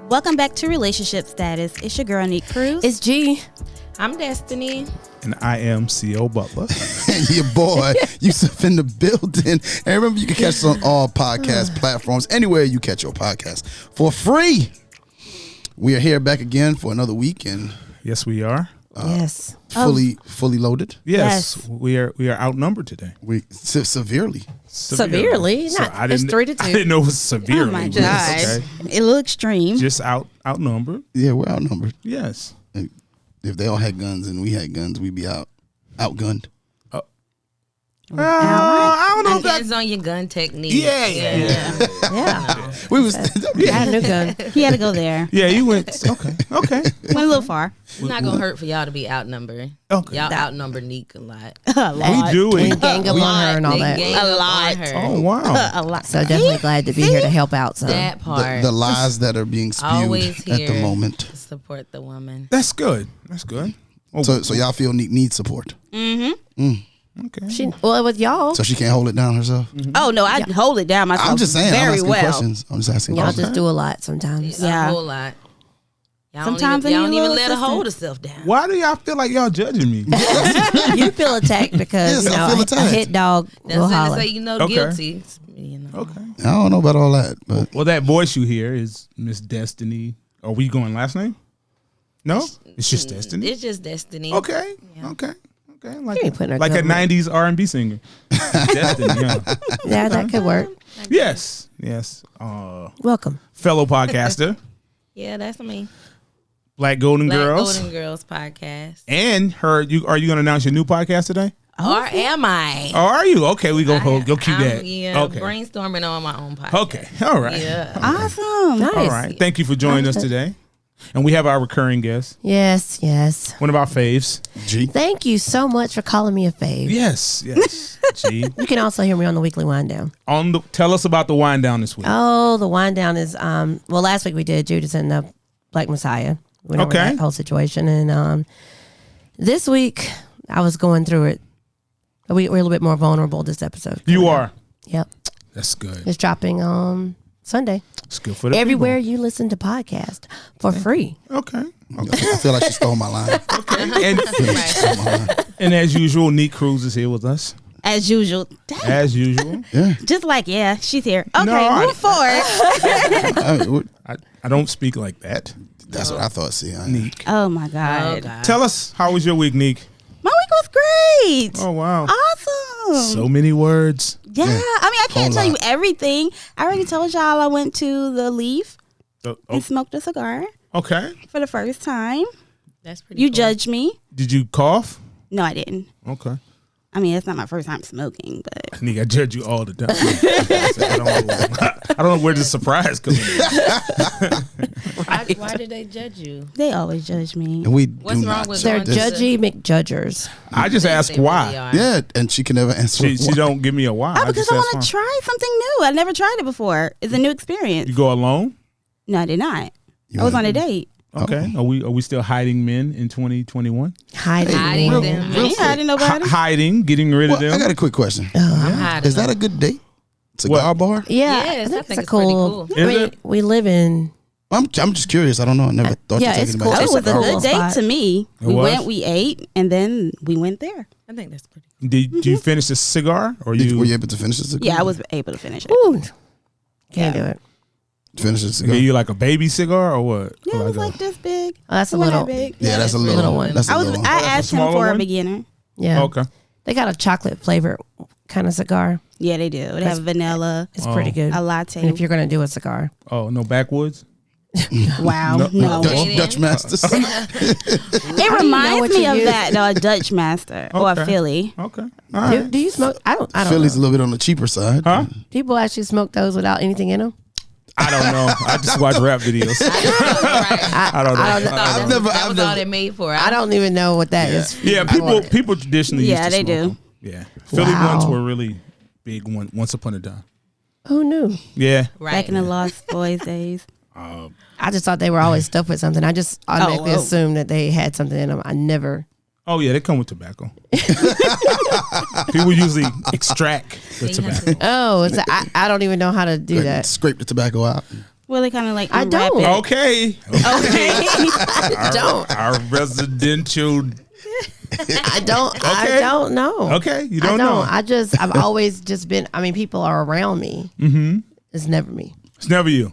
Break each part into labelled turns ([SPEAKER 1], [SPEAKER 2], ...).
[SPEAKER 1] Welcome back to Relationship Status. It's your girl, Nick Cruz.
[SPEAKER 2] It's G.
[SPEAKER 3] I'm Destiny.
[SPEAKER 4] And I am C.O. Butler.
[SPEAKER 5] And your boy, Yusuf in the building. And remember, you can catch us on all podcast platforms, anywhere you catch your podcast, for free. We are here back again for another week, and
[SPEAKER 4] Yes, we are.
[SPEAKER 2] Yes.
[SPEAKER 5] fully loaded.
[SPEAKER 4] Yes, we are outnumbered today.
[SPEAKER 5] We severely.
[SPEAKER 2] Severely?
[SPEAKER 4] So
[SPEAKER 2] Not, it's 3-2.
[SPEAKER 4] I didn't know it was severely.
[SPEAKER 1] Oh my
[SPEAKER 4] but
[SPEAKER 1] gosh.
[SPEAKER 4] it's okay.
[SPEAKER 1] It little extreme.
[SPEAKER 4] Just outnumbered.
[SPEAKER 5] Yeah, we're outnumbered.
[SPEAKER 4] Yes.
[SPEAKER 5] And if they all had guns and we had guns, we'd be outgunned.
[SPEAKER 4] I don't know if that.
[SPEAKER 3] Depends on your gun technique.
[SPEAKER 4] Yeah.
[SPEAKER 2] Yeah.
[SPEAKER 5] We was
[SPEAKER 2] I had a new gun.
[SPEAKER 1] He had to go there.
[SPEAKER 4] Yeah, you went. Okay.
[SPEAKER 1] Went a little far.
[SPEAKER 3] It's not going to hurt for y'all to be outnumbered.
[SPEAKER 4] Okay.
[SPEAKER 3] Y'all outnumber Neek a lot.
[SPEAKER 1] A lot.
[SPEAKER 4] We do
[SPEAKER 2] We
[SPEAKER 4] it.
[SPEAKER 2] gang up on her and all
[SPEAKER 3] They
[SPEAKER 2] that.
[SPEAKER 3] gang
[SPEAKER 1] A
[SPEAKER 3] up
[SPEAKER 1] lot.
[SPEAKER 3] on her.
[SPEAKER 4] Oh wow.
[SPEAKER 1] A lot.
[SPEAKER 2] So definitely glad to be here to help out. So
[SPEAKER 3] That part.
[SPEAKER 5] the lies that are being spewed
[SPEAKER 3] Always
[SPEAKER 5] at
[SPEAKER 3] here
[SPEAKER 5] the moment.
[SPEAKER 3] to support the woman.
[SPEAKER 4] That's good. That's good. Oh,
[SPEAKER 5] So y'all feel need support.
[SPEAKER 4] okay.
[SPEAKER 2] well, with y'all,
[SPEAKER 5] So she can't hold it down herself.
[SPEAKER 1] Oh, no, I hold it down myself
[SPEAKER 5] I'm just saying. I'm
[SPEAKER 1] very
[SPEAKER 5] asking
[SPEAKER 1] well.
[SPEAKER 5] questions. I'm just asking
[SPEAKER 2] y'all
[SPEAKER 5] questions.
[SPEAKER 2] just do a lot sometimes.
[SPEAKER 1] Yeah.
[SPEAKER 3] A whole lot. Y'all
[SPEAKER 1] Sometimes I
[SPEAKER 3] don't
[SPEAKER 1] need a
[SPEAKER 3] even
[SPEAKER 1] little
[SPEAKER 3] let her
[SPEAKER 1] assistance.
[SPEAKER 3] hold herself down.
[SPEAKER 4] Why do y'all feel like y'all judging me?
[SPEAKER 2] You feel attacked because
[SPEAKER 5] Yes, I feel
[SPEAKER 2] a
[SPEAKER 5] attacked.
[SPEAKER 2] hit dog
[SPEAKER 3] That's
[SPEAKER 2] will
[SPEAKER 3] not to
[SPEAKER 2] holler.
[SPEAKER 3] say you know
[SPEAKER 4] Okay.
[SPEAKER 3] guilty. You know.
[SPEAKER 4] Okay.
[SPEAKER 5] I don't know about all that, but
[SPEAKER 4] Well, that voice you hear is Miss Destiny. Are we going last name? No, it's just Destiny.
[SPEAKER 3] It's just Destiny.
[SPEAKER 4] Okay. Okay. Like,
[SPEAKER 2] You ain't putting her
[SPEAKER 4] like a
[SPEAKER 2] government.
[SPEAKER 4] '90s R&B singer. Destiny. Yeah.
[SPEAKER 2] Yeah, that could work.
[SPEAKER 4] Yes.
[SPEAKER 2] Welcome.
[SPEAKER 4] Fellow podcaster,
[SPEAKER 3] Yeah, that's me.
[SPEAKER 4] Black Golden
[SPEAKER 3] Black
[SPEAKER 4] Girls,
[SPEAKER 3] Golden Girls podcast.
[SPEAKER 4] and her. Are you going to announce your new podcast today?
[SPEAKER 3] Or am I?
[SPEAKER 4] Oh, are you? Okay, we go keep
[SPEAKER 3] I'm,
[SPEAKER 4] that.
[SPEAKER 3] Yeah,
[SPEAKER 4] Okay.
[SPEAKER 3] brainstorming on my own podcast.
[SPEAKER 4] Okay. All right.
[SPEAKER 3] Yeah.
[SPEAKER 1] Awesome.
[SPEAKER 2] Nice.
[SPEAKER 4] All right. Thank you for joining us today. And we have our recurring guest,
[SPEAKER 2] Yes, yes.
[SPEAKER 4] one of our faves.
[SPEAKER 5] G.
[SPEAKER 2] Thank you so much for calling me a fave.
[SPEAKER 4] Yes. Gee.
[SPEAKER 2] You can also hear me on the weekly wind down.
[SPEAKER 4] Tell us about the wind down this week.
[SPEAKER 2] Oh, the wind down is well, last week we did Judas and the Black Messiah. We went over
[SPEAKER 4] Okay.
[SPEAKER 2] that whole situation, and this week I was going through it. We're a little bit more vulnerable this episode.
[SPEAKER 4] You are.
[SPEAKER 2] Yep.
[SPEAKER 4] That's good.
[SPEAKER 2] It's dropping on Sunday.
[SPEAKER 4] It's good for the
[SPEAKER 2] Everywhere you listen to podcast for free.
[SPEAKER 4] people. Okay.
[SPEAKER 5] I feel like she stole my line.
[SPEAKER 4] And as usual, Neat Cruz is here with us.
[SPEAKER 1] As usual. Dang,
[SPEAKER 4] As usual.
[SPEAKER 1] just like, yeah, she's here. Okay,
[SPEAKER 4] No,
[SPEAKER 1] move forward.
[SPEAKER 4] I don't speak like that.
[SPEAKER 5] That's what I thought. See,
[SPEAKER 4] Neek.
[SPEAKER 1] Oh, my
[SPEAKER 3] Oh,
[SPEAKER 1] God.
[SPEAKER 3] God.
[SPEAKER 4] Tell us, how was your week, Neek?
[SPEAKER 1] My week was great.
[SPEAKER 4] Oh, wow.
[SPEAKER 1] Awesome.
[SPEAKER 4] So many words.
[SPEAKER 1] Yeah, I mean, I can't
[SPEAKER 5] Whole
[SPEAKER 1] tell you
[SPEAKER 5] lot.
[SPEAKER 1] everything. I already told y'all I went to the Leaf
[SPEAKER 4] Oh,
[SPEAKER 1] and smoked a cigar
[SPEAKER 4] okay.
[SPEAKER 1] for the first time.
[SPEAKER 3] That's pretty
[SPEAKER 1] You
[SPEAKER 3] cool.
[SPEAKER 1] judged me.
[SPEAKER 4] Did you cough?
[SPEAKER 1] No, I didn't.
[SPEAKER 4] Okay.
[SPEAKER 1] I mean, it's not my first time smoking, but
[SPEAKER 4] Neek, I judge you all the time. I don't know where the surprise comes in.
[SPEAKER 3] Why did they judge you?
[SPEAKER 1] they always judge me.
[SPEAKER 5] and we
[SPEAKER 3] What's
[SPEAKER 5] do
[SPEAKER 3] wrong
[SPEAKER 5] not.
[SPEAKER 3] with
[SPEAKER 2] They're
[SPEAKER 3] going to
[SPEAKER 2] judgy McJudgers.
[SPEAKER 4] I just ask
[SPEAKER 3] They
[SPEAKER 4] why.
[SPEAKER 3] really are.
[SPEAKER 5] Yeah, and she can never answer.
[SPEAKER 4] She
[SPEAKER 5] why.
[SPEAKER 4] don't give me a why.
[SPEAKER 1] Oh, because
[SPEAKER 4] just
[SPEAKER 1] I
[SPEAKER 4] ask
[SPEAKER 1] want
[SPEAKER 4] why.
[SPEAKER 1] to try something new. I never tried it before. It's a new experience.
[SPEAKER 4] You go alone?
[SPEAKER 1] No, I did not.
[SPEAKER 5] You
[SPEAKER 1] I was
[SPEAKER 5] wanna-
[SPEAKER 1] on a date.
[SPEAKER 4] Okay. Are we still hiding men in 2021?
[SPEAKER 2] Hiding.
[SPEAKER 3] Hiding
[SPEAKER 5] Real-
[SPEAKER 3] them.
[SPEAKER 5] real
[SPEAKER 1] Yeah, I didn't know about it.
[SPEAKER 4] Hiding, getting rid of
[SPEAKER 5] Well, I
[SPEAKER 4] them.
[SPEAKER 5] got a quick question.
[SPEAKER 3] I'm hiding
[SPEAKER 5] Is that
[SPEAKER 3] them.
[SPEAKER 5] a good date? Cigar bar?
[SPEAKER 2] Yeah,
[SPEAKER 3] Yes, I think
[SPEAKER 2] it's a
[SPEAKER 3] it's pretty
[SPEAKER 2] cool.
[SPEAKER 3] cool.
[SPEAKER 2] I
[SPEAKER 4] Is
[SPEAKER 2] mean,
[SPEAKER 4] it?
[SPEAKER 2] we live in.
[SPEAKER 5] I'm just curious. I don't know. I never thought
[SPEAKER 2] Yeah,
[SPEAKER 5] to take
[SPEAKER 2] it's
[SPEAKER 5] anybody
[SPEAKER 2] cool.
[SPEAKER 5] to
[SPEAKER 1] It was a
[SPEAKER 5] cigar
[SPEAKER 2] cool
[SPEAKER 1] good date
[SPEAKER 2] spot.
[SPEAKER 1] to me.
[SPEAKER 4] It
[SPEAKER 1] We
[SPEAKER 4] was?
[SPEAKER 1] went, we ate, and then we went there.
[SPEAKER 3] I think that's pretty
[SPEAKER 4] Did you finish the cigar or
[SPEAKER 5] Were
[SPEAKER 4] you?
[SPEAKER 5] you able to finish the cigar?
[SPEAKER 1] Yeah, I was able to finish it.
[SPEAKER 2] Ooh, can't do it.
[SPEAKER 5] Finish the cigar.
[SPEAKER 4] Are you like a baby cigar or what?
[SPEAKER 1] Yeah, it was
[SPEAKER 4] Like
[SPEAKER 1] like this big.
[SPEAKER 2] Oh, that's a
[SPEAKER 1] It wasn't
[SPEAKER 2] little.
[SPEAKER 1] that big.
[SPEAKER 5] Yeah, that's a little,
[SPEAKER 2] Little one.
[SPEAKER 5] That's a
[SPEAKER 1] I
[SPEAKER 5] little one.
[SPEAKER 1] I asked him
[SPEAKER 4] smaller
[SPEAKER 1] for a
[SPEAKER 4] one?
[SPEAKER 1] beginner.
[SPEAKER 2] Yeah.
[SPEAKER 4] Okay.
[SPEAKER 2] They got a chocolate flavor kind of cigar.
[SPEAKER 1] Yeah, they do. They have vanilla,
[SPEAKER 2] It's pretty good.
[SPEAKER 1] a latte.
[SPEAKER 2] And if you're gonna do a cigar,
[SPEAKER 4] Oh, no backwoods?
[SPEAKER 1] Wow,
[SPEAKER 4] No.
[SPEAKER 1] no.
[SPEAKER 5] Dutch Masters.
[SPEAKER 1] It reminds
[SPEAKER 2] what
[SPEAKER 1] me
[SPEAKER 2] you
[SPEAKER 1] of
[SPEAKER 2] use.
[SPEAKER 1] that, though, a Dutch Master or a
[SPEAKER 4] Okay.
[SPEAKER 1] Philly.
[SPEAKER 4] Okay. All right.
[SPEAKER 2] do you smoke? I don't
[SPEAKER 5] Philly's a
[SPEAKER 2] know.
[SPEAKER 5] little bit on the cheaper side.
[SPEAKER 4] Huh?
[SPEAKER 2] People actually smoke those without anything in them.
[SPEAKER 4] I don't know. I just watch rap videos. I don't know.
[SPEAKER 5] I've never-
[SPEAKER 3] That
[SPEAKER 5] I've
[SPEAKER 3] was
[SPEAKER 5] never-
[SPEAKER 3] all they made for.
[SPEAKER 2] I don't even know what that is.
[SPEAKER 4] Yeah, people traditionally
[SPEAKER 1] Yeah,
[SPEAKER 4] used to
[SPEAKER 1] they
[SPEAKER 4] smoke
[SPEAKER 1] do.
[SPEAKER 4] them. Yeah. Philly
[SPEAKER 2] Wow.
[SPEAKER 4] ones were really big once upon a time.
[SPEAKER 2] Who knew?
[SPEAKER 4] Yeah.
[SPEAKER 3] Right.
[SPEAKER 1] Back in the Lost Boys days.
[SPEAKER 2] I just thought they were always stuffed with something. I just automatically
[SPEAKER 1] oh.
[SPEAKER 2] assumed that they had something in them. I never.
[SPEAKER 4] Oh yeah, they come with tobacco. People usually extract the tobacco.
[SPEAKER 2] Oh, I don't even know how to do that.
[SPEAKER 5] Scrape the tobacco out.
[SPEAKER 1] Well, they kind of like
[SPEAKER 2] I
[SPEAKER 1] unwrap
[SPEAKER 2] don't.
[SPEAKER 1] it.
[SPEAKER 4] Okay.
[SPEAKER 2] I don't.
[SPEAKER 4] Our residential.
[SPEAKER 2] I don't.
[SPEAKER 4] Okay.
[SPEAKER 2] I don't know.
[SPEAKER 4] Okay, you don't
[SPEAKER 2] I
[SPEAKER 4] know.
[SPEAKER 2] I've always just been. I mean, people are around me. Mm-hmm. It's never me.
[SPEAKER 4] It's never you.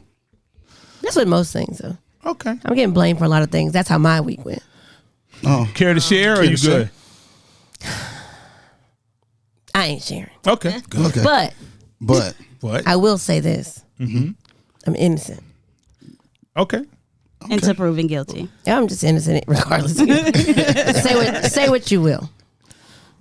[SPEAKER 2] That's what most things are.
[SPEAKER 4] Okay.
[SPEAKER 2] I'm getting blamed for a lot of things. That's how my week went.
[SPEAKER 5] Oh,
[SPEAKER 4] Care to share or
[SPEAKER 5] Care
[SPEAKER 4] you
[SPEAKER 5] to share?
[SPEAKER 4] good?
[SPEAKER 2] I ain't sharing.
[SPEAKER 4] Okay. Good.
[SPEAKER 5] okay.
[SPEAKER 2] But
[SPEAKER 4] What?
[SPEAKER 2] I will say this. Mm-hmm. I'm innocent.
[SPEAKER 4] Okay.
[SPEAKER 1] Into proven guilty.
[SPEAKER 2] I'm just innocent regardless. say what you will.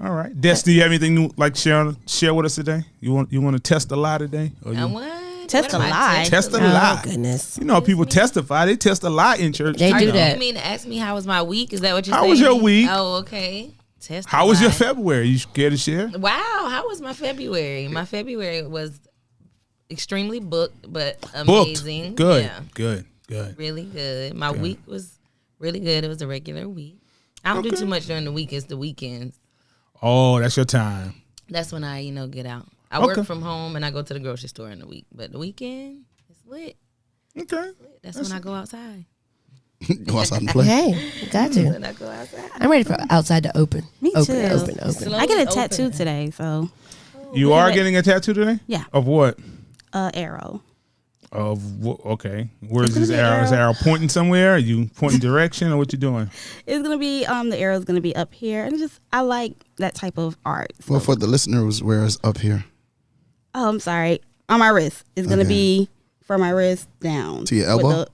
[SPEAKER 4] All right. Des, do you have anything new like share with us today? You want to test a lie today? Or you,
[SPEAKER 3] What?
[SPEAKER 1] Test
[SPEAKER 3] What
[SPEAKER 1] a
[SPEAKER 3] am I
[SPEAKER 1] lie.
[SPEAKER 3] testing?
[SPEAKER 4] test a
[SPEAKER 2] Oh
[SPEAKER 4] lie.
[SPEAKER 2] goodness.
[SPEAKER 4] You know, people testify. They test a lie in church.
[SPEAKER 2] They
[SPEAKER 4] too.
[SPEAKER 2] do
[SPEAKER 3] You
[SPEAKER 2] that.
[SPEAKER 3] mean to ask me how was my week? Is that what you're
[SPEAKER 4] How
[SPEAKER 3] saying?
[SPEAKER 4] was your week?
[SPEAKER 3] Oh, okay. Test.
[SPEAKER 4] How was your
[SPEAKER 3] lie.
[SPEAKER 4] February? You scared to share?
[SPEAKER 3] Wow, how was my February? My February was extremely booked, but
[SPEAKER 4] Booked.
[SPEAKER 3] amazing.
[SPEAKER 4] Good.
[SPEAKER 3] Yeah,
[SPEAKER 4] Good. Good.
[SPEAKER 3] really good. My week was really good. It was a regular week. I don't do too much during the week. It's the weekends.
[SPEAKER 4] Oh, that's your time.
[SPEAKER 3] That's when I, get out. I
[SPEAKER 4] Okay.
[SPEAKER 3] work from home and I go to the grocery store in the week. But the weekend, it's lit.
[SPEAKER 4] Okay.
[SPEAKER 3] That's when I go outside.
[SPEAKER 5] Go outside and play.
[SPEAKER 2] Hey, got to.
[SPEAKER 3] When I go outside.
[SPEAKER 2] I'm ready for outside to open.
[SPEAKER 1] Me
[SPEAKER 2] open,
[SPEAKER 1] too.
[SPEAKER 2] Open.
[SPEAKER 3] Slowly
[SPEAKER 1] I get a
[SPEAKER 3] open.
[SPEAKER 1] tattoo today, so
[SPEAKER 4] You are getting a tattoo today?
[SPEAKER 1] Yeah.
[SPEAKER 4] Of what?
[SPEAKER 1] arrow.
[SPEAKER 4] Of what? Okay. Where's
[SPEAKER 1] It's gonna
[SPEAKER 4] this
[SPEAKER 1] be
[SPEAKER 4] arrow? Is the
[SPEAKER 1] arrow.
[SPEAKER 4] arrow pointing somewhere? Are you pointing direction or what you doing?
[SPEAKER 1] It's gonna be the arrow's gonna be up here, and I like that type of art. So-
[SPEAKER 5] Well, for the listeners, where is up here?
[SPEAKER 1] Oh, I'm sorry. On my wrist. It's gonna
[SPEAKER 5] Okay.
[SPEAKER 1] be from my wrist down
[SPEAKER 5] To your
[SPEAKER 1] with
[SPEAKER 5] elbow?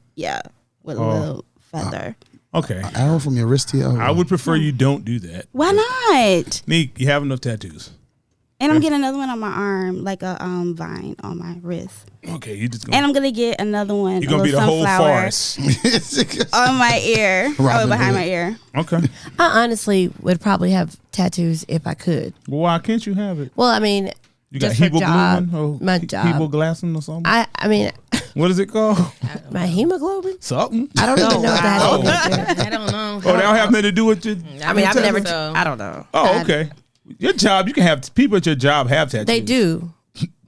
[SPEAKER 1] with a
[SPEAKER 4] Oh.
[SPEAKER 1] little feather.
[SPEAKER 4] Okay.
[SPEAKER 5] Arrow from your wrist to your elbow.
[SPEAKER 4] I would prefer you don't do that.
[SPEAKER 1] Why not?
[SPEAKER 4] Neek, you have enough tattoos.
[SPEAKER 1] And I'm getting another one on my arm, like a vine on my wrist.
[SPEAKER 4] Okay, you just
[SPEAKER 1] And
[SPEAKER 4] gonna
[SPEAKER 1] I'm gonna get another one.
[SPEAKER 4] you're gonna
[SPEAKER 1] a
[SPEAKER 4] be the
[SPEAKER 1] little
[SPEAKER 4] whole
[SPEAKER 1] sunflower
[SPEAKER 4] forest.
[SPEAKER 1] on my ear.
[SPEAKER 5] Robin
[SPEAKER 1] behind
[SPEAKER 5] Hood.
[SPEAKER 1] my ear.
[SPEAKER 4] Okay.
[SPEAKER 2] I honestly would probably have tattoos if I could.
[SPEAKER 4] Well, why can't you have it?
[SPEAKER 2] Well, I mean,
[SPEAKER 4] You got
[SPEAKER 2] just for job,
[SPEAKER 4] hemoglobin or
[SPEAKER 2] my job.
[SPEAKER 4] hemoglobin or something?
[SPEAKER 2] I mean,
[SPEAKER 4] What is it called?
[SPEAKER 2] my hemoglobin.
[SPEAKER 4] Something.
[SPEAKER 2] I don't even know if that
[SPEAKER 4] Oh.
[SPEAKER 2] has anything to do.
[SPEAKER 3] I don't know.
[SPEAKER 4] Oh, that don't have nothing to do with your.
[SPEAKER 2] I mean, I've never.
[SPEAKER 3] so.
[SPEAKER 2] I don't know.
[SPEAKER 4] Oh, okay. Your job, you can have people at your job have tattoos.
[SPEAKER 2] They do,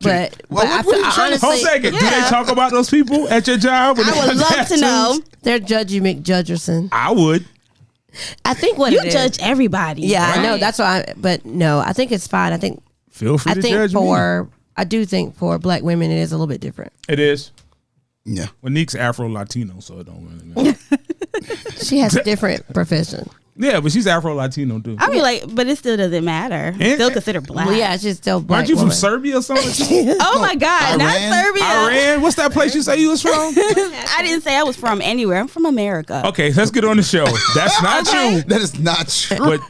[SPEAKER 2] but,
[SPEAKER 5] Well,
[SPEAKER 2] but
[SPEAKER 5] what are you
[SPEAKER 2] I
[SPEAKER 5] trying to-
[SPEAKER 4] Hold a
[SPEAKER 2] honestly,
[SPEAKER 4] second. Do they
[SPEAKER 1] Yeah.
[SPEAKER 4] talk about those people at your job? when
[SPEAKER 1] I
[SPEAKER 4] they
[SPEAKER 1] would
[SPEAKER 4] have
[SPEAKER 1] love to
[SPEAKER 4] tattoos?
[SPEAKER 1] know.
[SPEAKER 2] they're Judgy McJudgerson.
[SPEAKER 4] I would.
[SPEAKER 2] I think what
[SPEAKER 1] You
[SPEAKER 2] it is-
[SPEAKER 1] judge everybody.
[SPEAKER 2] Yeah, I know.
[SPEAKER 3] Right.
[SPEAKER 2] that's why. But no, I think it's fine. I think.
[SPEAKER 4] Feel free
[SPEAKER 2] I
[SPEAKER 4] to
[SPEAKER 2] think
[SPEAKER 4] judge
[SPEAKER 2] I do think for Black women, it is a little bit different.
[SPEAKER 4] me. It is.
[SPEAKER 5] Yeah.
[SPEAKER 4] Well, Neek's Afro-Latino, so it don't really matter.
[SPEAKER 2] She has a different profession.
[SPEAKER 4] Yeah, but she's Afro-Latino, too.
[SPEAKER 1] I mean, like, but it still doesn't matter.
[SPEAKER 4] And-
[SPEAKER 1] Still considered black.
[SPEAKER 2] Well, yeah, she's still Black.
[SPEAKER 4] Aren't you from
[SPEAKER 2] woman.
[SPEAKER 4] Serbia or something?
[SPEAKER 1] Oh my God, not
[SPEAKER 5] Iran?
[SPEAKER 1] Serbia.
[SPEAKER 4] Iran? What's that place you say you was from?
[SPEAKER 1] I didn't say I was from anywhere. I'm from America.
[SPEAKER 4] Okay, let's get on the show. That's not
[SPEAKER 1] Okay.
[SPEAKER 4] you.
[SPEAKER 5] That is not true.
[SPEAKER 4] But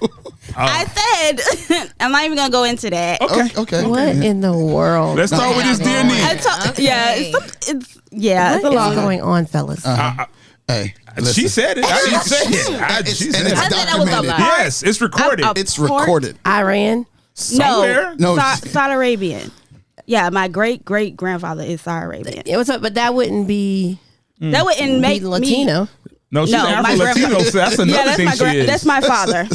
[SPEAKER 1] I said I'm not even gonna go into that.
[SPEAKER 4] okay.
[SPEAKER 5] Okay.
[SPEAKER 2] What in the world?
[SPEAKER 4] Let's start with this dear
[SPEAKER 1] I
[SPEAKER 4] Neek.
[SPEAKER 1] told, yeah,
[SPEAKER 3] Okay.
[SPEAKER 1] it's it's a
[SPEAKER 2] What is
[SPEAKER 1] long.
[SPEAKER 2] going on, fellas?
[SPEAKER 5] Hey,
[SPEAKER 4] She
[SPEAKER 5] listen.
[SPEAKER 4] said it. I didn't say it.
[SPEAKER 5] It's-
[SPEAKER 4] She
[SPEAKER 5] and
[SPEAKER 4] said
[SPEAKER 5] it's
[SPEAKER 4] it.
[SPEAKER 1] I said that was a
[SPEAKER 5] documented.
[SPEAKER 1] lie.
[SPEAKER 4] Yes, it's recorded.
[SPEAKER 5] It's recorded.
[SPEAKER 2] Iran.
[SPEAKER 4] Somewhere.
[SPEAKER 5] No,
[SPEAKER 1] Saudi Arabian. Yeah, my great great grandfather is Saudi Arabian.
[SPEAKER 2] It was, but that wouldn't be
[SPEAKER 1] That wouldn't make
[SPEAKER 2] be Latino.
[SPEAKER 4] No, she's
[SPEAKER 1] No, my
[SPEAKER 4] Afro-Latino,
[SPEAKER 1] grandfather-
[SPEAKER 4] so that's another
[SPEAKER 1] Yeah, that's
[SPEAKER 4] thing
[SPEAKER 1] my
[SPEAKER 4] she is.
[SPEAKER 1] that's my father.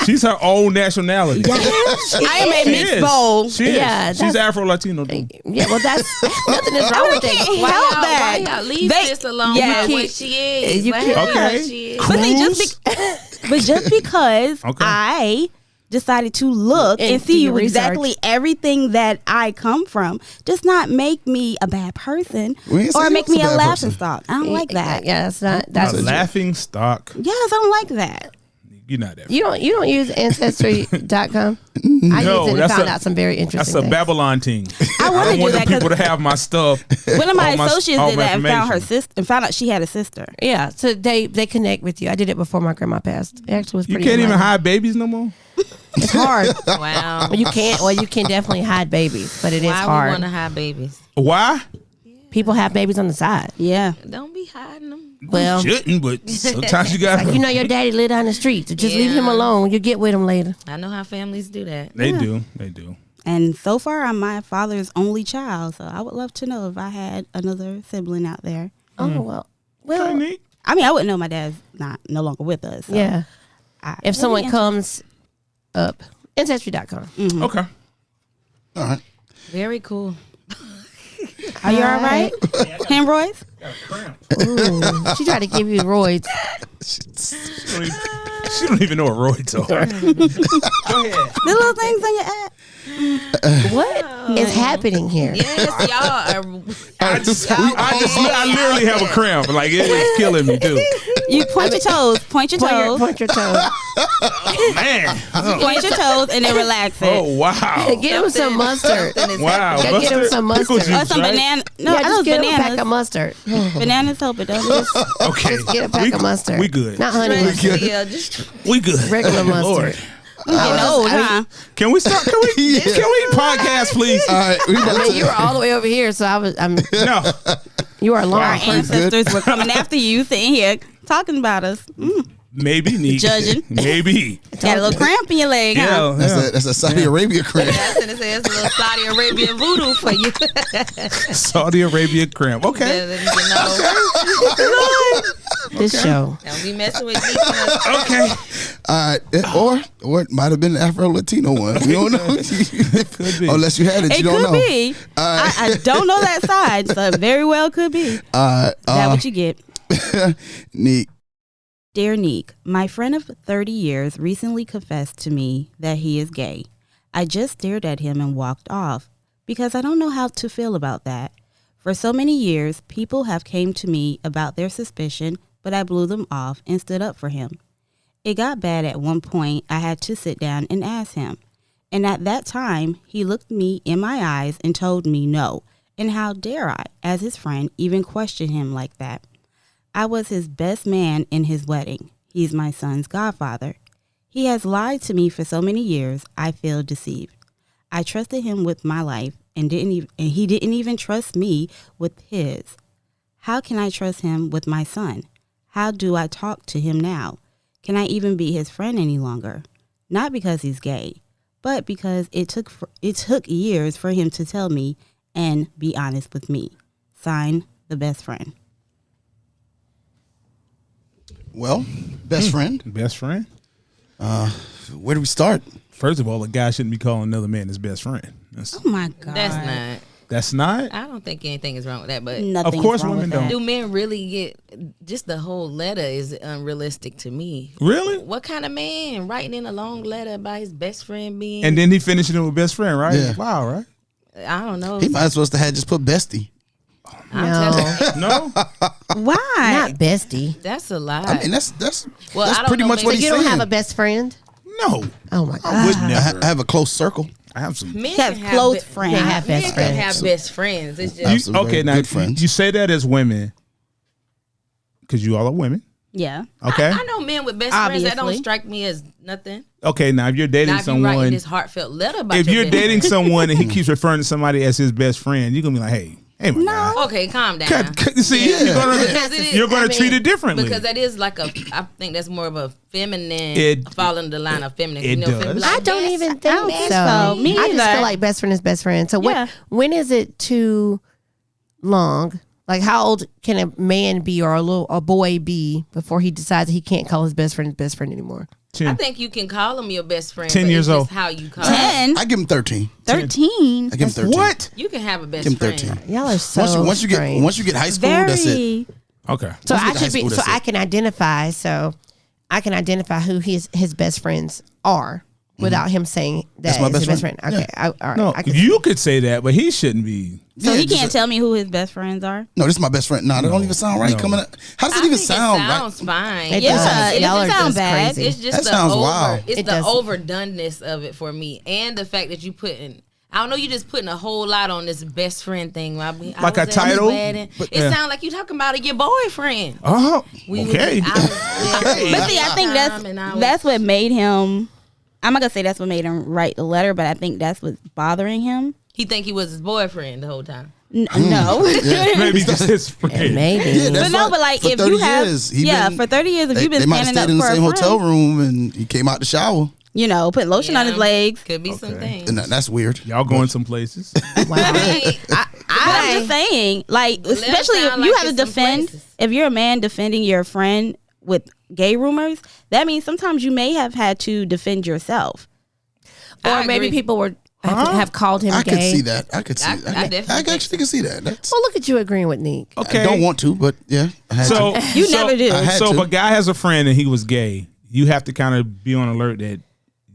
[SPEAKER 4] She's her own nationality.
[SPEAKER 1] I am a
[SPEAKER 4] She
[SPEAKER 1] mixed
[SPEAKER 4] is.
[SPEAKER 1] bowl.
[SPEAKER 4] She is.
[SPEAKER 2] Yeah,
[SPEAKER 4] She's
[SPEAKER 2] that's-
[SPEAKER 4] Afro-Latino, too.
[SPEAKER 2] Yeah, well, that's nothing is wrong with
[SPEAKER 1] can't
[SPEAKER 2] it.
[SPEAKER 1] help
[SPEAKER 3] Why
[SPEAKER 1] that.
[SPEAKER 3] y'all leave
[SPEAKER 1] They-
[SPEAKER 3] this alone
[SPEAKER 1] yeah,
[SPEAKER 3] with
[SPEAKER 1] you
[SPEAKER 3] what
[SPEAKER 2] can't-
[SPEAKER 3] she is?
[SPEAKER 2] you
[SPEAKER 3] Let
[SPEAKER 2] can't-
[SPEAKER 3] her be
[SPEAKER 4] Okay.
[SPEAKER 3] what she is.
[SPEAKER 1] But see,
[SPEAKER 4] Cruise?
[SPEAKER 1] but just because
[SPEAKER 4] Okay.
[SPEAKER 1] I decided to look
[SPEAKER 2] And
[SPEAKER 1] and
[SPEAKER 2] do
[SPEAKER 1] see
[SPEAKER 2] your
[SPEAKER 1] exactly
[SPEAKER 2] research.
[SPEAKER 1] everything that I come from does not make me a bad person
[SPEAKER 5] We ain't say
[SPEAKER 1] or
[SPEAKER 5] you
[SPEAKER 1] make
[SPEAKER 5] was a
[SPEAKER 1] me a
[SPEAKER 5] bad
[SPEAKER 1] laughing
[SPEAKER 5] person.
[SPEAKER 1] stock. I don't like that.
[SPEAKER 2] Yeah, that's not. That's
[SPEAKER 4] A laughing stock.
[SPEAKER 1] Yes, I don't like that.
[SPEAKER 4] You're not that.
[SPEAKER 2] you don't use ancestry.com. I
[SPEAKER 4] No,
[SPEAKER 2] used it and
[SPEAKER 4] that's
[SPEAKER 2] found
[SPEAKER 4] a-
[SPEAKER 2] out some very
[SPEAKER 4] That's
[SPEAKER 2] interesting
[SPEAKER 4] a
[SPEAKER 2] things.
[SPEAKER 4] Babylon thing.
[SPEAKER 1] I want to
[SPEAKER 4] don't
[SPEAKER 1] do
[SPEAKER 4] want
[SPEAKER 1] that
[SPEAKER 4] the people to
[SPEAKER 1] because
[SPEAKER 4] have my stuff.
[SPEAKER 1] one of my
[SPEAKER 4] all
[SPEAKER 1] associates
[SPEAKER 4] all
[SPEAKER 1] did
[SPEAKER 4] my
[SPEAKER 1] that and found her
[SPEAKER 4] information.
[SPEAKER 1] sister and found out she had a sister.
[SPEAKER 2] Yeah, so they connect with you. I did it before my grandma passed. It actually was
[SPEAKER 4] You
[SPEAKER 2] pretty.
[SPEAKER 4] can't even
[SPEAKER 2] enlightening.
[SPEAKER 4] hide babies no more.
[SPEAKER 2] It's hard.
[SPEAKER 3] Wow.
[SPEAKER 2] You can't. Well, you can definitely hide babies, but it is
[SPEAKER 3] Why we
[SPEAKER 2] hard.
[SPEAKER 3] want to have babies?
[SPEAKER 4] Why?
[SPEAKER 2] People have babies on the side.
[SPEAKER 1] Yeah.
[SPEAKER 3] Don't be hiding them.
[SPEAKER 2] Well,
[SPEAKER 4] Shouldn't, but sometimes you got.
[SPEAKER 2] like, you know, your daddy live down the street, so just leave him
[SPEAKER 3] Yeah.
[SPEAKER 2] alone. You get with him later.
[SPEAKER 3] I know how families do that.
[SPEAKER 4] They do. They do.
[SPEAKER 1] And so far, I'm my father's only child, so I would love to know if I had another sibling out there.
[SPEAKER 2] Oh
[SPEAKER 4] Mm.
[SPEAKER 2] well,
[SPEAKER 4] Okay, neat.
[SPEAKER 1] I mean, I wouldn't know my dad's no longer with us. So
[SPEAKER 2] yeah.
[SPEAKER 1] I-
[SPEAKER 2] If someone comes up, ancestry.com.
[SPEAKER 4] Okay.
[SPEAKER 5] All right.
[SPEAKER 3] Very cool.
[SPEAKER 1] Are you all right? Hemorrhoids?
[SPEAKER 2] Ooh, she tried to give you roids.
[SPEAKER 4] She don't even know what roids are. Go ahead.
[SPEAKER 1] The little things on your ass.
[SPEAKER 2] What is happening here?
[SPEAKER 3] Yes, y'all are.
[SPEAKER 4] I literally have a cramp. Like it is killing me too.
[SPEAKER 1] You point your toes. Point your toes.
[SPEAKER 2] Point your toes.
[SPEAKER 4] Man.
[SPEAKER 1] Point your toes and then relax it.
[SPEAKER 4] Oh wow.
[SPEAKER 2] Get him some mustard.
[SPEAKER 4] Wow.
[SPEAKER 2] Gotta get him some mustard.
[SPEAKER 4] Pickle
[SPEAKER 1] Or
[SPEAKER 4] juice,
[SPEAKER 1] some
[SPEAKER 4] right?
[SPEAKER 1] banana. No,
[SPEAKER 2] Yeah,
[SPEAKER 1] I
[SPEAKER 2] just
[SPEAKER 1] those
[SPEAKER 2] get him a pack of
[SPEAKER 1] bananas.
[SPEAKER 2] mustard.
[SPEAKER 1] Bananas help it, don't it?
[SPEAKER 4] Okay.
[SPEAKER 2] Just get a pack of mustard.
[SPEAKER 4] We good.
[SPEAKER 2] Not honey mustard.
[SPEAKER 3] Yeah, just
[SPEAKER 4] We good.
[SPEAKER 2] Regular mustard.
[SPEAKER 4] Lord.
[SPEAKER 1] I'm getting old, huh?
[SPEAKER 4] Can we start? Can we podcast, please?
[SPEAKER 5] All right, we about
[SPEAKER 2] I mean,
[SPEAKER 5] to-
[SPEAKER 2] you were all the way over here, so I'm.
[SPEAKER 4] No.
[SPEAKER 2] You are a long
[SPEAKER 1] Our
[SPEAKER 2] person.
[SPEAKER 1] ancestors were coming after you, sitting here talking about us.
[SPEAKER 4] Maybe Neek.
[SPEAKER 1] Judging.
[SPEAKER 4] Maybe.
[SPEAKER 1] Got a little cramp in your leg, huh?
[SPEAKER 4] Yeah.
[SPEAKER 5] that's a Saudi Arabia cramp.
[SPEAKER 3] I was gonna say it's a little Saudi Arabian voodoo for you.
[SPEAKER 4] Saudi Arabia cramp. Okay.
[SPEAKER 2] This show.
[SPEAKER 3] Don't be messing with me.
[SPEAKER 4] Okay.
[SPEAKER 5] All right, or it might have been an Afro Latino one. You don't know.
[SPEAKER 4] Could be.
[SPEAKER 5] Unless you had it,
[SPEAKER 1] It
[SPEAKER 5] you don't
[SPEAKER 1] could
[SPEAKER 5] know.
[SPEAKER 1] be. I don't know that side, so it very well could be. That's what you get.
[SPEAKER 5] Neat.
[SPEAKER 1] Dear Neek, my friend of 30 years recently confessed to me that he is gay. I just stared at him and walked off because I don't know how to feel about that. For so many years, people have came to me about their suspicion, but I blew them off and stood up for him. It got bad at one point. I had to sit down and ask him. And at that time, he looked me in my eyes and told me no. And how dare I, as his friend, even question him like that? I was his best man in his wedding. He's my son's godfather. He has lied to me for so many years, I feel deceived. I trusted him with my life and he didn't even trust me with his. How can I trust him with my son? How do I talk to him now? Can I even be his friend any longer? Not because he's gay, but because it took years for him to tell me and be honest with me. Sign, the best friend.
[SPEAKER 5] Well, best friend.
[SPEAKER 4] Best friend?
[SPEAKER 5] Where do we start?
[SPEAKER 4] First of all, a guy shouldn't be calling another man his best friend.
[SPEAKER 1] Oh my God.
[SPEAKER 3] That's not.
[SPEAKER 4] Not?
[SPEAKER 3] I don't think anything is wrong with that, but
[SPEAKER 1] Nothing
[SPEAKER 4] Of course
[SPEAKER 1] wrong
[SPEAKER 4] women
[SPEAKER 1] with that.
[SPEAKER 3] do men really get just the whole letter is unrealistic to me.
[SPEAKER 4] Really?
[SPEAKER 3] What kind of man writing in a long letter about his best friend being?
[SPEAKER 4] And then he finished it with best friend, right?
[SPEAKER 5] Yeah.
[SPEAKER 4] Wow, right?
[SPEAKER 3] I don't know.
[SPEAKER 5] He might as well have just put bestie.
[SPEAKER 3] I'm telling
[SPEAKER 2] No,
[SPEAKER 3] you,
[SPEAKER 4] No?
[SPEAKER 1] Why?
[SPEAKER 2] not bestie.
[SPEAKER 3] that's a lie.
[SPEAKER 5] I mean, that's
[SPEAKER 3] Well, I don't
[SPEAKER 5] pretty
[SPEAKER 3] know,
[SPEAKER 5] much
[SPEAKER 3] maybe-
[SPEAKER 5] what
[SPEAKER 2] So
[SPEAKER 5] he's
[SPEAKER 2] you don't
[SPEAKER 5] saying.
[SPEAKER 2] have a best friend?
[SPEAKER 4] No.
[SPEAKER 2] Oh my
[SPEAKER 4] I
[SPEAKER 2] God.
[SPEAKER 4] would
[SPEAKER 5] I
[SPEAKER 4] never.
[SPEAKER 5] have a close circle.
[SPEAKER 4] I have some.
[SPEAKER 3] Men
[SPEAKER 1] Have
[SPEAKER 3] can
[SPEAKER 1] close
[SPEAKER 3] be-
[SPEAKER 1] friends.
[SPEAKER 2] They have best
[SPEAKER 3] Men
[SPEAKER 2] friends.
[SPEAKER 3] can have best friends. It's
[SPEAKER 5] I
[SPEAKER 3] just
[SPEAKER 5] have some
[SPEAKER 4] Okay,
[SPEAKER 5] very
[SPEAKER 4] now
[SPEAKER 5] good friends.
[SPEAKER 4] you say that as women because you all are women.
[SPEAKER 1] Yeah.
[SPEAKER 4] Okay.
[SPEAKER 3] I know men with best friends that don't
[SPEAKER 1] Obviously.
[SPEAKER 3] strike me as nothing.
[SPEAKER 4] Okay, now if you're dating
[SPEAKER 3] Now if you writing
[SPEAKER 4] someone,
[SPEAKER 3] this heartfelt letter about
[SPEAKER 4] if
[SPEAKER 3] your
[SPEAKER 4] you're
[SPEAKER 3] best
[SPEAKER 4] dating
[SPEAKER 3] friend.
[SPEAKER 4] someone and he keeps referring to somebody as his best friend, you're gonna be like, hey, my guy.
[SPEAKER 3] Okay, calm down.
[SPEAKER 4] See,
[SPEAKER 5] Yeah.
[SPEAKER 3] Because it is-
[SPEAKER 4] you're gonna
[SPEAKER 3] I mean,
[SPEAKER 4] treat it differently.
[SPEAKER 3] Because that is like I think that's more of a feminine,
[SPEAKER 4] It-
[SPEAKER 3] fall in the line of feminine.
[SPEAKER 4] it does.
[SPEAKER 3] feminine,
[SPEAKER 2] I
[SPEAKER 3] like,
[SPEAKER 2] don't
[SPEAKER 3] best-
[SPEAKER 2] even
[SPEAKER 1] I
[SPEAKER 2] think
[SPEAKER 1] don't think
[SPEAKER 2] so.
[SPEAKER 1] so. Me
[SPEAKER 2] I just
[SPEAKER 1] either.
[SPEAKER 2] feel like best friend is best friend. So
[SPEAKER 1] Yeah.
[SPEAKER 2] when is it too long? Like how old can a man be or a boy be before he decides he can't call his best friend anymore?
[SPEAKER 3] I think you can call him your best friend.
[SPEAKER 4] 10
[SPEAKER 3] but
[SPEAKER 4] years
[SPEAKER 3] it's
[SPEAKER 4] old.
[SPEAKER 3] just how you call him.
[SPEAKER 1] 10,
[SPEAKER 5] I give him 13.
[SPEAKER 1] 13.
[SPEAKER 5] I give him 13.
[SPEAKER 4] What?
[SPEAKER 3] You can have a best
[SPEAKER 5] Give him
[SPEAKER 3] friend.
[SPEAKER 5] 13.
[SPEAKER 2] Y'all are so
[SPEAKER 5] Once you get high school, that's it.
[SPEAKER 1] Very.
[SPEAKER 4] Okay.
[SPEAKER 2] So
[SPEAKER 5] Once you
[SPEAKER 2] I
[SPEAKER 5] get to high
[SPEAKER 2] should be.
[SPEAKER 5] school,
[SPEAKER 2] So
[SPEAKER 5] that's
[SPEAKER 2] I
[SPEAKER 5] it.
[SPEAKER 2] can identify. So I can identify who his best friends are without him saying that
[SPEAKER 5] That's my
[SPEAKER 2] is his
[SPEAKER 5] best
[SPEAKER 2] best friend.
[SPEAKER 5] friend.
[SPEAKER 2] Okay. All right.
[SPEAKER 4] No,
[SPEAKER 2] I can,
[SPEAKER 4] you could say that, but he shouldn't be.
[SPEAKER 1] So
[SPEAKER 5] Yeah,
[SPEAKER 1] he
[SPEAKER 5] just
[SPEAKER 1] can't tell me who his best friends are?
[SPEAKER 5] No, this is my best friend. No, that don't even sound right.
[SPEAKER 4] No.
[SPEAKER 5] Coming up. How does it
[SPEAKER 3] I
[SPEAKER 5] even
[SPEAKER 3] think
[SPEAKER 5] sound
[SPEAKER 3] it
[SPEAKER 5] right?
[SPEAKER 3] sounds fine.
[SPEAKER 2] It
[SPEAKER 1] Yeah,
[SPEAKER 2] does.
[SPEAKER 1] it
[SPEAKER 2] Y'all
[SPEAKER 1] doesn't
[SPEAKER 2] are
[SPEAKER 1] sound
[SPEAKER 2] just
[SPEAKER 1] bad.
[SPEAKER 2] crazy.
[SPEAKER 3] It's just
[SPEAKER 5] That
[SPEAKER 3] the
[SPEAKER 5] sounds wild.
[SPEAKER 3] It's
[SPEAKER 2] It
[SPEAKER 3] the
[SPEAKER 2] doesn't.
[SPEAKER 3] overdoneness of it for me, and the fact that you putting. I don't know. You just putting a whole lot on this best friend thing. I
[SPEAKER 4] Like
[SPEAKER 3] was
[SPEAKER 4] a
[SPEAKER 3] at his
[SPEAKER 4] title?
[SPEAKER 3] wedding.
[SPEAKER 4] But,
[SPEAKER 3] It
[SPEAKER 4] yeah.
[SPEAKER 3] sounds like you talking about your boyfriend.
[SPEAKER 4] Oh,
[SPEAKER 3] We was-
[SPEAKER 4] okay.
[SPEAKER 3] I was there
[SPEAKER 1] But see, I think that's what made him. I'm not gonna say that's what made him write the letter, but I think that's what's bothering him.
[SPEAKER 3] He think he was his boyfriend the whole time.
[SPEAKER 1] No,
[SPEAKER 4] Maybe just his friend.
[SPEAKER 2] maybe.
[SPEAKER 5] Yeah, that's
[SPEAKER 1] but no,
[SPEAKER 5] right.
[SPEAKER 1] but like
[SPEAKER 5] For
[SPEAKER 1] if
[SPEAKER 5] 30
[SPEAKER 1] you have,
[SPEAKER 5] years, he
[SPEAKER 1] yeah,
[SPEAKER 5] been-
[SPEAKER 1] for 30 years, if
[SPEAKER 5] They,
[SPEAKER 1] you've been
[SPEAKER 5] they might have
[SPEAKER 1] standing
[SPEAKER 5] stayed
[SPEAKER 1] up
[SPEAKER 5] in the
[SPEAKER 1] for
[SPEAKER 5] same
[SPEAKER 1] a
[SPEAKER 5] hotel
[SPEAKER 1] friend,
[SPEAKER 5] room and he came out the shower.
[SPEAKER 1] you know, putting lotion on his
[SPEAKER 3] Yeah.
[SPEAKER 1] legs.
[SPEAKER 3] Could be some things.
[SPEAKER 5] And that's weird.
[SPEAKER 4] Y'all going some places.
[SPEAKER 2] Wow.
[SPEAKER 1] I'm just saying, like, especially if
[SPEAKER 3] sound
[SPEAKER 1] you
[SPEAKER 3] like
[SPEAKER 1] have to
[SPEAKER 3] it's some
[SPEAKER 1] defend,
[SPEAKER 3] places.
[SPEAKER 1] if you're a man defending your friend with gay rumors, that means sometimes you may have had to defend yourself.
[SPEAKER 2] Or
[SPEAKER 3] I
[SPEAKER 2] maybe
[SPEAKER 3] agree.
[SPEAKER 2] people were have called him
[SPEAKER 5] I
[SPEAKER 2] gay.
[SPEAKER 5] could see that. I could see
[SPEAKER 3] I
[SPEAKER 5] that.
[SPEAKER 3] definitely
[SPEAKER 5] I
[SPEAKER 3] think
[SPEAKER 5] actually can see that. That's,
[SPEAKER 2] Well, look at you agreeing with Neek.
[SPEAKER 4] Okay.
[SPEAKER 5] I don't want to, but yeah. I had
[SPEAKER 4] So
[SPEAKER 5] to.
[SPEAKER 1] You never do.
[SPEAKER 5] I had
[SPEAKER 4] So if
[SPEAKER 5] to.
[SPEAKER 4] a guy has a friend and he was gay, you have to kind of be on alert that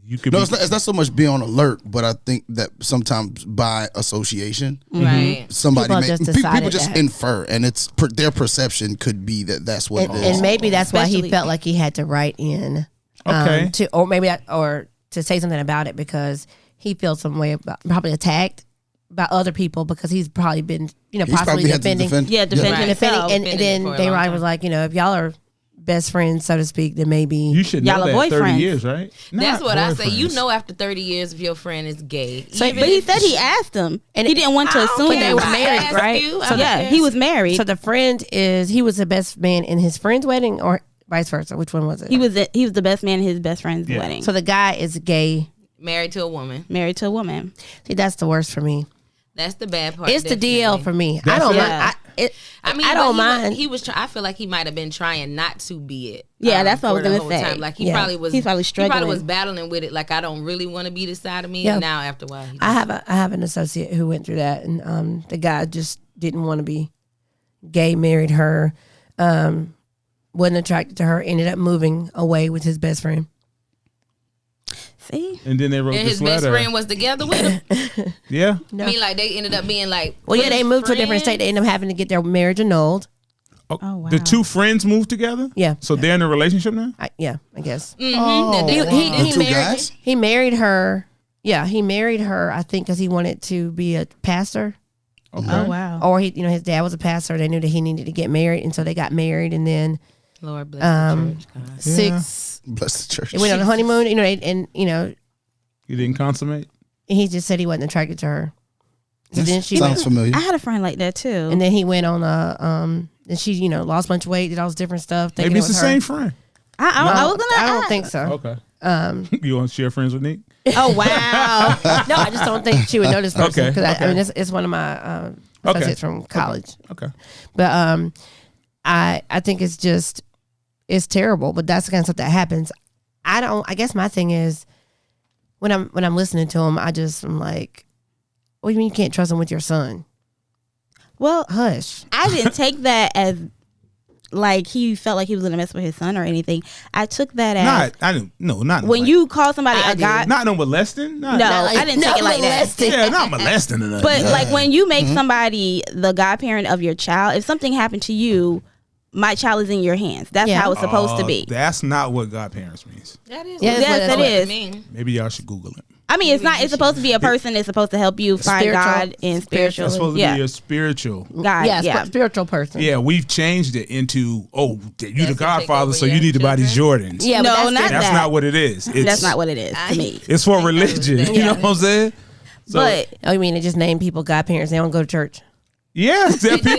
[SPEAKER 4] you could.
[SPEAKER 5] No,
[SPEAKER 4] be,
[SPEAKER 5] it's not so much be on alert, but I think that sometimes by association,
[SPEAKER 3] Right.
[SPEAKER 5] somebody
[SPEAKER 2] People
[SPEAKER 5] may,
[SPEAKER 2] just
[SPEAKER 5] people
[SPEAKER 2] decided
[SPEAKER 5] just
[SPEAKER 2] that.
[SPEAKER 5] infer, and it's their perception could be that that's what
[SPEAKER 2] And,
[SPEAKER 5] it is.
[SPEAKER 2] and maybe that's why he
[SPEAKER 1] Especially-
[SPEAKER 2] felt like he had to write in,
[SPEAKER 4] Okay.
[SPEAKER 2] or to say something about it because he feels some way about probably attacked by other people because he's probably been
[SPEAKER 5] He's
[SPEAKER 2] possibly
[SPEAKER 5] probably had to
[SPEAKER 2] defending.
[SPEAKER 5] defend.
[SPEAKER 1] Yeah, defending
[SPEAKER 3] Right.
[SPEAKER 1] himself.
[SPEAKER 2] And
[SPEAKER 3] Defended
[SPEAKER 2] then
[SPEAKER 3] it for a
[SPEAKER 2] they
[SPEAKER 3] long
[SPEAKER 2] Ryan
[SPEAKER 3] time.
[SPEAKER 2] was like, if y'all are best friends, so to speak, then maybe
[SPEAKER 4] You should
[SPEAKER 1] Y'all
[SPEAKER 4] know
[SPEAKER 1] are
[SPEAKER 4] that 30
[SPEAKER 1] boyfriends.
[SPEAKER 4] years, right?
[SPEAKER 3] That's
[SPEAKER 4] Not
[SPEAKER 3] what I say. You
[SPEAKER 4] boyfriends.
[SPEAKER 3] know, after 30 years, if your friend is gay,
[SPEAKER 2] So-
[SPEAKER 3] even
[SPEAKER 1] But he
[SPEAKER 3] if-
[SPEAKER 1] said he asked him,
[SPEAKER 2] And
[SPEAKER 1] and he didn't want to
[SPEAKER 3] I don't
[SPEAKER 1] assume
[SPEAKER 3] care
[SPEAKER 2] they
[SPEAKER 1] they
[SPEAKER 2] were
[SPEAKER 3] if
[SPEAKER 1] were
[SPEAKER 3] I
[SPEAKER 2] married,
[SPEAKER 3] asked
[SPEAKER 2] right?
[SPEAKER 3] you, I
[SPEAKER 2] So
[SPEAKER 3] don't
[SPEAKER 1] Yeah,
[SPEAKER 3] care.
[SPEAKER 1] he was married.
[SPEAKER 2] So the friend he was the best man in his friend's wedding, or vice versa. Which one was it?
[SPEAKER 1] he was the best man at his best friend's
[SPEAKER 4] Yeah.
[SPEAKER 1] wedding.
[SPEAKER 2] So the guy is gay.
[SPEAKER 3] married to a woman.
[SPEAKER 1] Married to a woman.
[SPEAKER 2] See, that's the worst for me.
[SPEAKER 3] That's the bad part.
[SPEAKER 2] It's the DL
[SPEAKER 3] definitely.
[SPEAKER 2] for me. I
[SPEAKER 4] That's
[SPEAKER 2] don't
[SPEAKER 4] it?
[SPEAKER 2] mind.
[SPEAKER 3] I mean,
[SPEAKER 2] I
[SPEAKER 3] but
[SPEAKER 2] don't
[SPEAKER 3] he
[SPEAKER 2] mind.
[SPEAKER 3] Was, he was. I feel like he might have been trying not to be it.
[SPEAKER 1] Yeah, that's what I was
[SPEAKER 3] for the
[SPEAKER 1] gonna
[SPEAKER 3] whole
[SPEAKER 1] say.
[SPEAKER 3] time. Like he
[SPEAKER 2] Yeah.
[SPEAKER 3] probably was.
[SPEAKER 1] He's probably
[SPEAKER 3] He
[SPEAKER 1] struggling.
[SPEAKER 3] probably was battling with it. Like I don't really want to be this side of me.
[SPEAKER 2] Yeah.
[SPEAKER 3] And now after a while, he
[SPEAKER 2] I have an associate who went through that, and the guy just didn't want to be gay. Married her, wasn't attracted to her. Ended up moving away with his best friend.
[SPEAKER 1] See?
[SPEAKER 4] And then they wrote
[SPEAKER 3] and
[SPEAKER 4] this
[SPEAKER 3] his best
[SPEAKER 4] letter.
[SPEAKER 3] friend was together with him.
[SPEAKER 4] Yeah.
[SPEAKER 2] No.
[SPEAKER 3] I mean, like they ended up being like.
[SPEAKER 2] Well, yeah, they moved to a different state. They ended up having to get their marriage annulled.
[SPEAKER 1] Oh, wow.
[SPEAKER 4] The two friends moved together?
[SPEAKER 2] Yeah.
[SPEAKER 4] So they're in a relationship now?
[SPEAKER 2] I guess
[SPEAKER 3] Mm-hmm.
[SPEAKER 5] The two
[SPEAKER 2] married,
[SPEAKER 5] guys?
[SPEAKER 2] He married her. Yeah, he married her. I think because he wanted to be a pastor,
[SPEAKER 4] Okay.
[SPEAKER 1] Oh, wow.
[SPEAKER 2] or his dad was a pastor. They knew that he needed to get married, and so they got married. And then
[SPEAKER 3] Lord bless the church, God.
[SPEAKER 5] Bless the church.
[SPEAKER 2] they went on a honeymoon. And
[SPEAKER 4] You didn't consummate?
[SPEAKER 2] he just said he wasn't attracted to her. So then she
[SPEAKER 5] Sounds familiar.
[SPEAKER 1] I had a friend like that too.
[SPEAKER 2] and then he went on and she lost a bunch of weight, did all this different stuff. thinking
[SPEAKER 4] Maybe
[SPEAKER 2] it
[SPEAKER 4] it's the
[SPEAKER 2] was her.
[SPEAKER 4] same friend.
[SPEAKER 1] I was gonna.
[SPEAKER 2] I don't
[SPEAKER 1] ask.
[SPEAKER 2] think so.
[SPEAKER 4] Okay. You want to share friends with Nick?
[SPEAKER 1] Oh wow.
[SPEAKER 2] No, I just don't think she would know this person
[SPEAKER 4] Okay,
[SPEAKER 2] because I mean
[SPEAKER 4] okay.
[SPEAKER 2] it's one of my
[SPEAKER 4] Okay.
[SPEAKER 2] associates from college.
[SPEAKER 4] Okay.
[SPEAKER 2] But I think it's terrible. But that's the kind of stuff that happens. I guess my thing is when I'm listening to him, I'm like, what do you mean you can't trust him with your son?
[SPEAKER 1] Well,
[SPEAKER 2] Hush.
[SPEAKER 1] I didn't take that as like he felt like he was gonna mess with his son or anything. I took that as
[SPEAKER 4] Not
[SPEAKER 1] when
[SPEAKER 4] like,
[SPEAKER 1] you call somebody
[SPEAKER 2] I
[SPEAKER 1] a guy.
[SPEAKER 4] not no molesting. Not,
[SPEAKER 1] No,
[SPEAKER 2] Not like-
[SPEAKER 1] I didn't take it like that.
[SPEAKER 2] molesting.
[SPEAKER 4] Yeah, not molesting or nothing.
[SPEAKER 1] But like when you make somebody the godparent of your child, if something happened to you, my child is in your hands. That's
[SPEAKER 2] Yeah.
[SPEAKER 1] how it's supposed to be.
[SPEAKER 4] That's not what godparents means.
[SPEAKER 3] That is.
[SPEAKER 2] Yeah,
[SPEAKER 3] what
[SPEAKER 1] Yes,
[SPEAKER 2] that's
[SPEAKER 1] it
[SPEAKER 2] what
[SPEAKER 1] is.
[SPEAKER 3] I mean.
[SPEAKER 4] Maybe y'all should Google it.
[SPEAKER 1] I mean, it's not. It's supposed to be a person that's supposed to help you find
[SPEAKER 2] Spiritual.
[SPEAKER 1] God and spiritual.
[SPEAKER 4] That's supposed to
[SPEAKER 1] Yeah,
[SPEAKER 4] be a spiritual.
[SPEAKER 1] God.
[SPEAKER 2] Yeah,
[SPEAKER 1] Yeah.
[SPEAKER 2] spiritual person.
[SPEAKER 4] Yeah, we've changed it into you the
[SPEAKER 3] That's to take
[SPEAKER 4] godfather,
[SPEAKER 3] over
[SPEAKER 4] so you
[SPEAKER 3] your
[SPEAKER 4] need to buy these
[SPEAKER 3] children?
[SPEAKER 4] Jordans.
[SPEAKER 2] Yeah, but
[SPEAKER 1] No,
[SPEAKER 2] that's
[SPEAKER 1] not
[SPEAKER 2] different.
[SPEAKER 4] That's
[SPEAKER 1] that.
[SPEAKER 4] not what it is.
[SPEAKER 1] That's not what it is to me.
[SPEAKER 4] It's for religion. You know what I'm saying? So,
[SPEAKER 1] But
[SPEAKER 2] Oh, you mean it just name people godparents? They don't go to church.
[SPEAKER 4] yeah, that people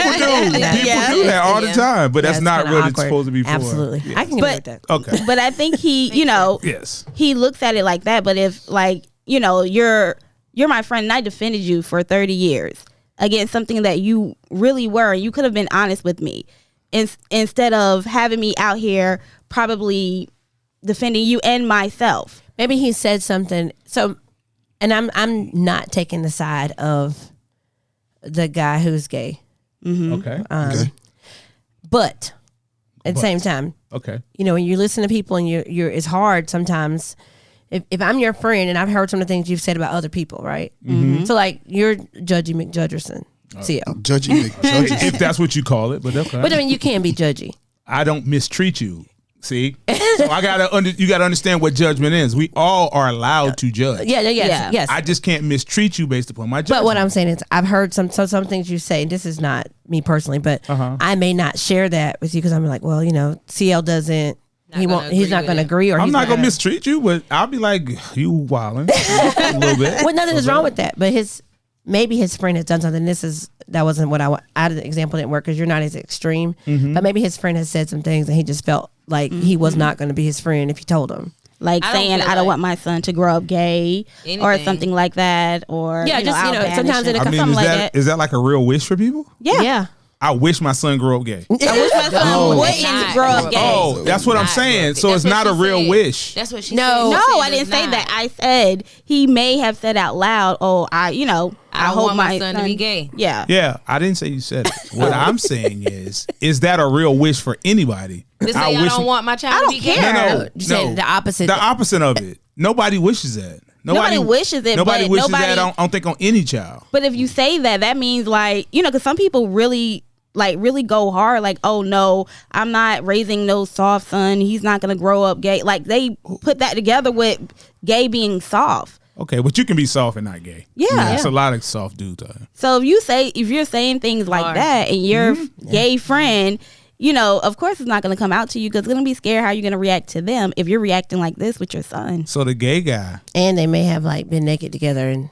[SPEAKER 4] do.
[SPEAKER 1] Yeah.
[SPEAKER 4] People do that all the
[SPEAKER 3] Yeah.
[SPEAKER 4] time, but that's
[SPEAKER 2] Yeah, it's
[SPEAKER 4] not
[SPEAKER 2] kinda
[SPEAKER 4] what
[SPEAKER 2] awkward.
[SPEAKER 4] it's supposed to be for.
[SPEAKER 2] Absolutely,
[SPEAKER 4] Yeah.
[SPEAKER 2] I can get
[SPEAKER 1] But-
[SPEAKER 2] with that.
[SPEAKER 4] Okay.
[SPEAKER 1] but I think he,
[SPEAKER 4] Yes.
[SPEAKER 1] he looks at it like that. But if like you're my friend and I defended you for 30 years against something that you really were, you could have been honest with me instead of having me out here probably defending you and myself.
[SPEAKER 2] Maybe he said something. So, and I'm not taking the side of the guy who's gay,
[SPEAKER 4] Okay.
[SPEAKER 5] Okay.
[SPEAKER 2] but at the same time,
[SPEAKER 4] Okay.
[SPEAKER 2] when you listen to people and you're it's hard sometimes. If I'm your friend and I've heard some of the things you've said about other people, right? So like you're Judgy McJudgerson, CL.
[SPEAKER 5] Judging judges.
[SPEAKER 4] If that's what you call it, but okay.
[SPEAKER 2] But I mean, you can't be judgy.
[SPEAKER 4] I don't mistreat you. See, so you gotta understand what judgment is. We all are allowed to judge.
[SPEAKER 2] Yeah,
[SPEAKER 1] Yeah.
[SPEAKER 2] yes.
[SPEAKER 4] I just can't mistreat you based upon my judgment.
[SPEAKER 2] But what I'm saying is, I've heard some things you say. And this is not me personally, but I may not share that with you because I'm like, well, CL doesn't. He
[SPEAKER 3] gonna
[SPEAKER 2] won't. He's
[SPEAKER 3] agree
[SPEAKER 2] not
[SPEAKER 3] with
[SPEAKER 2] going to
[SPEAKER 3] it.
[SPEAKER 2] agree, or
[SPEAKER 4] I'm
[SPEAKER 2] he's
[SPEAKER 4] not gonna mistreat you, but I'll be like, you wildin' a little bit.
[SPEAKER 2] Well, nothing is wrong with that. But maybe his friend has done something. That wasn't what I want. The example didn't work because you're not as extreme. But maybe his friend has said some things and he just felt like he was not going to be his friend if he told him.
[SPEAKER 1] Like
[SPEAKER 3] I don't
[SPEAKER 1] saying,
[SPEAKER 3] feel
[SPEAKER 1] I don't
[SPEAKER 3] like-
[SPEAKER 1] want my son to grow up gay or
[SPEAKER 3] Anything.
[SPEAKER 1] something like that. Or
[SPEAKER 2] Yeah, just,
[SPEAKER 1] I'll banish
[SPEAKER 2] sometimes
[SPEAKER 1] him.
[SPEAKER 2] in a
[SPEAKER 4] I mean,
[SPEAKER 1] something
[SPEAKER 4] is
[SPEAKER 1] like
[SPEAKER 4] that
[SPEAKER 1] that.
[SPEAKER 4] is that like a real wish for people?
[SPEAKER 1] Yeah.
[SPEAKER 2] Yeah.
[SPEAKER 4] I wish my son grew up gay.
[SPEAKER 1] I wish my son
[SPEAKER 5] No.
[SPEAKER 1] wouldn't grow up gay.
[SPEAKER 4] Oh, that's what I'm saying. So it's not a real wish.
[SPEAKER 3] That's what she
[SPEAKER 2] No.
[SPEAKER 3] said.
[SPEAKER 1] No, I didn't say that. I said he may have said out loud, "Oh, I
[SPEAKER 3] don't
[SPEAKER 1] hope
[SPEAKER 3] want my son to be gay."
[SPEAKER 1] Yeah.
[SPEAKER 4] Yeah, I didn't say you said it. What I'm saying is that a real wish for anybody?
[SPEAKER 3] Just say I don't want my child
[SPEAKER 1] I
[SPEAKER 3] to
[SPEAKER 1] don't
[SPEAKER 3] be gay.
[SPEAKER 1] care.
[SPEAKER 4] No,
[SPEAKER 2] You said
[SPEAKER 4] no.
[SPEAKER 2] the opposite.
[SPEAKER 4] The opposite of it. Nobody wishes that.
[SPEAKER 1] Nobody wishes it,
[SPEAKER 4] Nobody
[SPEAKER 1] but
[SPEAKER 4] wishes
[SPEAKER 1] nobody-
[SPEAKER 4] that. I don't think on any child.
[SPEAKER 1] But if you say that, that means like, because some people really go hard. Like, oh no, I'm not raising no soft son. He's not going to grow up gay. Like they put that together with gay being soft.
[SPEAKER 4] Okay, but you can be soft and not gay.
[SPEAKER 1] Yeah.
[SPEAKER 4] There's a lot of soft dudes out here.
[SPEAKER 1] So if you're saying things like
[SPEAKER 3] Hard.
[SPEAKER 1] that and your gay friend, of course it's not going to come out to you because it's going to be scared how you're going to react to them if you're reacting like this with your son.
[SPEAKER 4] So the gay guy,
[SPEAKER 2] and they may have like been naked together, and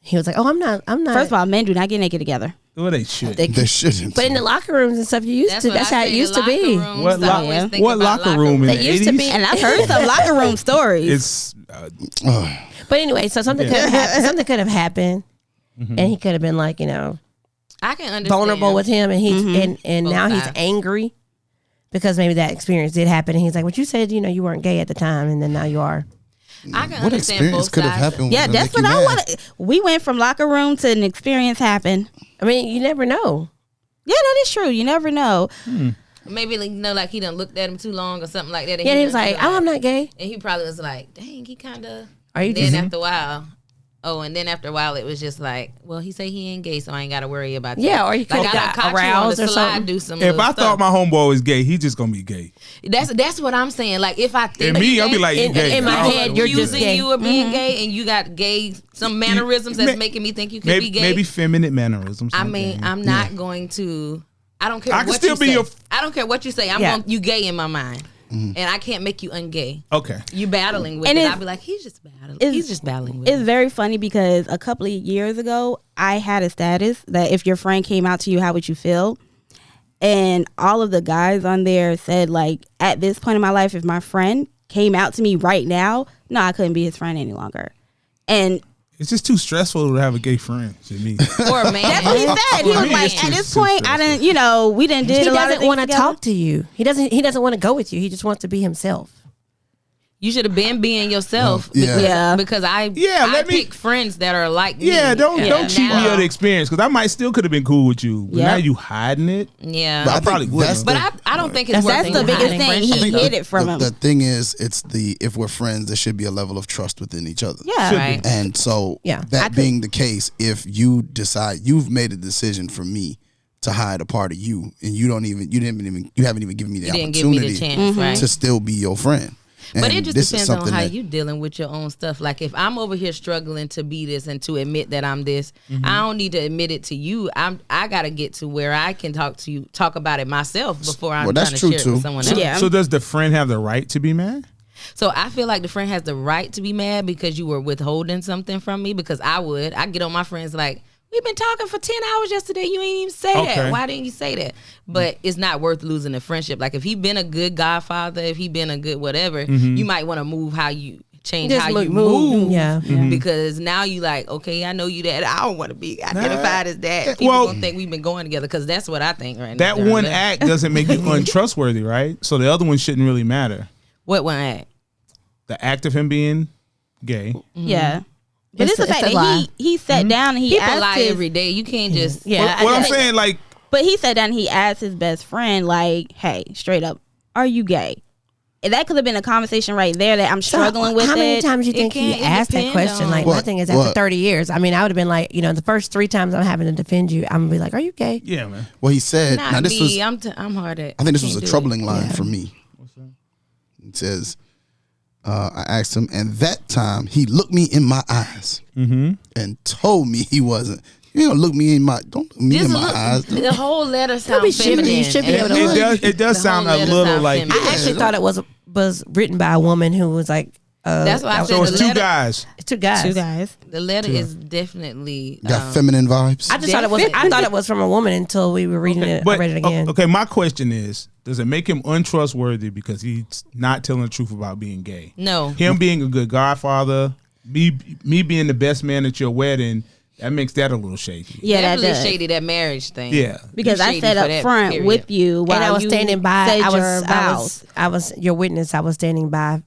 [SPEAKER 2] he was like, "Oh, I'm not."
[SPEAKER 1] First of all, men do not get naked together.
[SPEAKER 4] well, they should.
[SPEAKER 2] They-
[SPEAKER 5] They shouldn't.
[SPEAKER 2] but in the locker rooms and stuff, you used to.
[SPEAKER 3] what
[SPEAKER 2] That's
[SPEAKER 3] I
[SPEAKER 2] how it
[SPEAKER 3] say,
[SPEAKER 2] used
[SPEAKER 3] the
[SPEAKER 2] to be.
[SPEAKER 3] locker rooms,
[SPEAKER 4] What
[SPEAKER 3] I
[SPEAKER 4] lo-
[SPEAKER 3] always think
[SPEAKER 4] what
[SPEAKER 3] about
[SPEAKER 4] locker room in
[SPEAKER 2] They
[SPEAKER 4] the
[SPEAKER 2] used to
[SPEAKER 4] 80s?
[SPEAKER 2] be-
[SPEAKER 1] And I've heard some locker room stories.
[SPEAKER 4] It's
[SPEAKER 2] But anyway, so something could have happened. Something could have happened,
[SPEAKER 4] Mm-hmm.
[SPEAKER 2] and he could have been like,
[SPEAKER 3] I can understand.
[SPEAKER 2] vulnerable with him, and he's and
[SPEAKER 3] Both
[SPEAKER 2] now he's
[SPEAKER 3] sides.
[SPEAKER 2] angry because maybe that experience did happen, and he's like, "What you said, you weren't gay at the time, and then now you are."
[SPEAKER 3] I can
[SPEAKER 5] what
[SPEAKER 3] understand
[SPEAKER 5] experience
[SPEAKER 3] both
[SPEAKER 5] could have
[SPEAKER 3] sides.
[SPEAKER 5] happened?
[SPEAKER 1] Yeah,
[SPEAKER 5] to
[SPEAKER 1] that's
[SPEAKER 5] make
[SPEAKER 1] what
[SPEAKER 5] you
[SPEAKER 1] I
[SPEAKER 5] mad?
[SPEAKER 1] want. We went from locker room to an experience happen.
[SPEAKER 2] I mean, you never know.
[SPEAKER 1] Yeah, that is true. You never know.
[SPEAKER 3] Maybe like he done looked at him too long or something like that. And
[SPEAKER 2] Yeah, he was
[SPEAKER 3] done
[SPEAKER 2] like,
[SPEAKER 3] feel
[SPEAKER 2] "Oh, I'm not gay."
[SPEAKER 3] And he probably was like, dang, he kind of.
[SPEAKER 2] Are you
[SPEAKER 3] Then
[SPEAKER 2] just?
[SPEAKER 3] after a while. Oh, and then after a while, it was just like, well, he say he ain't gay, so I ain't got to worry about that.
[SPEAKER 2] Yeah, or he
[SPEAKER 3] like
[SPEAKER 2] could've
[SPEAKER 3] I done
[SPEAKER 2] got
[SPEAKER 3] caught you on
[SPEAKER 2] aroused
[SPEAKER 3] the
[SPEAKER 2] or
[SPEAKER 3] slide,
[SPEAKER 2] something.
[SPEAKER 3] do some
[SPEAKER 4] if
[SPEAKER 3] little
[SPEAKER 4] I
[SPEAKER 3] stuff.
[SPEAKER 4] thought my homeboy was gay, he just gonna be gay.
[SPEAKER 3] That's what I'm saying. Like if I think
[SPEAKER 4] And me,
[SPEAKER 3] you
[SPEAKER 4] I'll be
[SPEAKER 3] gay,
[SPEAKER 4] like, you gay.
[SPEAKER 2] in my
[SPEAKER 4] I don't
[SPEAKER 2] head,
[SPEAKER 4] know.
[SPEAKER 2] you're just
[SPEAKER 3] accusing
[SPEAKER 2] gay.
[SPEAKER 3] you of being gay, and you got gay some mannerisms that's
[SPEAKER 4] may-
[SPEAKER 3] making me think you could
[SPEAKER 4] maybe
[SPEAKER 3] be gay.
[SPEAKER 4] maybe feminine mannerisms.
[SPEAKER 3] I mean, I'm not going to. I don't care.
[SPEAKER 4] I can
[SPEAKER 3] what
[SPEAKER 4] still
[SPEAKER 3] you
[SPEAKER 4] be
[SPEAKER 3] say.
[SPEAKER 4] your-
[SPEAKER 3] I don't care what you say. I'm
[SPEAKER 2] Yeah.
[SPEAKER 3] going. You gay in my mind, and I can't make you ungay.
[SPEAKER 4] okay.
[SPEAKER 3] You battling with
[SPEAKER 1] And
[SPEAKER 3] it.
[SPEAKER 1] it's-
[SPEAKER 3] I'll be like, he's just battling.
[SPEAKER 1] it's-
[SPEAKER 3] He's just battling with
[SPEAKER 1] It's
[SPEAKER 3] it.
[SPEAKER 1] very funny because a couple of years ago, I had a status that if your friend came out to you, how would you feel? And all of the guys on there said, like, at this point in my life, if my friend came out to me right now, no, I couldn't be his friend any longer. And
[SPEAKER 4] It's just too stressful to have a gay friend to me.
[SPEAKER 3] Or a man.
[SPEAKER 1] that's what he said. He
[SPEAKER 4] For
[SPEAKER 1] was
[SPEAKER 4] me,
[SPEAKER 1] like,
[SPEAKER 4] it's too-
[SPEAKER 1] at this
[SPEAKER 4] too
[SPEAKER 1] point, I
[SPEAKER 4] stressful.
[SPEAKER 1] didn't, we didn't did
[SPEAKER 2] He
[SPEAKER 1] a lot of
[SPEAKER 2] doesn't
[SPEAKER 1] things
[SPEAKER 2] want to
[SPEAKER 1] together.
[SPEAKER 2] talk to you. He doesn't want to go with you. He just wants to be himself.
[SPEAKER 3] You should have been being yourself.
[SPEAKER 5] Yeah.
[SPEAKER 3] Because,
[SPEAKER 1] Yeah.
[SPEAKER 3] because I
[SPEAKER 4] Yeah,
[SPEAKER 3] I
[SPEAKER 4] let me-
[SPEAKER 3] pick friends that are like me.
[SPEAKER 4] Yeah, don't cheat me
[SPEAKER 3] now-
[SPEAKER 4] of the experience because I might still could have been cool with you, but
[SPEAKER 1] Yep.
[SPEAKER 4] now you hiding it.
[SPEAKER 3] Yeah.
[SPEAKER 5] But I
[SPEAKER 4] I probably
[SPEAKER 5] think
[SPEAKER 4] wouldn't.
[SPEAKER 5] that's
[SPEAKER 3] But
[SPEAKER 5] the-
[SPEAKER 3] I don't think it's
[SPEAKER 1] That's
[SPEAKER 3] worth
[SPEAKER 1] the
[SPEAKER 3] it.
[SPEAKER 1] biggest
[SPEAKER 3] Hiding
[SPEAKER 1] thing.
[SPEAKER 3] friendship.
[SPEAKER 1] He hid it from him.
[SPEAKER 5] The thing is, if we're friends, there should be a level of trust within each other.
[SPEAKER 1] Yeah.
[SPEAKER 4] Should be.
[SPEAKER 3] Right.
[SPEAKER 5] And so,
[SPEAKER 2] Yeah.
[SPEAKER 5] that being the case, if you decide you've made a decision for me to hide a part of you, and you haven't even given me the
[SPEAKER 3] You didn't give
[SPEAKER 5] opportunity
[SPEAKER 3] me the chance, right?
[SPEAKER 5] to still be your friend.
[SPEAKER 3] But
[SPEAKER 5] And
[SPEAKER 3] it just
[SPEAKER 5] this is
[SPEAKER 3] depends on
[SPEAKER 5] something
[SPEAKER 3] how
[SPEAKER 5] that-
[SPEAKER 3] you dealing with your own stuff. Like if I'm over here struggling to be this and to admit that I'm this, I don't need to admit it to you. I gotta get to where I can talk about it myself before I'm
[SPEAKER 5] Well,
[SPEAKER 3] trying
[SPEAKER 5] that's
[SPEAKER 3] to
[SPEAKER 5] true,
[SPEAKER 3] share it
[SPEAKER 5] too.
[SPEAKER 3] with someone
[SPEAKER 1] So-
[SPEAKER 3] else.
[SPEAKER 1] Yeah.
[SPEAKER 4] So does the friend have the right to be mad?
[SPEAKER 3] So I feel like the friend has the right to be mad because you were withholding something from me. Because I get on my friends like, we've been talking for 10 hours yesterday. You ain't even say
[SPEAKER 4] Okay.
[SPEAKER 3] that. Why didn't you say that? But it's not worth losing a friendship. Like if he been a good godfather, if he been a good whatever, you might want to move how you change
[SPEAKER 2] Just
[SPEAKER 3] how you
[SPEAKER 2] move.
[SPEAKER 3] move.
[SPEAKER 2] Yeah.
[SPEAKER 3] Because now you like, okay, I know you that. I don't want to be identified as that. People
[SPEAKER 4] Well-
[SPEAKER 3] gonna think we've been going together because that's what I think right
[SPEAKER 4] That
[SPEAKER 3] now.
[SPEAKER 4] one act doesn't make you untrustworthy, right? So the other one shouldn't really matter.
[SPEAKER 3] What one act?
[SPEAKER 4] The act of him being gay.
[SPEAKER 1] Yeah. But it's the fact
[SPEAKER 2] a
[SPEAKER 1] that
[SPEAKER 2] lie.
[SPEAKER 1] he sat down and he
[SPEAKER 3] People
[SPEAKER 1] asked
[SPEAKER 3] lie
[SPEAKER 1] his,
[SPEAKER 3] every day. You can't just
[SPEAKER 2] Yeah.
[SPEAKER 4] What
[SPEAKER 2] I
[SPEAKER 4] I'm
[SPEAKER 2] think-
[SPEAKER 4] saying, like,
[SPEAKER 1] but he sat down and he asked his best friend, like, hey, straight up, are you gay? And that could have been a conversation right there that I'm struggling with
[SPEAKER 2] How many
[SPEAKER 1] it.
[SPEAKER 2] times you
[SPEAKER 3] It
[SPEAKER 2] think he
[SPEAKER 3] can't- it
[SPEAKER 2] asked that
[SPEAKER 3] depend
[SPEAKER 2] question?
[SPEAKER 3] on-
[SPEAKER 2] Like, my
[SPEAKER 5] What?
[SPEAKER 2] thing is, after
[SPEAKER 5] What?
[SPEAKER 2] 30 years, I mean, I would have been like, the first 3 times I'm having to defend you, I'm going to be like, are you gay?
[SPEAKER 4] yeah, man.
[SPEAKER 5] Well, he said,
[SPEAKER 3] not
[SPEAKER 5] now this
[SPEAKER 3] me.
[SPEAKER 5] was,
[SPEAKER 3] I'm hard at.
[SPEAKER 5] I think this
[SPEAKER 3] can't
[SPEAKER 5] was a
[SPEAKER 3] do it.
[SPEAKER 5] troubling line for me. It says, I asked him, and that time he looked me in my eyes and told me he wasn't. You don't look me in my eyes.
[SPEAKER 3] The whole letter sounds
[SPEAKER 2] be shivering.
[SPEAKER 3] feminine.
[SPEAKER 2] You should be able to
[SPEAKER 4] It does
[SPEAKER 3] The
[SPEAKER 4] sound
[SPEAKER 3] whole
[SPEAKER 4] a
[SPEAKER 3] letter
[SPEAKER 4] little
[SPEAKER 3] sound
[SPEAKER 4] like
[SPEAKER 3] feminine.
[SPEAKER 2] I actually thought it was written by a woman who was like,
[SPEAKER 3] That's why I
[SPEAKER 2] that
[SPEAKER 3] said
[SPEAKER 4] so
[SPEAKER 3] the
[SPEAKER 4] it's two
[SPEAKER 3] letter-
[SPEAKER 4] guys.
[SPEAKER 2] was 2 guys.
[SPEAKER 1] 2 guys.
[SPEAKER 3] The letter is definitely
[SPEAKER 5] Got feminine vibes.
[SPEAKER 2] I just thought it was from a woman until we were reading it. I read it again.
[SPEAKER 4] Okay, my question is, does it make him untrustworthy because he's not telling the truth about being gay?
[SPEAKER 3] no.
[SPEAKER 4] Him being a good godfather, me being the best man at your wedding, That makes that a little shaky.
[SPEAKER 1] Yeah, that
[SPEAKER 3] Definitely
[SPEAKER 1] does.
[SPEAKER 3] shady, that marriage thing.
[SPEAKER 4] Yeah.
[SPEAKER 1] Because
[SPEAKER 3] You
[SPEAKER 1] I
[SPEAKER 3] shady
[SPEAKER 1] sat
[SPEAKER 3] for
[SPEAKER 1] up
[SPEAKER 3] that
[SPEAKER 1] front
[SPEAKER 3] period.
[SPEAKER 1] with you while
[SPEAKER 2] And I was
[SPEAKER 1] you
[SPEAKER 2] standing by.
[SPEAKER 1] said
[SPEAKER 2] I
[SPEAKER 1] your vows.
[SPEAKER 2] was your witness. I was standing by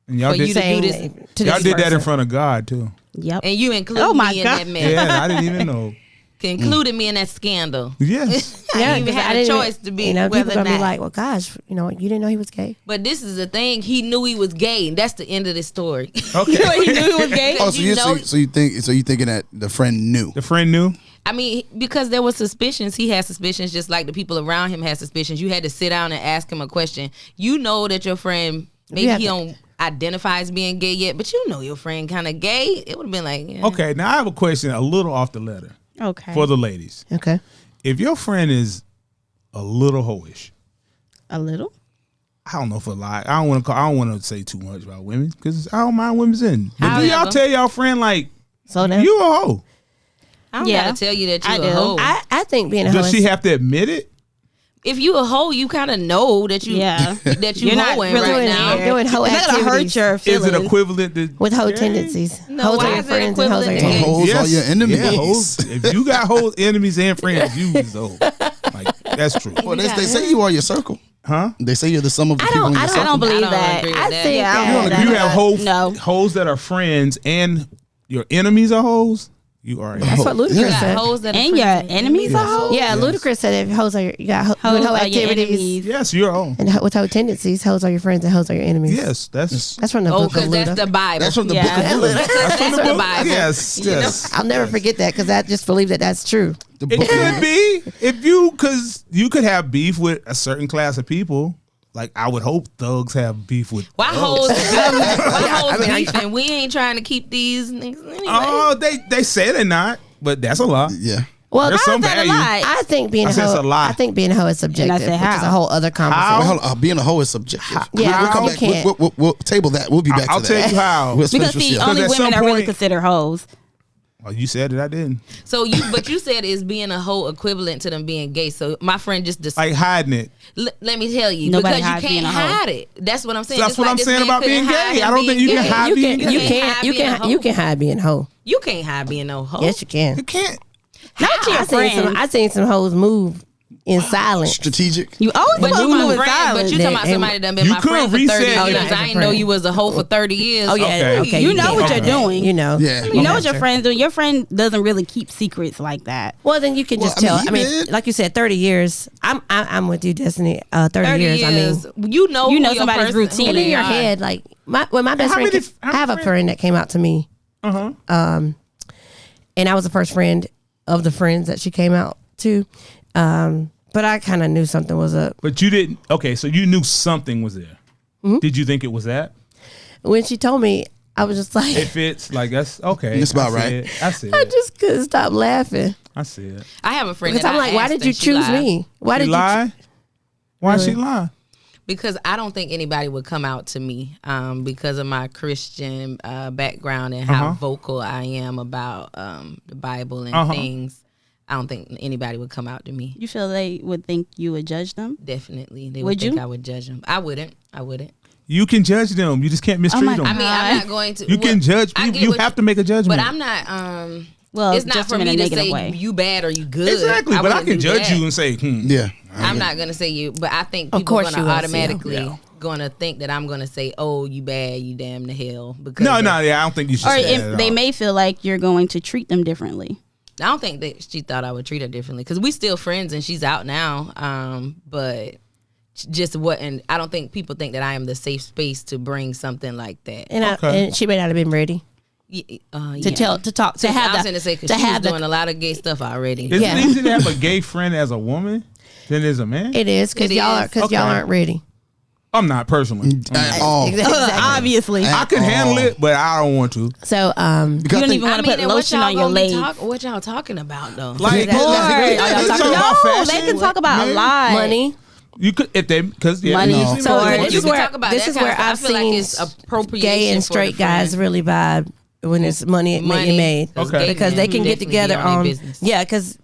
[SPEAKER 4] And y'all
[SPEAKER 3] For you
[SPEAKER 4] did,
[SPEAKER 3] to do
[SPEAKER 2] saying
[SPEAKER 3] this.
[SPEAKER 2] to
[SPEAKER 4] y'all
[SPEAKER 2] this
[SPEAKER 4] did that in
[SPEAKER 2] person.
[SPEAKER 4] front of God too.
[SPEAKER 1] Yep.
[SPEAKER 3] And you included
[SPEAKER 1] Oh, my
[SPEAKER 3] me in
[SPEAKER 1] God.
[SPEAKER 3] that mess.
[SPEAKER 4] Yeah, I didn't even know.
[SPEAKER 3] Included me in that scandal.
[SPEAKER 4] Yes.
[SPEAKER 3] I didn't even
[SPEAKER 2] 'cause
[SPEAKER 3] have a choice to be
[SPEAKER 2] You know,
[SPEAKER 3] whether
[SPEAKER 2] people
[SPEAKER 3] or
[SPEAKER 2] gonna be
[SPEAKER 3] not.
[SPEAKER 2] like, "Well, gosh, you know, you didn't know he was gay."
[SPEAKER 3] But this is the thing. He knew he was gay. And that's the end of the story.
[SPEAKER 4] Okay.
[SPEAKER 1] He knew he was gay.
[SPEAKER 5] Oh, so
[SPEAKER 3] You know-
[SPEAKER 5] you thinking that the friend knew?
[SPEAKER 4] The friend knew.
[SPEAKER 3] I mean, because there was suspicions. He had suspicions just like the people around him had suspicions. You had to sit down and ask him a question. You know that your friend, maybe
[SPEAKER 2] have
[SPEAKER 3] he
[SPEAKER 2] to-
[SPEAKER 3] don't identify as being gay yet, but you know your friend kind of gay. It would have been like, yeah.
[SPEAKER 4] Okay, now I have a question a little off the letter
[SPEAKER 1] Okay.
[SPEAKER 4] for the ladies.
[SPEAKER 2] Okay.
[SPEAKER 4] If your friend is a little hoish,
[SPEAKER 1] A little.
[SPEAKER 4] I don't know if a lie. I don't want to say too much about women because I don't mind women's in. But do y'all
[SPEAKER 3] However-
[SPEAKER 4] tell y'all friend like
[SPEAKER 2] So now,
[SPEAKER 4] you a hoe?
[SPEAKER 3] I don't
[SPEAKER 1] Yeah.
[SPEAKER 3] gotta tell you that
[SPEAKER 1] I
[SPEAKER 3] you
[SPEAKER 1] do.
[SPEAKER 3] a hoe.
[SPEAKER 2] I think being a hoe
[SPEAKER 4] Does
[SPEAKER 2] is-
[SPEAKER 4] she have to admit it?
[SPEAKER 3] If you a hoe, you kind of know that you
[SPEAKER 1] Yeah.
[SPEAKER 3] that you
[SPEAKER 1] You're not
[SPEAKER 3] hoeing
[SPEAKER 1] really
[SPEAKER 3] right
[SPEAKER 2] doing
[SPEAKER 3] now.
[SPEAKER 2] it. Doing hoe
[SPEAKER 1] It's not gonna hurt
[SPEAKER 2] activities.
[SPEAKER 1] your
[SPEAKER 4] Is
[SPEAKER 1] feelings.
[SPEAKER 4] it equivalent to
[SPEAKER 2] with hoe
[SPEAKER 4] gay?
[SPEAKER 2] tendencies.
[SPEAKER 3] No,
[SPEAKER 2] Hoes
[SPEAKER 3] why
[SPEAKER 2] are your
[SPEAKER 3] is it
[SPEAKER 2] friends and hoes are your
[SPEAKER 3] equivalent to
[SPEAKER 2] enemies.
[SPEAKER 3] gay?
[SPEAKER 5] Hoes are your enemies.
[SPEAKER 4] Yeah, hoes. If you got hoes, enemies, and friends, you is a hoe. Like that's true.
[SPEAKER 5] Well, they say you are your circle.
[SPEAKER 4] Huh?
[SPEAKER 5] They say you're the sum of the
[SPEAKER 2] I
[SPEAKER 5] people
[SPEAKER 2] don't-
[SPEAKER 5] in your
[SPEAKER 2] I
[SPEAKER 1] I
[SPEAKER 5] circle.
[SPEAKER 1] don't believe
[SPEAKER 3] I don't
[SPEAKER 1] that.
[SPEAKER 3] agree with
[SPEAKER 2] I
[SPEAKER 3] that.
[SPEAKER 2] think
[SPEAKER 1] Yeah, I don't
[SPEAKER 2] that-
[SPEAKER 1] believe that.
[SPEAKER 4] You have hoes,
[SPEAKER 1] No.
[SPEAKER 4] hoes that are friends, and your enemies are hoes. You are.
[SPEAKER 2] That's what Ludacris
[SPEAKER 3] You got
[SPEAKER 2] said.
[SPEAKER 3] hoes that are
[SPEAKER 1] And
[SPEAKER 3] friends
[SPEAKER 1] your
[SPEAKER 3] and
[SPEAKER 1] enemies are hoes?
[SPEAKER 2] Yeah, Ludacris said if hoes are you got doing
[SPEAKER 1] Hoes
[SPEAKER 2] hoe
[SPEAKER 1] are your
[SPEAKER 2] activities
[SPEAKER 1] enemies.
[SPEAKER 4] Yes, you're a hoe.
[SPEAKER 2] and with hoe tendencies, hoes are your friends and hoes are your enemies.
[SPEAKER 4] Yes, that's
[SPEAKER 2] That's from the
[SPEAKER 3] Oh,
[SPEAKER 2] book of
[SPEAKER 3] because that's
[SPEAKER 2] Luda.
[SPEAKER 3] the Bible.
[SPEAKER 5] That's from the
[SPEAKER 1] Yeah.
[SPEAKER 5] book of Luda.
[SPEAKER 3] That's the Bible.
[SPEAKER 4] yes,
[SPEAKER 3] You know?
[SPEAKER 4] yes.
[SPEAKER 2] I'll never forget that because I just believe that that's true.
[SPEAKER 5] The
[SPEAKER 4] It
[SPEAKER 5] book of
[SPEAKER 4] could
[SPEAKER 5] Luda.
[SPEAKER 4] be if you, because you could have beef with a certain class of people. Like I would hope thugs have beef with.
[SPEAKER 3] Why
[SPEAKER 4] thugs.
[SPEAKER 3] hoes beefing? We ain't trying to keep these niggas anyway.
[SPEAKER 4] Oh, they say they're not, but that's a lie.
[SPEAKER 5] Yeah.
[SPEAKER 2] Well,
[SPEAKER 4] There's some
[SPEAKER 1] How's that a
[SPEAKER 4] value.
[SPEAKER 1] lie?
[SPEAKER 2] I think being
[SPEAKER 4] I
[SPEAKER 2] a
[SPEAKER 4] said it's
[SPEAKER 2] hoe.
[SPEAKER 4] a lie.
[SPEAKER 2] I think being a hoe is subjective,
[SPEAKER 1] said
[SPEAKER 2] which is
[SPEAKER 1] how?
[SPEAKER 2] a whole other conversation.
[SPEAKER 4] How?
[SPEAKER 5] Wait, hold on. Being a hoe is subjective.
[SPEAKER 2] Yeah,
[SPEAKER 5] we'll come
[SPEAKER 2] you
[SPEAKER 5] back.
[SPEAKER 2] can't.
[SPEAKER 5] We'll table that. We'll be back
[SPEAKER 4] I'll
[SPEAKER 5] to
[SPEAKER 4] tell
[SPEAKER 5] that.
[SPEAKER 4] you how.
[SPEAKER 5] We'll finish
[SPEAKER 1] Because
[SPEAKER 5] with
[SPEAKER 1] see,
[SPEAKER 5] you.
[SPEAKER 1] only
[SPEAKER 4] at
[SPEAKER 1] women
[SPEAKER 4] some
[SPEAKER 1] are really
[SPEAKER 4] point-
[SPEAKER 1] considered hoes.
[SPEAKER 4] Oh, you said it. I didn't.
[SPEAKER 3] So but you said is being a hoe equivalent to them being gay. So my friend just
[SPEAKER 4] Like hiding it.
[SPEAKER 3] let me tell you,
[SPEAKER 1] Nobody
[SPEAKER 3] because you
[SPEAKER 1] hides being
[SPEAKER 3] can't
[SPEAKER 1] a hoe.
[SPEAKER 3] hide it. That's what I'm saying.
[SPEAKER 4] That's
[SPEAKER 3] Just
[SPEAKER 4] what
[SPEAKER 3] like
[SPEAKER 4] I'm
[SPEAKER 3] this
[SPEAKER 4] saying
[SPEAKER 3] man
[SPEAKER 4] about
[SPEAKER 3] couldn't
[SPEAKER 4] being
[SPEAKER 3] hide
[SPEAKER 4] gay.
[SPEAKER 3] him
[SPEAKER 4] I don't think you
[SPEAKER 3] being
[SPEAKER 4] can
[SPEAKER 3] gay.
[SPEAKER 4] hide
[SPEAKER 2] You
[SPEAKER 4] being
[SPEAKER 2] can,
[SPEAKER 4] gay.
[SPEAKER 2] you
[SPEAKER 3] can't
[SPEAKER 2] can't,
[SPEAKER 3] hide
[SPEAKER 2] you
[SPEAKER 3] being a
[SPEAKER 2] can,
[SPEAKER 3] hoe.
[SPEAKER 2] you can hide being hoe.
[SPEAKER 3] You can't hide being no hoe.
[SPEAKER 2] Yes, you can.
[SPEAKER 4] You can't.
[SPEAKER 1] Not to your
[SPEAKER 2] I seen some.
[SPEAKER 1] friends.
[SPEAKER 2] I seen some hoes move in silence.
[SPEAKER 5] Strategic.
[SPEAKER 1] You always
[SPEAKER 3] But
[SPEAKER 1] supposed
[SPEAKER 3] you
[SPEAKER 1] to
[SPEAKER 3] my
[SPEAKER 1] move in
[SPEAKER 3] friend, but
[SPEAKER 1] silence.
[SPEAKER 3] you talking about
[SPEAKER 2] They-
[SPEAKER 3] somebody that been
[SPEAKER 4] You
[SPEAKER 3] my
[SPEAKER 4] could
[SPEAKER 3] friend for 30
[SPEAKER 4] reset.
[SPEAKER 3] years.
[SPEAKER 4] Oh,
[SPEAKER 2] yeah,
[SPEAKER 3] I
[SPEAKER 2] as a
[SPEAKER 3] didn't know
[SPEAKER 2] friend.
[SPEAKER 3] you was a hoe for 30 years.
[SPEAKER 2] Oh yeah,
[SPEAKER 4] Okay.
[SPEAKER 2] okay.
[SPEAKER 1] You know what
[SPEAKER 2] can.
[SPEAKER 1] you're doing.
[SPEAKER 2] You know.
[SPEAKER 5] Yeah.
[SPEAKER 1] You know what
[SPEAKER 2] Yeah,
[SPEAKER 1] your
[SPEAKER 2] sure.
[SPEAKER 1] friend's doing. Your friend doesn't really keep secrets like that.
[SPEAKER 2] Well, then you can just
[SPEAKER 5] Well,
[SPEAKER 2] tell.
[SPEAKER 5] he
[SPEAKER 2] I mean,
[SPEAKER 5] did.
[SPEAKER 2] like you said, 30 years. I'm with you, Destiny. 30 years. I mean,
[SPEAKER 3] you know
[SPEAKER 1] You know
[SPEAKER 3] who your
[SPEAKER 1] somebody's
[SPEAKER 3] person-
[SPEAKER 1] routine.
[SPEAKER 3] who
[SPEAKER 2] and in
[SPEAKER 3] they
[SPEAKER 2] your
[SPEAKER 3] are.
[SPEAKER 2] head, like my best
[SPEAKER 4] How
[SPEAKER 2] friend.
[SPEAKER 4] many-
[SPEAKER 2] I have a friend that came out to me, and I was the first friend of the friends that she came out to. But I kind of knew something was up
[SPEAKER 4] But you didn't. Okay, so you knew something was there.
[SPEAKER 2] Mm-hmm.
[SPEAKER 4] Did you think it was that?
[SPEAKER 2] when she told me. I was just like,
[SPEAKER 4] If it's like that's okay.
[SPEAKER 5] That's about
[SPEAKER 4] I see
[SPEAKER 5] right.
[SPEAKER 4] it. I see
[SPEAKER 2] I
[SPEAKER 4] it.
[SPEAKER 2] just couldn't stop laughing
[SPEAKER 4] I see it.
[SPEAKER 3] I have a friend
[SPEAKER 2] because
[SPEAKER 3] that
[SPEAKER 2] I'm like,
[SPEAKER 3] I
[SPEAKER 2] why
[SPEAKER 3] asked
[SPEAKER 2] did you
[SPEAKER 3] and she
[SPEAKER 2] choose
[SPEAKER 3] lied.
[SPEAKER 2] me? Why
[SPEAKER 4] She
[SPEAKER 2] did you?
[SPEAKER 4] lie? Why
[SPEAKER 2] Really?
[SPEAKER 4] she lie?
[SPEAKER 3] Because I don't think anybody would come out to me because of my Christian background and how vocal I am about the Bible and things. I don't think anybody would come out to me.
[SPEAKER 1] You feel they would think you would judge them?
[SPEAKER 3] Definitely, they
[SPEAKER 1] Would
[SPEAKER 3] would think
[SPEAKER 1] you?
[SPEAKER 3] I would judge them. I wouldn't.
[SPEAKER 4] You can judge them. You just can't mistreat
[SPEAKER 1] my
[SPEAKER 4] them.
[SPEAKER 3] I mean, I'm not going to.
[SPEAKER 4] you can judge
[SPEAKER 3] I
[SPEAKER 4] people.
[SPEAKER 3] get
[SPEAKER 4] You
[SPEAKER 3] what
[SPEAKER 4] have to make a judgment.
[SPEAKER 3] But I'm not.
[SPEAKER 1] Well,
[SPEAKER 3] It's not
[SPEAKER 1] just
[SPEAKER 3] for
[SPEAKER 1] in a
[SPEAKER 3] me to
[SPEAKER 1] negative
[SPEAKER 3] say
[SPEAKER 1] way.
[SPEAKER 3] you bad or you good.
[SPEAKER 4] exactly. But I
[SPEAKER 3] wouldn't
[SPEAKER 4] can
[SPEAKER 3] do
[SPEAKER 4] judge
[SPEAKER 3] that.
[SPEAKER 4] you and say,
[SPEAKER 5] Yeah.
[SPEAKER 3] I'm not gonna say you, but I think
[SPEAKER 2] Of
[SPEAKER 3] people are
[SPEAKER 2] course
[SPEAKER 3] gonna
[SPEAKER 2] you will,
[SPEAKER 3] automatically
[SPEAKER 2] yeah.
[SPEAKER 3] gonna think that I'm gonna say, "Oh, you bad, you damn the hell." Because
[SPEAKER 4] No,
[SPEAKER 3] of-
[SPEAKER 4] no, yeah, I don't think you should
[SPEAKER 1] Or
[SPEAKER 4] say that
[SPEAKER 1] if
[SPEAKER 4] at
[SPEAKER 1] they
[SPEAKER 4] all.
[SPEAKER 1] may feel like you're going to treat them differently.
[SPEAKER 3] I don't think that she thought I would treat her differently because we still friends and she's out now. But just what, and I don't think people think that I am the safe space to bring something like that.
[SPEAKER 2] And,
[SPEAKER 4] Okay.
[SPEAKER 2] and she may not have been ready
[SPEAKER 3] Yeah,
[SPEAKER 2] to tell, to talk, to
[SPEAKER 3] I
[SPEAKER 2] have
[SPEAKER 3] was
[SPEAKER 2] the,
[SPEAKER 3] going to say because
[SPEAKER 2] to
[SPEAKER 3] she was
[SPEAKER 2] have
[SPEAKER 3] doing
[SPEAKER 2] the.
[SPEAKER 3] a lot of gay stuff already.
[SPEAKER 4] Is
[SPEAKER 2] Yeah.
[SPEAKER 4] it easy to have a gay friend as a woman than as a man?
[SPEAKER 2] It is because
[SPEAKER 3] It
[SPEAKER 2] y'all
[SPEAKER 3] is.
[SPEAKER 2] are because
[SPEAKER 4] Okay.
[SPEAKER 2] y'all aren't ready.
[SPEAKER 4] I'm not personally.
[SPEAKER 5] At all.
[SPEAKER 2] Exactly.
[SPEAKER 1] Obviously.
[SPEAKER 4] I could handle it, but I don't want to.
[SPEAKER 2] So
[SPEAKER 5] Because
[SPEAKER 1] You don't
[SPEAKER 5] I think-
[SPEAKER 1] even want to put
[SPEAKER 3] and what
[SPEAKER 1] lotion
[SPEAKER 3] y'all
[SPEAKER 1] on your
[SPEAKER 3] gonna be
[SPEAKER 1] legs.
[SPEAKER 3] what y'all talking about though?
[SPEAKER 4] Like,
[SPEAKER 2] That's-
[SPEAKER 1] Lord,
[SPEAKER 2] that's-
[SPEAKER 4] you
[SPEAKER 2] that's-
[SPEAKER 4] talking about
[SPEAKER 1] no,
[SPEAKER 4] fashion?
[SPEAKER 1] they can talk about a
[SPEAKER 4] Man,
[SPEAKER 1] lot.
[SPEAKER 2] money.
[SPEAKER 4] You could if they because yeah,
[SPEAKER 1] Money.
[SPEAKER 4] you
[SPEAKER 5] No.
[SPEAKER 4] seem
[SPEAKER 2] So
[SPEAKER 4] like
[SPEAKER 2] this
[SPEAKER 3] you
[SPEAKER 2] is
[SPEAKER 3] can
[SPEAKER 2] where
[SPEAKER 3] talk about
[SPEAKER 2] this
[SPEAKER 3] that
[SPEAKER 2] is
[SPEAKER 3] kind
[SPEAKER 2] where
[SPEAKER 3] of stuff. I
[SPEAKER 2] I've
[SPEAKER 3] feel like
[SPEAKER 2] seen
[SPEAKER 3] it's appropriation
[SPEAKER 2] gay and
[SPEAKER 3] for
[SPEAKER 2] straight
[SPEAKER 3] the
[SPEAKER 2] guys
[SPEAKER 3] friend.
[SPEAKER 2] really vibe when it's money
[SPEAKER 3] Money.
[SPEAKER 2] made.
[SPEAKER 4] Okay.
[SPEAKER 2] Because they can get
[SPEAKER 3] Definitely
[SPEAKER 2] together
[SPEAKER 3] be on their
[SPEAKER 2] on
[SPEAKER 3] business.
[SPEAKER 2] because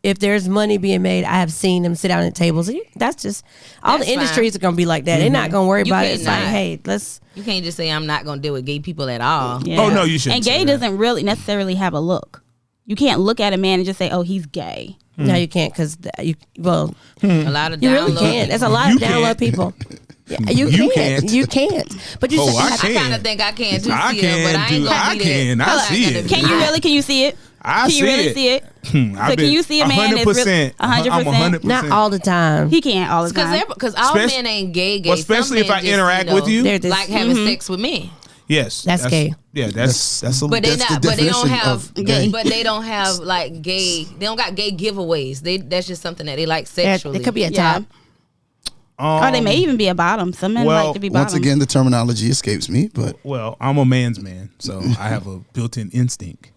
[SPEAKER 2] if there's money being made, I have seen them sit down at tables. That's just all
[SPEAKER 3] That's
[SPEAKER 2] the industries
[SPEAKER 3] fine.
[SPEAKER 2] are gonna be like that. They're not gonna worry
[SPEAKER 3] You
[SPEAKER 2] about it.
[SPEAKER 3] can't
[SPEAKER 2] It's like,
[SPEAKER 3] not.
[SPEAKER 2] hey, let's.
[SPEAKER 3] You can't just say I'm not gonna deal with gay people at all.
[SPEAKER 1] Yeah.
[SPEAKER 4] Oh, no, you shouldn't
[SPEAKER 1] And
[SPEAKER 4] say
[SPEAKER 1] gay
[SPEAKER 4] that.
[SPEAKER 1] doesn't really necessarily have a look. You can't look at a man and just say, "Oh, he's gay."
[SPEAKER 2] No, you can't because
[SPEAKER 3] a lot of
[SPEAKER 2] you really
[SPEAKER 3] download.
[SPEAKER 2] can't. There's a lot
[SPEAKER 4] You
[SPEAKER 2] of download
[SPEAKER 4] can't.
[SPEAKER 2] people. Yeah, you
[SPEAKER 4] You
[SPEAKER 2] can't.
[SPEAKER 4] can't.
[SPEAKER 2] You can't. But you
[SPEAKER 4] Oh,
[SPEAKER 2] said,
[SPEAKER 4] I
[SPEAKER 3] I
[SPEAKER 4] can.
[SPEAKER 3] kind of think I can too.
[SPEAKER 4] I
[SPEAKER 3] Sia,
[SPEAKER 4] can
[SPEAKER 3] but I ain't
[SPEAKER 4] do-
[SPEAKER 3] gonna
[SPEAKER 4] I
[SPEAKER 3] be
[SPEAKER 4] can.
[SPEAKER 3] that.
[SPEAKER 4] I
[SPEAKER 3] I'm
[SPEAKER 4] see
[SPEAKER 3] not gonna
[SPEAKER 4] it.
[SPEAKER 3] be
[SPEAKER 1] Can you
[SPEAKER 3] that.
[SPEAKER 1] really? Can you see it?
[SPEAKER 4] I
[SPEAKER 1] Can
[SPEAKER 4] see
[SPEAKER 1] you really
[SPEAKER 4] it.
[SPEAKER 1] see it?
[SPEAKER 4] I've
[SPEAKER 1] So can you see a man that's
[SPEAKER 4] 100%. I'm
[SPEAKER 1] 100%?
[SPEAKER 4] 100%.
[SPEAKER 2] not all the time.
[SPEAKER 1] He can't all the time.
[SPEAKER 3] Because all
[SPEAKER 4] Especially-
[SPEAKER 3] men ain't gay.
[SPEAKER 4] well,
[SPEAKER 3] Some
[SPEAKER 4] especially if
[SPEAKER 3] men
[SPEAKER 4] I
[SPEAKER 3] just,
[SPEAKER 4] interact with you.
[SPEAKER 2] They're just-
[SPEAKER 3] like having sex with men.
[SPEAKER 4] Yes,
[SPEAKER 2] That's gay.
[SPEAKER 4] Yeah, that's a
[SPEAKER 3] But they
[SPEAKER 5] That's
[SPEAKER 3] not.
[SPEAKER 5] the
[SPEAKER 3] But they don't
[SPEAKER 5] definition
[SPEAKER 3] have.
[SPEAKER 5] of gay.
[SPEAKER 3] But they don't have like gay. They don't got gay giveaways. That's just something that they like sexually.
[SPEAKER 2] It could be a
[SPEAKER 1] Yeah.
[SPEAKER 2] top.
[SPEAKER 1] Or they may even be a bottom. Some men
[SPEAKER 4] well,
[SPEAKER 1] like to be bottom.
[SPEAKER 5] Once again, the terminology escapes me, but
[SPEAKER 4] Well, I'm a man's man, so I have a built-in instinct,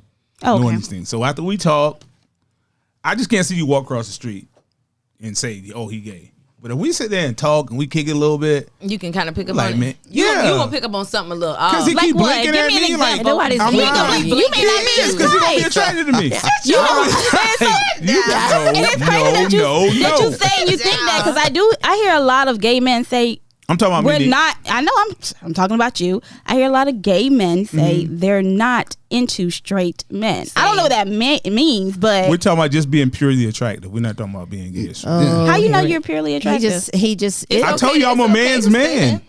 [SPEAKER 1] okay.
[SPEAKER 4] knowing these things. So after we talk, I just can't see you walk across the street and say, "Oh, he gay." But if we sit there and talk and we kick it a little bit,
[SPEAKER 3] You can kind of pick up
[SPEAKER 4] Like,
[SPEAKER 3] on
[SPEAKER 4] man,
[SPEAKER 3] it. You
[SPEAKER 4] yeah.
[SPEAKER 3] gonna pick up on something a little
[SPEAKER 4] because
[SPEAKER 3] off.
[SPEAKER 4] he
[SPEAKER 1] Like
[SPEAKER 4] keep
[SPEAKER 1] what?
[SPEAKER 4] blinking
[SPEAKER 1] Give
[SPEAKER 4] at
[SPEAKER 1] me an
[SPEAKER 4] me, like
[SPEAKER 1] example.
[SPEAKER 2] Nobody's
[SPEAKER 4] I'm
[SPEAKER 2] gay.
[SPEAKER 4] not.
[SPEAKER 1] You may not be
[SPEAKER 4] Yes, because you're gonna be
[SPEAKER 1] right.
[SPEAKER 4] attracted to me.
[SPEAKER 1] You and it's crazy that you say you think that because I hear a lot of gay men say
[SPEAKER 4] I'm talking about
[SPEAKER 1] we're
[SPEAKER 4] me.
[SPEAKER 1] not. I know I'm talking about you. I hear a lot of gay men say they're not into straight men. I don't know what that means, but
[SPEAKER 4] We're talking about just being purely attractive. We're not talking about being gay.
[SPEAKER 1] how you know you're purely
[SPEAKER 2] He
[SPEAKER 1] attractive?
[SPEAKER 2] just
[SPEAKER 3] It's
[SPEAKER 4] I
[SPEAKER 2] is.
[SPEAKER 4] told you I'm a
[SPEAKER 3] it's
[SPEAKER 4] man's
[SPEAKER 3] to say
[SPEAKER 4] man.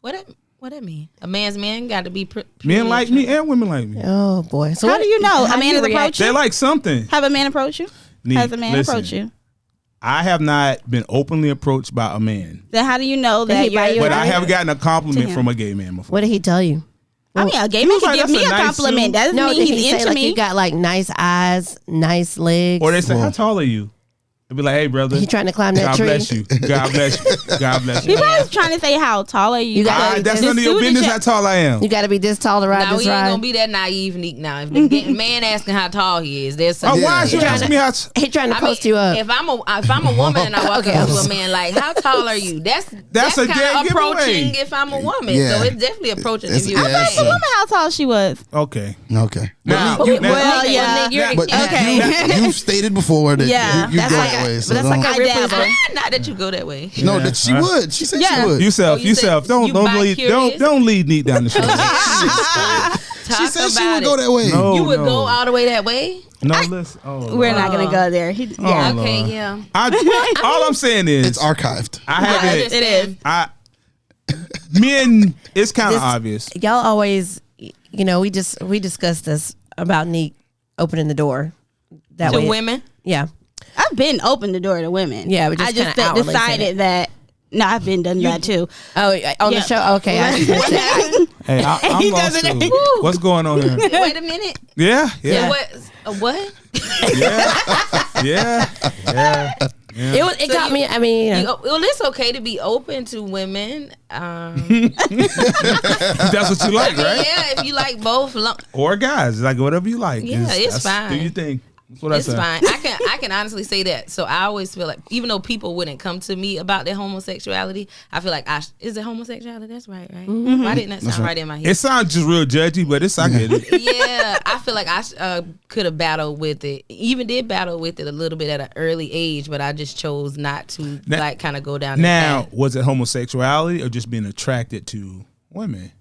[SPEAKER 3] that. What that mean? A man's man got to be
[SPEAKER 4] Men like me and women like me.
[SPEAKER 2] Oh boy. So
[SPEAKER 1] How
[SPEAKER 2] what-
[SPEAKER 1] do you know
[SPEAKER 2] how
[SPEAKER 1] a
[SPEAKER 2] do
[SPEAKER 1] man
[SPEAKER 2] you
[SPEAKER 1] has
[SPEAKER 2] react?
[SPEAKER 1] approached
[SPEAKER 4] They
[SPEAKER 1] you?
[SPEAKER 4] like something.
[SPEAKER 1] Have a man approach you?
[SPEAKER 4] Neat.
[SPEAKER 1] Has a man
[SPEAKER 4] Listen,
[SPEAKER 1] approach you?
[SPEAKER 4] I have not been openly approached by a man,
[SPEAKER 1] Then how do you know
[SPEAKER 2] Did he
[SPEAKER 1] that
[SPEAKER 2] buy you
[SPEAKER 1] you're?
[SPEAKER 4] but I
[SPEAKER 2] Right.
[SPEAKER 4] have gotten a compliment
[SPEAKER 1] To him.
[SPEAKER 4] from a gay man before.
[SPEAKER 2] What did he tell you?
[SPEAKER 1] I mean, a gay
[SPEAKER 4] He
[SPEAKER 1] man
[SPEAKER 4] was
[SPEAKER 1] can
[SPEAKER 4] like,
[SPEAKER 1] give me
[SPEAKER 4] "That's
[SPEAKER 1] a
[SPEAKER 4] a nice
[SPEAKER 1] compliment.
[SPEAKER 4] suit."
[SPEAKER 1] Doesn't
[SPEAKER 2] No,
[SPEAKER 1] mean
[SPEAKER 2] did
[SPEAKER 1] he's
[SPEAKER 2] he say
[SPEAKER 1] into
[SPEAKER 2] like
[SPEAKER 1] me.
[SPEAKER 2] you got like nice eyes, nice legs?
[SPEAKER 4] Or they say, "How tall are you?" They'll be like, "Hey, brother,
[SPEAKER 2] He trying to climb that
[SPEAKER 4] God
[SPEAKER 2] tree.
[SPEAKER 4] bless you. God bless you. God bless you."
[SPEAKER 1] People always trying to say how tall are you?
[SPEAKER 2] You got-
[SPEAKER 4] That's
[SPEAKER 2] This
[SPEAKER 4] none of your
[SPEAKER 1] suit is
[SPEAKER 4] business
[SPEAKER 1] your-
[SPEAKER 4] how tall I am.
[SPEAKER 2] You got to be this tall to ride
[SPEAKER 3] Now we
[SPEAKER 2] this
[SPEAKER 3] ain't
[SPEAKER 2] ride.
[SPEAKER 3] gonna be that naive, Neek. Now, if the man asking how tall he is, there's
[SPEAKER 4] Oh,
[SPEAKER 3] some.
[SPEAKER 4] why is you
[SPEAKER 5] Yeah.
[SPEAKER 4] asking me how?
[SPEAKER 2] He trying to
[SPEAKER 3] I mean,
[SPEAKER 2] post you up.
[SPEAKER 3] If I'm a woman and I walk
[SPEAKER 2] Okay.
[SPEAKER 3] up to a man like, "How tall are you?" That's
[SPEAKER 4] a
[SPEAKER 3] kind
[SPEAKER 4] dead
[SPEAKER 3] of approaching.
[SPEAKER 4] giveaway.
[SPEAKER 3] If I'm a woman,
[SPEAKER 5] Yeah.
[SPEAKER 3] so it's definitely approaching.
[SPEAKER 5] It's-
[SPEAKER 3] If you're
[SPEAKER 5] yeah,
[SPEAKER 3] a
[SPEAKER 5] it's-
[SPEAKER 3] man.
[SPEAKER 1] Woman, how tall she was?
[SPEAKER 4] Okay.
[SPEAKER 5] okay.
[SPEAKER 4] Now,
[SPEAKER 5] But,
[SPEAKER 4] now-
[SPEAKER 1] Well,
[SPEAKER 3] Nick,
[SPEAKER 1] yeah.
[SPEAKER 3] Nick, you're-
[SPEAKER 5] but
[SPEAKER 1] Okay.
[SPEAKER 5] you've stated before that
[SPEAKER 1] Yeah,
[SPEAKER 5] you
[SPEAKER 1] that's
[SPEAKER 5] go
[SPEAKER 1] like
[SPEAKER 5] that
[SPEAKER 1] a-
[SPEAKER 5] way.
[SPEAKER 2] but
[SPEAKER 5] So
[SPEAKER 2] that's like
[SPEAKER 5] don't-
[SPEAKER 2] a
[SPEAKER 1] I
[SPEAKER 2] Ripley's.
[SPEAKER 1] dabble.
[SPEAKER 3] Not that you go that way.
[SPEAKER 5] no, that she would. She said
[SPEAKER 1] Yeah.
[SPEAKER 5] she would.
[SPEAKER 4] Yourself,
[SPEAKER 3] Oh, you
[SPEAKER 4] yourself.
[SPEAKER 3] said
[SPEAKER 4] Don't
[SPEAKER 3] you
[SPEAKER 4] lead.
[SPEAKER 3] bi-curious?
[SPEAKER 4] Don't lead Neat down the street.
[SPEAKER 3] Talk
[SPEAKER 5] She said she
[SPEAKER 3] about
[SPEAKER 5] would go
[SPEAKER 3] it.
[SPEAKER 5] that way.
[SPEAKER 4] No,
[SPEAKER 3] You would
[SPEAKER 4] no.
[SPEAKER 3] go all the way that way?
[SPEAKER 4] No, listen. Oh,
[SPEAKER 1] We're
[SPEAKER 4] Lord.
[SPEAKER 1] not gonna go there.
[SPEAKER 4] Oh,
[SPEAKER 1] Yeah,
[SPEAKER 3] Okay,
[SPEAKER 4] Lord.
[SPEAKER 3] yeah.
[SPEAKER 4] All I'm saying is,
[SPEAKER 5] It's archived.
[SPEAKER 4] I haven't.
[SPEAKER 1] it is.
[SPEAKER 4] Men, it's kind of
[SPEAKER 2] This-
[SPEAKER 4] obvious.
[SPEAKER 2] Y'all always, we discussed this about Neek opening the door. That
[SPEAKER 3] To
[SPEAKER 2] way,
[SPEAKER 3] women?
[SPEAKER 2] yeah.
[SPEAKER 1] I've been open the door to women.
[SPEAKER 2] Yeah, but just
[SPEAKER 1] I just
[SPEAKER 2] kinda outwardly said
[SPEAKER 1] decided that. No, I've been done that too.
[SPEAKER 2] Oh, on
[SPEAKER 1] Yeah.
[SPEAKER 2] the show. Okay, I just missed it.
[SPEAKER 4] Hey, I'm
[SPEAKER 1] He
[SPEAKER 4] lost
[SPEAKER 1] doesn't-
[SPEAKER 4] too. What's going on here?
[SPEAKER 3] Wait a minute.
[SPEAKER 4] Yeah, yeah,
[SPEAKER 3] What?
[SPEAKER 4] yeah.
[SPEAKER 2] It got me. I mean,
[SPEAKER 3] Well, it's okay to be open to women.
[SPEAKER 4] That's what you like, right?
[SPEAKER 3] Yeah, if you like both.
[SPEAKER 4] Or guys, like whatever you like.
[SPEAKER 3] Yeah, it's
[SPEAKER 4] that's-
[SPEAKER 3] fine.
[SPEAKER 4] Do you think? That's what I
[SPEAKER 3] It's
[SPEAKER 4] say.
[SPEAKER 3] fine. I can honestly say that. So I always feel like, even though people wouldn't come to me about their homosexuality, I feel like is it homosexuality? That's right. Why didn't that sound right in my head?
[SPEAKER 4] It sounds just real judgy, but I get it.
[SPEAKER 3] Yeah, I feel like I could have battled with it. Even did battle with it a little bit at an early age, but I just chose not to kind of go down.
[SPEAKER 4] Now,
[SPEAKER 3] that path.
[SPEAKER 4] was it homosexuality or just being attracted to women?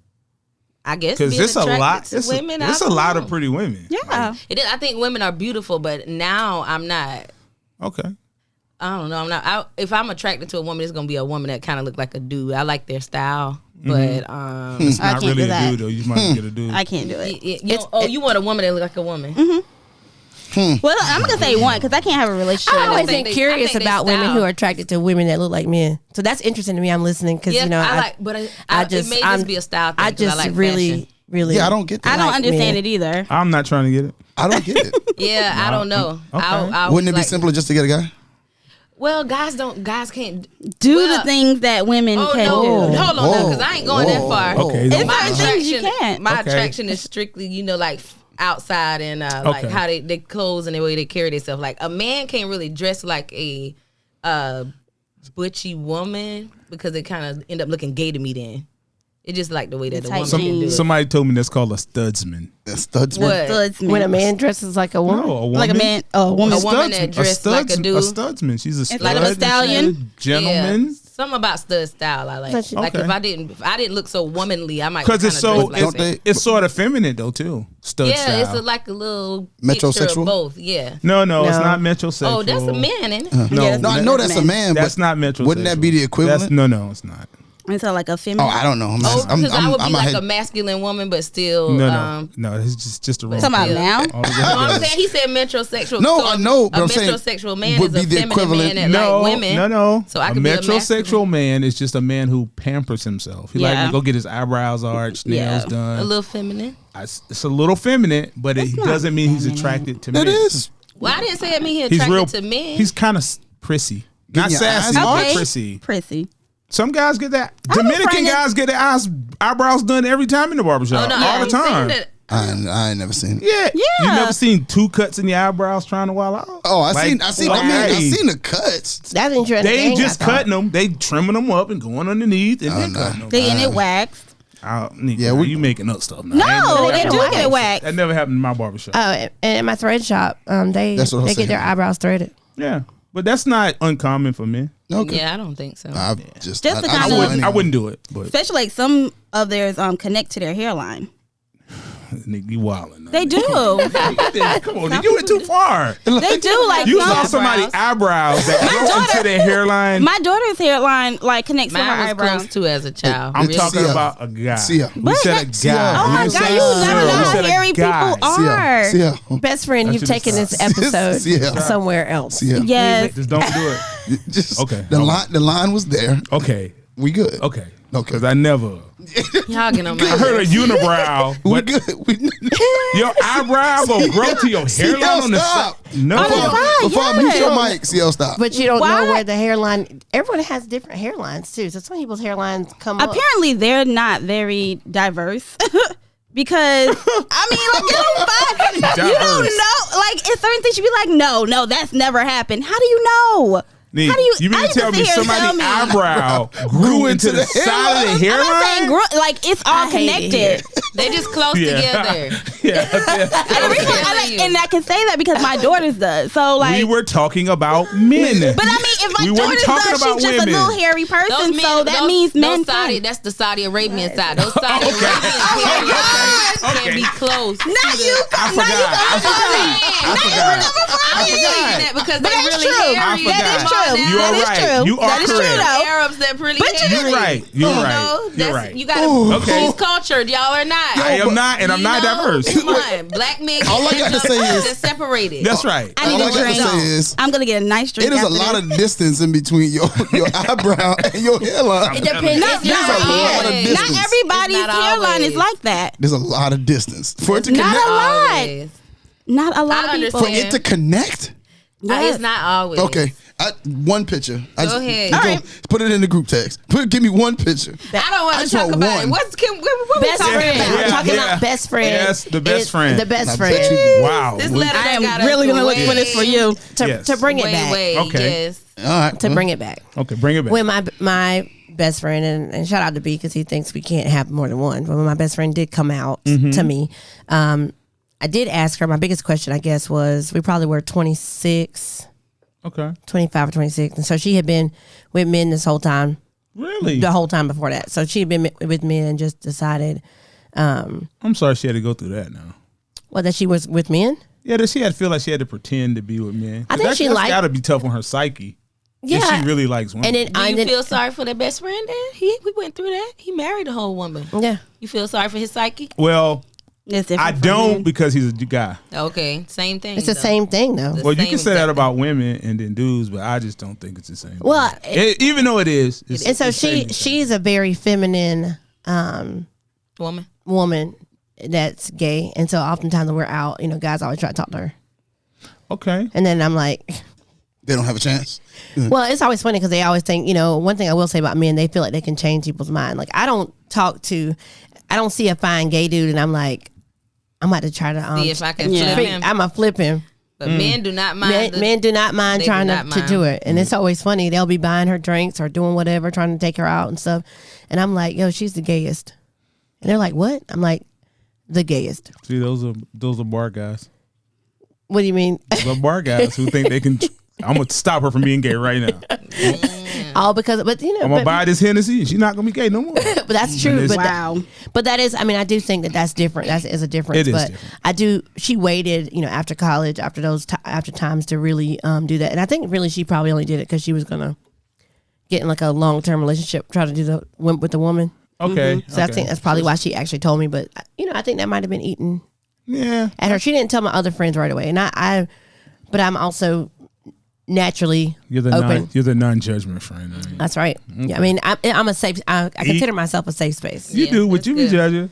[SPEAKER 3] I guess
[SPEAKER 4] Because
[SPEAKER 3] being
[SPEAKER 4] it's a
[SPEAKER 3] attracted
[SPEAKER 4] lot.
[SPEAKER 3] to
[SPEAKER 4] It's
[SPEAKER 3] women.
[SPEAKER 4] a
[SPEAKER 3] I
[SPEAKER 4] lot
[SPEAKER 3] don't
[SPEAKER 4] of pretty women.
[SPEAKER 1] Yeah.
[SPEAKER 3] It is. I think women are beautiful, but now I'm not.
[SPEAKER 4] Okay.
[SPEAKER 3] I don't know. I'm not. If I'm attracted to a woman, it's gonna be a woman that kind of look like a dude. I like their style, but
[SPEAKER 4] It's
[SPEAKER 1] I
[SPEAKER 4] not
[SPEAKER 1] can't
[SPEAKER 4] really
[SPEAKER 1] do
[SPEAKER 4] a
[SPEAKER 1] that.
[SPEAKER 4] dude though. You might get a dude.
[SPEAKER 1] I can't do it.
[SPEAKER 3] you want a woman that look like a woman?
[SPEAKER 1] Well, I'm gonna say one because I can't have a relationship.
[SPEAKER 2] I always
[SPEAKER 3] think
[SPEAKER 2] been
[SPEAKER 3] they-
[SPEAKER 2] curious
[SPEAKER 3] I think they
[SPEAKER 2] about women
[SPEAKER 3] style.
[SPEAKER 2] who are attracted to women that look like men. So that's interesting to me. I'm listening because
[SPEAKER 3] Yeah, I
[SPEAKER 2] I
[SPEAKER 3] like, but it may just be a style thing.
[SPEAKER 2] I
[SPEAKER 3] 'cause
[SPEAKER 2] just
[SPEAKER 3] like
[SPEAKER 2] really,
[SPEAKER 3] fashion.
[SPEAKER 2] really.
[SPEAKER 5] Yeah, I don't get that.
[SPEAKER 1] I don't
[SPEAKER 2] like
[SPEAKER 1] understand
[SPEAKER 2] men.
[SPEAKER 1] it either.
[SPEAKER 4] I'm not trying to get it.
[SPEAKER 5] I don't get it.
[SPEAKER 3] Yeah, I don't know.
[SPEAKER 4] Okay.
[SPEAKER 3] I
[SPEAKER 5] Wouldn't it be
[SPEAKER 3] like,
[SPEAKER 5] simpler just to get a guy?
[SPEAKER 3] Well, guys can't
[SPEAKER 1] Do
[SPEAKER 3] well,
[SPEAKER 1] the things that women
[SPEAKER 3] Oh
[SPEAKER 1] can
[SPEAKER 3] no!
[SPEAKER 1] do.
[SPEAKER 3] Hold on, because I ain't going that far.
[SPEAKER 4] Okay.
[SPEAKER 1] It's
[SPEAKER 4] don't-
[SPEAKER 1] certain things you can't.
[SPEAKER 3] My
[SPEAKER 4] Okay.
[SPEAKER 3] attraction is strictly, like outside and like
[SPEAKER 4] Okay.
[SPEAKER 3] how they clothes and the way they carry themselves. Like a man can't really dress like a butchy woman because they kind of end up looking gay to me. Then it's just like the way that the
[SPEAKER 1] tight
[SPEAKER 3] woman can do it.
[SPEAKER 4] Somebody told me that's called a studsman.
[SPEAKER 5] Studs.
[SPEAKER 3] What?
[SPEAKER 1] Studsman.
[SPEAKER 2] when a man dresses like a woman.
[SPEAKER 4] No, a woman.
[SPEAKER 1] like a man, a woman.
[SPEAKER 3] A woman that dressed like a dude.
[SPEAKER 4] A studsman. She's a stud.
[SPEAKER 3] like a
[SPEAKER 1] stallion?
[SPEAKER 4] Gentleman.
[SPEAKER 3] Something about stud style I like. Like
[SPEAKER 4] Okay.
[SPEAKER 3] if I didn't look so womanly, I might
[SPEAKER 4] Because it's so
[SPEAKER 3] dress like that.
[SPEAKER 4] it's sort of feminine though too. Stud
[SPEAKER 3] Yeah,
[SPEAKER 4] style.
[SPEAKER 3] it's like a little
[SPEAKER 5] Metrosexual?
[SPEAKER 3] mixture of both. Yeah.
[SPEAKER 4] No, it's
[SPEAKER 2] No.
[SPEAKER 4] not metrosexual.
[SPEAKER 3] Oh, that's a man, isn't it?
[SPEAKER 4] No,
[SPEAKER 1] Yeah,
[SPEAKER 5] No, I know that's a man,
[SPEAKER 4] that's
[SPEAKER 5] but
[SPEAKER 4] not metrosexual.
[SPEAKER 5] wouldn't that be the equivalent?
[SPEAKER 4] No, it's not.
[SPEAKER 1] And so like a feminine.
[SPEAKER 5] Oh, I don't know. I'm,
[SPEAKER 3] Oh,
[SPEAKER 5] I'm,
[SPEAKER 3] because I would be
[SPEAKER 5] I'm
[SPEAKER 3] like
[SPEAKER 5] ahead.
[SPEAKER 3] a masculine woman, but still.
[SPEAKER 4] No. It's just a wrong.
[SPEAKER 1] Talking about now?
[SPEAKER 4] All
[SPEAKER 3] No, I'm
[SPEAKER 4] together.
[SPEAKER 3] saying he said metrosexual.
[SPEAKER 5] No,
[SPEAKER 3] so
[SPEAKER 5] I know, but
[SPEAKER 3] a
[SPEAKER 5] I'm saying
[SPEAKER 3] metrosexual man
[SPEAKER 5] would
[SPEAKER 3] is
[SPEAKER 5] be
[SPEAKER 3] a
[SPEAKER 5] the
[SPEAKER 3] feminine
[SPEAKER 5] equivalent.
[SPEAKER 3] man that like women.
[SPEAKER 4] No.
[SPEAKER 3] So I
[SPEAKER 4] a
[SPEAKER 3] could be a
[SPEAKER 4] metrosexual man is just a man who pampers himself. He like
[SPEAKER 1] Yeah.
[SPEAKER 4] to go get his eyebrows arched, nails
[SPEAKER 1] Yeah.
[SPEAKER 4] done.
[SPEAKER 3] A little feminine.
[SPEAKER 4] It's a little feminine, but it
[SPEAKER 1] not
[SPEAKER 4] doesn't mean he's
[SPEAKER 1] feminine.
[SPEAKER 4] attracted to men.
[SPEAKER 5] It is.
[SPEAKER 3] Well, I didn't say it mean he
[SPEAKER 4] He's
[SPEAKER 3] attracted
[SPEAKER 4] real.
[SPEAKER 3] to men.
[SPEAKER 4] He's kind of prissy, not
[SPEAKER 5] your
[SPEAKER 4] sassy,
[SPEAKER 5] eyes
[SPEAKER 4] but
[SPEAKER 1] Okay.
[SPEAKER 4] prissy.
[SPEAKER 1] Prissy.
[SPEAKER 4] Some guys get that.
[SPEAKER 1] have a
[SPEAKER 4] Dominican
[SPEAKER 1] friend that-
[SPEAKER 4] guys get their eyebrows done every time in the barbershop,
[SPEAKER 3] oh no,
[SPEAKER 4] all
[SPEAKER 3] I
[SPEAKER 4] the
[SPEAKER 3] ain't saying
[SPEAKER 4] time.
[SPEAKER 3] that.
[SPEAKER 5] I ain't never seen it.
[SPEAKER 4] Yeah.
[SPEAKER 1] Yeah.
[SPEAKER 4] You never seen 2 cuts in your eyebrows trying to wild out?
[SPEAKER 5] Oh, I
[SPEAKER 4] Like,
[SPEAKER 5] seen. I mean, I
[SPEAKER 4] why?
[SPEAKER 5] seen the cuts.
[SPEAKER 2] That's interesting.
[SPEAKER 4] They ain't just cutting them; they trimming them up and going underneath and then
[SPEAKER 5] no.
[SPEAKER 4] cutting them.
[SPEAKER 1] They getting it waxed.
[SPEAKER 4] Yeah, you making up stuff now. I ain't
[SPEAKER 1] No,
[SPEAKER 4] never
[SPEAKER 1] they
[SPEAKER 4] had
[SPEAKER 1] do
[SPEAKER 4] no-
[SPEAKER 1] get it waxed.
[SPEAKER 4] That never happened in my barbershop.
[SPEAKER 2] Oh, and in my thread shop, they
[SPEAKER 5] That's what I'm
[SPEAKER 2] get their
[SPEAKER 5] saying.
[SPEAKER 2] eyebrows threaded.
[SPEAKER 4] Yeah, but that's not uncommon for men.
[SPEAKER 5] Okay.
[SPEAKER 3] Yeah, I don't think so.
[SPEAKER 5] I've just
[SPEAKER 1] Just the
[SPEAKER 5] I
[SPEAKER 1] kind
[SPEAKER 5] don't
[SPEAKER 1] of-
[SPEAKER 5] know
[SPEAKER 4] I wouldn't do it, but
[SPEAKER 1] Especially like some of theirs connect to their hairline.
[SPEAKER 4] nigga, you wildin'.
[SPEAKER 1] They do.
[SPEAKER 4] Come on, nigga, you went too far.
[SPEAKER 1] They do like
[SPEAKER 4] You
[SPEAKER 1] some-
[SPEAKER 4] saw somebody's eyebrows that go into their hairline.
[SPEAKER 1] My daughter's hairline like connects to her
[SPEAKER 3] Mine was
[SPEAKER 1] eyebrows.
[SPEAKER 3] close too as a child.
[SPEAKER 4] I'm
[SPEAKER 3] Really.
[SPEAKER 4] talking
[SPEAKER 5] Sia.
[SPEAKER 4] about a guy.
[SPEAKER 5] Sia.
[SPEAKER 4] We
[SPEAKER 1] But
[SPEAKER 4] said a
[SPEAKER 1] that-
[SPEAKER 4] guy.
[SPEAKER 1] Oh
[SPEAKER 4] We
[SPEAKER 1] my
[SPEAKER 4] didn't
[SPEAKER 1] God,
[SPEAKER 4] say
[SPEAKER 1] you
[SPEAKER 4] a
[SPEAKER 1] never
[SPEAKER 4] girl.
[SPEAKER 1] know
[SPEAKER 4] We
[SPEAKER 1] how
[SPEAKER 4] said a
[SPEAKER 1] hairy
[SPEAKER 4] guy.
[SPEAKER 1] people are.
[SPEAKER 5] Sia.
[SPEAKER 2] Best friend, you've
[SPEAKER 4] should
[SPEAKER 2] taken this episode
[SPEAKER 5] Yeah.
[SPEAKER 2] somewhere else.
[SPEAKER 5] Sia.
[SPEAKER 1] Yes.
[SPEAKER 4] Just don't do it.
[SPEAKER 5] Just
[SPEAKER 4] Okay.
[SPEAKER 5] The line was there.
[SPEAKER 4] Okay.
[SPEAKER 5] We good.
[SPEAKER 4] Okay.
[SPEAKER 5] Okay.
[SPEAKER 4] Because I never.
[SPEAKER 3] Y'all get on my
[SPEAKER 4] I heard a unibrow,
[SPEAKER 5] We
[SPEAKER 4] but
[SPEAKER 5] good. We,
[SPEAKER 4] your eyebrow gonna grow to your hairline on the side.
[SPEAKER 5] stop.
[SPEAKER 4] No.
[SPEAKER 5] Before I mute
[SPEAKER 1] yes.
[SPEAKER 5] your mic, CL, stop.
[SPEAKER 2] But you don't
[SPEAKER 1] Why?
[SPEAKER 2] know where the hairline. Everyone has different hairlines too. So some people's hairlines come up.
[SPEAKER 1] Apparently, they're not very diverse. Because I mean, like you don't
[SPEAKER 4] Diverse.
[SPEAKER 1] know. Like it's certain things you be like, no, that's never happened. How do you know?
[SPEAKER 4] Nee,
[SPEAKER 1] How do you?
[SPEAKER 4] you mean
[SPEAKER 1] how
[SPEAKER 4] to tell me
[SPEAKER 1] sit here and tell
[SPEAKER 4] somebody's
[SPEAKER 1] me?
[SPEAKER 4] eyebrow grew into the side of the
[SPEAKER 1] I'm not saying
[SPEAKER 4] hairline?
[SPEAKER 1] like it's all
[SPEAKER 2] I hate it
[SPEAKER 1] connected.
[SPEAKER 3] They just close
[SPEAKER 4] Yeah.
[SPEAKER 3] together.
[SPEAKER 4] Yeah.
[SPEAKER 1] And the reason and I can say that because my daughter's does. So like,
[SPEAKER 4] We were talking about men.
[SPEAKER 1] but I mean, if my
[SPEAKER 4] We weren't
[SPEAKER 1] daughter's
[SPEAKER 4] talking
[SPEAKER 1] does,
[SPEAKER 4] about
[SPEAKER 1] she's just a
[SPEAKER 4] women.
[SPEAKER 1] little hairy person. So that means men.
[SPEAKER 3] Saudi,
[SPEAKER 1] can.
[SPEAKER 3] that's the Saudi Arabian side. Those Saudi Arabian
[SPEAKER 4] Okay.
[SPEAKER 3] can be close.
[SPEAKER 1] Not you.
[SPEAKER 4] I
[SPEAKER 1] Not you.
[SPEAKER 4] forgot.
[SPEAKER 3] I'm saying that because
[SPEAKER 1] But
[SPEAKER 3] they
[SPEAKER 1] that's
[SPEAKER 3] really
[SPEAKER 1] true.
[SPEAKER 3] hairy.
[SPEAKER 1] That is true.
[SPEAKER 4] You are
[SPEAKER 1] That is
[SPEAKER 4] right.
[SPEAKER 1] true.
[SPEAKER 4] You are
[SPEAKER 1] That is true,
[SPEAKER 4] correct.
[SPEAKER 1] though.
[SPEAKER 3] Arabs that pretty
[SPEAKER 1] But
[SPEAKER 3] hairy.
[SPEAKER 4] You're right. You're
[SPEAKER 3] You
[SPEAKER 4] right.
[SPEAKER 3] know,
[SPEAKER 4] You're
[SPEAKER 3] that's,
[SPEAKER 4] right.
[SPEAKER 3] you gotta
[SPEAKER 4] Okay.
[SPEAKER 3] He's cultured. Y'all are not.
[SPEAKER 4] I am not, and I'm
[SPEAKER 3] You
[SPEAKER 4] not
[SPEAKER 3] know?
[SPEAKER 4] diverse.
[SPEAKER 3] Come on, black men.
[SPEAKER 5] All I gotta say is-
[SPEAKER 3] they're separated.
[SPEAKER 4] That's right.
[SPEAKER 1] I need
[SPEAKER 5] All I
[SPEAKER 1] a
[SPEAKER 5] got to
[SPEAKER 1] drink.
[SPEAKER 5] say is,
[SPEAKER 1] I'm gonna get a nice drink.
[SPEAKER 5] it is a
[SPEAKER 1] after
[SPEAKER 5] lot
[SPEAKER 1] this.
[SPEAKER 5] of distance in between your eyebrow and your hairline.
[SPEAKER 2] It depends.
[SPEAKER 1] Not,
[SPEAKER 2] It's
[SPEAKER 5] There's
[SPEAKER 2] not
[SPEAKER 5] a lot of
[SPEAKER 3] always.
[SPEAKER 5] distance.
[SPEAKER 1] not everybody's
[SPEAKER 3] It's not
[SPEAKER 1] hairline
[SPEAKER 3] always.
[SPEAKER 1] is like that.
[SPEAKER 5] There's a lot of distance for it to
[SPEAKER 1] Not
[SPEAKER 5] connect.
[SPEAKER 1] a lot.
[SPEAKER 3] Always.
[SPEAKER 1] Not a lot
[SPEAKER 3] I
[SPEAKER 1] of people.
[SPEAKER 5] For
[SPEAKER 3] understand.
[SPEAKER 5] it to connect.
[SPEAKER 3] It's not always.
[SPEAKER 5] Okay, one picture.
[SPEAKER 3] Go ahead.
[SPEAKER 5] Go,
[SPEAKER 1] All right.
[SPEAKER 5] Put it in the group text. Give me one picture.
[SPEAKER 3] I don't want
[SPEAKER 5] I
[SPEAKER 3] to
[SPEAKER 5] just
[SPEAKER 3] talk
[SPEAKER 5] want
[SPEAKER 3] about
[SPEAKER 5] one.
[SPEAKER 3] it. What we
[SPEAKER 2] Best
[SPEAKER 3] talking
[SPEAKER 2] friend.
[SPEAKER 3] about?
[SPEAKER 2] I'm talking
[SPEAKER 4] Yeah.
[SPEAKER 2] about best friend.
[SPEAKER 4] Yes, the best
[SPEAKER 2] It's
[SPEAKER 4] friend.
[SPEAKER 2] The best
[SPEAKER 5] I
[SPEAKER 2] friend.
[SPEAKER 5] bet you-
[SPEAKER 4] Wow.
[SPEAKER 3] This letter
[SPEAKER 1] I
[SPEAKER 3] that got
[SPEAKER 1] am
[SPEAKER 3] us
[SPEAKER 1] really gonna look
[SPEAKER 3] way-
[SPEAKER 1] for this for you.
[SPEAKER 2] To,
[SPEAKER 4] Yes.
[SPEAKER 2] to bring it back.
[SPEAKER 3] Way,
[SPEAKER 4] Okay.
[SPEAKER 3] yes.
[SPEAKER 5] All right.
[SPEAKER 2] To bring it back.
[SPEAKER 4] Okay, bring it back.
[SPEAKER 2] When my best friend and shout out to B because he thinks we can't have more than one. But when my best friend did come out to me, I did ask her. My biggest question, I guess, was we probably were 26,
[SPEAKER 4] Okay.
[SPEAKER 2] 25 or 26, and so she had been with men this whole time,
[SPEAKER 4] Really?
[SPEAKER 2] the whole time before that. So she had been with men and just decided,
[SPEAKER 4] I'm sorry she had to go through that now.
[SPEAKER 2] that she was with men.
[SPEAKER 4] Yeah, that she had to feel like she had to pretend to be with men.
[SPEAKER 2] I think
[SPEAKER 4] that's,
[SPEAKER 2] she
[SPEAKER 4] that's
[SPEAKER 2] liked-
[SPEAKER 4] got to be tough on her psyche.
[SPEAKER 2] Yeah,
[SPEAKER 4] If she really likes women.
[SPEAKER 2] and then
[SPEAKER 3] Do you
[SPEAKER 2] then-
[SPEAKER 3] feel sorry for that best friend? Then we went through that. He married a whole woman.
[SPEAKER 2] yeah.
[SPEAKER 3] You feel sorry for his psyche?
[SPEAKER 4] well,
[SPEAKER 1] It's different
[SPEAKER 4] I
[SPEAKER 1] for
[SPEAKER 4] don't
[SPEAKER 1] men.
[SPEAKER 4] because he's a guy.
[SPEAKER 3] Okay, same thing.
[SPEAKER 2] It's the
[SPEAKER 3] though.
[SPEAKER 2] same thing though.
[SPEAKER 3] The
[SPEAKER 4] Well, you
[SPEAKER 3] same
[SPEAKER 4] can say that
[SPEAKER 3] exact
[SPEAKER 4] about women and then dudes, but I just don't think it's the same.
[SPEAKER 2] Well,
[SPEAKER 4] thing. Even though it is. It's,
[SPEAKER 2] And so
[SPEAKER 4] it's the same thing.
[SPEAKER 2] she's a very feminine
[SPEAKER 3] woman.
[SPEAKER 2] woman that's gay, and so oftentimes when we're out, guys always try to talk to her,
[SPEAKER 4] Okay.
[SPEAKER 2] and then I'm like,
[SPEAKER 5] They don't have a chance.
[SPEAKER 2] well, it's always funny because they always think, one thing I will say about men, they feel like they can change people's mind. Like I don't see a fine gay dude, and I'm like, I'm about to try to
[SPEAKER 3] See if I can
[SPEAKER 1] yeah.
[SPEAKER 3] flip him.
[SPEAKER 2] I'm gonna flip him.
[SPEAKER 3] But men do not mind.
[SPEAKER 2] Men do not mind
[SPEAKER 3] they
[SPEAKER 2] trying
[SPEAKER 3] do
[SPEAKER 2] to,
[SPEAKER 3] not
[SPEAKER 2] to
[SPEAKER 3] mind.
[SPEAKER 2] do it, and it's always funny. They'll be buying her drinks or doing whatever, trying to take her out and stuff, and I'm like, yo, she's the gayest, and they're like, what? I'm like, the gayest.
[SPEAKER 4] See, those are bar guys.
[SPEAKER 2] What do you mean?
[SPEAKER 4] Those are bar guys who think they can I'm gonna stop her from being gay right now.
[SPEAKER 2] All because, but you know,
[SPEAKER 4] I'm gonna buy this Hennessy, and she's not gonna be gay no more.
[SPEAKER 2] but that's true. But
[SPEAKER 1] Wow.
[SPEAKER 2] but that is, I mean, I do think that's different. That is a difference.
[SPEAKER 4] It is
[SPEAKER 2] but
[SPEAKER 4] different.
[SPEAKER 2] I do. She waited, after college, after those after times to really do that. And I think really she probably only did it because she was gonna get in like a long term relationship, try to do with the woman.
[SPEAKER 4] Okay.
[SPEAKER 2] So I think that's probably why she actually told me. But I think that might have been eaten
[SPEAKER 4] Yeah.
[SPEAKER 2] at her. She didn't tell my other friends right away, and but I'm also naturally
[SPEAKER 4] You're the
[SPEAKER 2] open.
[SPEAKER 4] you're the non-judgment friend. I mean.
[SPEAKER 2] That's right. Yeah, I mean, I'm a safe. I consider myself a safe space.
[SPEAKER 4] You do, but
[SPEAKER 3] that's
[SPEAKER 4] you be
[SPEAKER 3] good.
[SPEAKER 4] judging.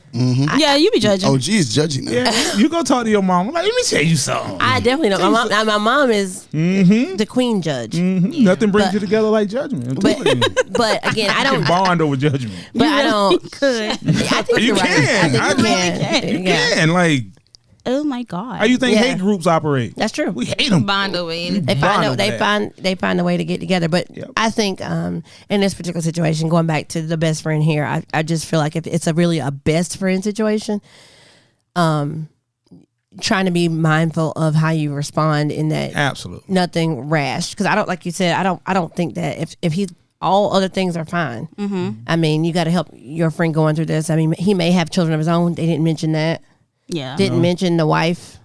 [SPEAKER 1] Yeah, you be judging.
[SPEAKER 5] Oh, geez, judging now.
[SPEAKER 4] Yeah, you go talk to your mom. Like, let me tell you something.
[SPEAKER 2] I definitely know. My mom is the queen judge.
[SPEAKER 4] Nothing brings
[SPEAKER 2] But-
[SPEAKER 4] you together like judgment. I'm
[SPEAKER 2] But
[SPEAKER 4] telling you.
[SPEAKER 2] but again, I
[SPEAKER 4] You
[SPEAKER 2] don't.
[SPEAKER 4] can bond over judgment.
[SPEAKER 2] But I don't.
[SPEAKER 1] Could.
[SPEAKER 2] I think
[SPEAKER 4] You
[SPEAKER 2] you're right.
[SPEAKER 4] can.
[SPEAKER 2] I think you can.
[SPEAKER 4] You
[SPEAKER 2] Yeah.
[SPEAKER 4] can. Like,
[SPEAKER 1] Oh my God.
[SPEAKER 4] how you think
[SPEAKER 2] Yeah.
[SPEAKER 4] hate groups operate?
[SPEAKER 2] That's true.
[SPEAKER 4] We hate them.
[SPEAKER 3] Bond over anything.
[SPEAKER 2] They
[SPEAKER 4] bond
[SPEAKER 2] find
[SPEAKER 4] over that.
[SPEAKER 2] they find a way to get together. But
[SPEAKER 4] Yep.
[SPEAKER 2] I think in this particular situation, going back to the best friend here, I just feel like if it's really a best friend situation, trying to be mindful of how you respond in that
[SPEAKER 4] Absolutely.
[SPEAKER 2] nothing rash, because I don't, like you said, I don't think that if he's all other things are fine. I mean, you got to help your friend going through this. I mean, he may have children of his own. They didn't mention that.
[SPEAKER 1] Yeah.
[SPEAKER 2] Didn't mention the wife.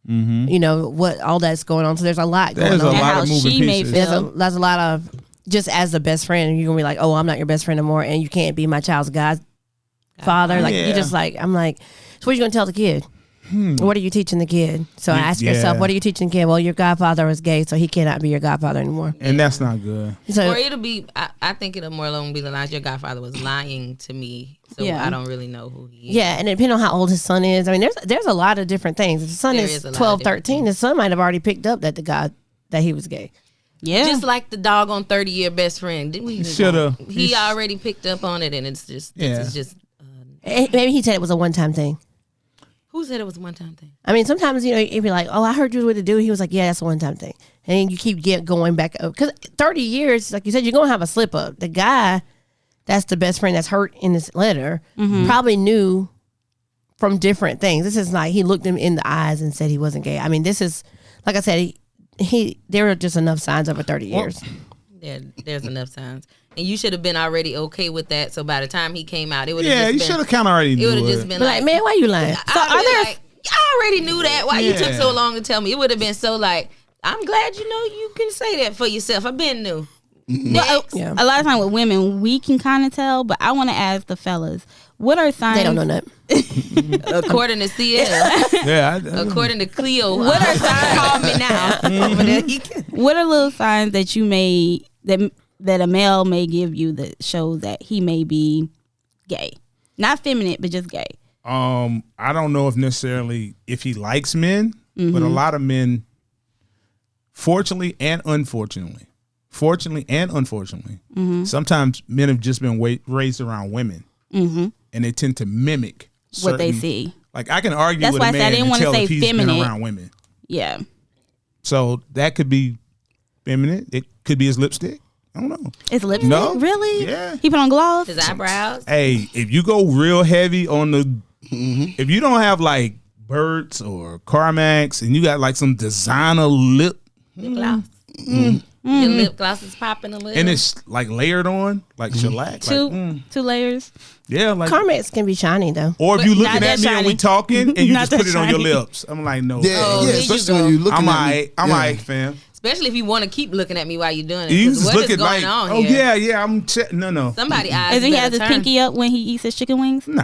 [SPEAKER 2] What all that's going on. So there's a lot
[SPEAKER 4] There's
[SPEAKER 2] going
[SPEAKER 4] a
[SPEAKER 2] on.
[SPEAKER 1] And
[SPEAKER 4] lot
[SPEAKER 1] how
[SPEAKER 4] of moving
[SPEAKER 1] she may
[SPEAKER 4] pieces.
[SPEAKER 1] feel.
[SPEAKER 2] There's a lot of, just as a best friend, you're gonna be like, oh, I'm not your best friend anymore, and you can't be my child's godfather. Like
[SPEAKER 4] Yeah.
[SPEAKER 2] you just like, I'm like, so what are you gonna tell the kid? What are you teaching the kid? So I ask yourself,
[SPEAKER 4] Yeah.
[SPEAKER 2] what are you teaching the kid? Well, your godfather was gay, so he cannot be your godfather anymore.
[SPEAKER 4] And that's not good.
[SPEAKER 2] So
[SPEAKER 3] Or it'll be, I think it'll more along be like your godfather was lying to me, so
[SPEAKER 1] Yeah.
[SPEAKER 3] I don't really know who he is.
[SPEAKER 2] yeah, and depending on how old his son is, I mean, there's a lot of different things. If his son
[SPEAKER 3] There
[SPEAKER 2] is
[SPEAKER 3] is a lot of
[SPEAKER 2] 12,
[SPEAKER 3] different
[SPEAKER 2] 13, his son might have already picked up that that he was gay.
[SPEAKER 1] Yeah.
[SPEAKER 3] Just like the dog on 30-year best friend. Didn't we?
[SPEAKER 4] Shoulda.
[SPEAKER 3] He already picked up on it, and it's just,
[SPEAKER 4] Yeah.
[SPEAKER 3] this is just.
[SPEAKER 2] Maybe he said it was a one-time thing.
[SPEAKER 3] Who said it was a one-time thing?
[SPEAKER 2] I mean, sometimes, if you're like, oh, I heard you what to do. He was like, yeah, that's a one-time thing. And then you keep going back up. Because 30 years, like you said, you're going to have a slip up. The guy that's the best friend that's hurt in this letter probably knew from different things. This is like he looked him in the eyes and said he wasn't gay. I mean, this is, like I said, there are just enough signs over 30 years.
[SPEAKER 3] There's enough signs. And you should have been already okay with that. So by the time he came out, it would have
[SPEAKER 4] Yeah,
[SPEAKER 3] just
[SPEAKER 4] you
[SPEAKER 3] been.
[SPEAKER 4] should have kind of already
[SPEAKER 3] It
[SPEAKER 4] knew
[SPEAKER 3] would have
[SPEAKER 4] it.
[SPEAKER 3] just been
[SPEAKER 2] But like, man, why you lying?
[SPEAKER 3] I already knew that. Why you took
[SPEAKER 4] Yeah.
[SPEAKER 3] so long to tell me? It would have been so like, I'm glad you can say that for yourself. I've been new. Next.
[SPEAKER 2] Yeah.
[SPEAKER 1] A lot of time with women, we can kind of tell, but I want to ask the fellas, what are signs?
[SPEAKER 2] They don't know that.
[SPEAKER 3] According to Sierra,
[SPEAKER 4] Yeah.
[SPEAKER 3] according to Cleo, what are signs? Call me now. Over there,
[SPEAKER 1] What are little signs that you may that a male may give you that shows that he may be gay, not feminine, but just gay?
[SPEAKER 4] I don't know if he likes men, but a lot of men, fortunately and unfortunately, sometimes men have just been raised around women, and they tend to mimic
[SPEAKER 1] What they
[SPEAKER 4] certain-
[SPEAKER 1] see.
[SPEAKER 4] Like I can argue
[SPEAKER 1] That's
[SPEAKER 4] with
[SPEAKER 1] why
[SPEAKER 4] a
[SPEAKER 1] I said I
[SPEAKER 4] man
[SPEAKER 1] didn't
[SPEAKER 4] and
[SPEAKER 1] wanna
[SPEAKER 4] tell
[SPEAKER 1] say
[SPEAKER 4] if he's
[SPEAKER 1] feminine.
[SPEAKER 4] been around women.
[SPEAKER 1] Yeah.
[SPEAKER 4] So that could be feminine. It could be his lipstick. I don't know.
[SPEAKER 1] It's lipstick?
[SPEAKER 4] No.
[SPEAKER 1] Really?
[SPEAKER 4] Yeah.
[SPEAKER 1] He put on gloss?
[SPEAKER 3] his eyebrows.
[SPEAKER 4] Hey, if you go real heavy on the, if you don't have like Burt's or CarMax and you got like some designer lip
[SPEAKER 3] Lip gloss. Your lip gloss is popping a little.
[SPEAKER 4] and it's like layered on, like shellac,
[SPEAKER 1] Two layers.
[SPEAKER 4] yeah, like.
[SPEAKER 2] Carmex can be shiny, though.
[SPEAKER 4] Or if you
[SPEAKER 1] But
[SPEAKER 4] looking
[SPEAKER 1] not
[SPEAKER 4] at
[SPEAKER 1] that
[SPEAKER 4] me and we
[SPEAKER 1] shiny.
[SPEAKER 4] talking and you
[SPEAKER 1] Not
[SPEAKER 4] just put
[SPEAKER 1] that
[SPEAKER 4] it on your
[SPEAKER 1] shiny.
[SPEAKER 4] lips, I'm like, no,
[SPEAKER 5] Yeah,
[SPEAKER 3] Oh,
[SPEAKER 5] yeah,
[SPEAKER 3] here you
[SPEAKER 5] especially
[SPEAKER 3] go.
[SPEAKER 5] when you looking
[SPEAKER 4] I'm
[SPEAKER 5] at
[SPEAKER 4] alright,
[SPEAKER 5] me.
[SPEAKER 4] I'm
[SPEAKER 5] yeah.
[SPEAKER 4] alright, fam.
[SPEAKER 3] Especially if you want to keep looking at me while you're doing it.
[SPEAKER 4] You
[SPEAKER 3] 'Cause
[SPEAKER 4] just
[SPEAKER 3] what is
[SPEAKER 4] looking
[SPEAKER 3] going
[SPEAKER 4] like,
[SPEAKER 3] on
[SPEAKER 4] oh
[SPEAKER 3] here?
[SPEAKER 4] yeah, I'm no,
[SPEAKER 3] Somebody eyes.
[SPEAKER 1] Does he
[SPEAKER 3] better
[SPEAKER 1] have his
[SPEAKER 3] turn.
[SPEAKER 1] pinky up when he eats his chicken wings?
[SPEAKER 4] nah,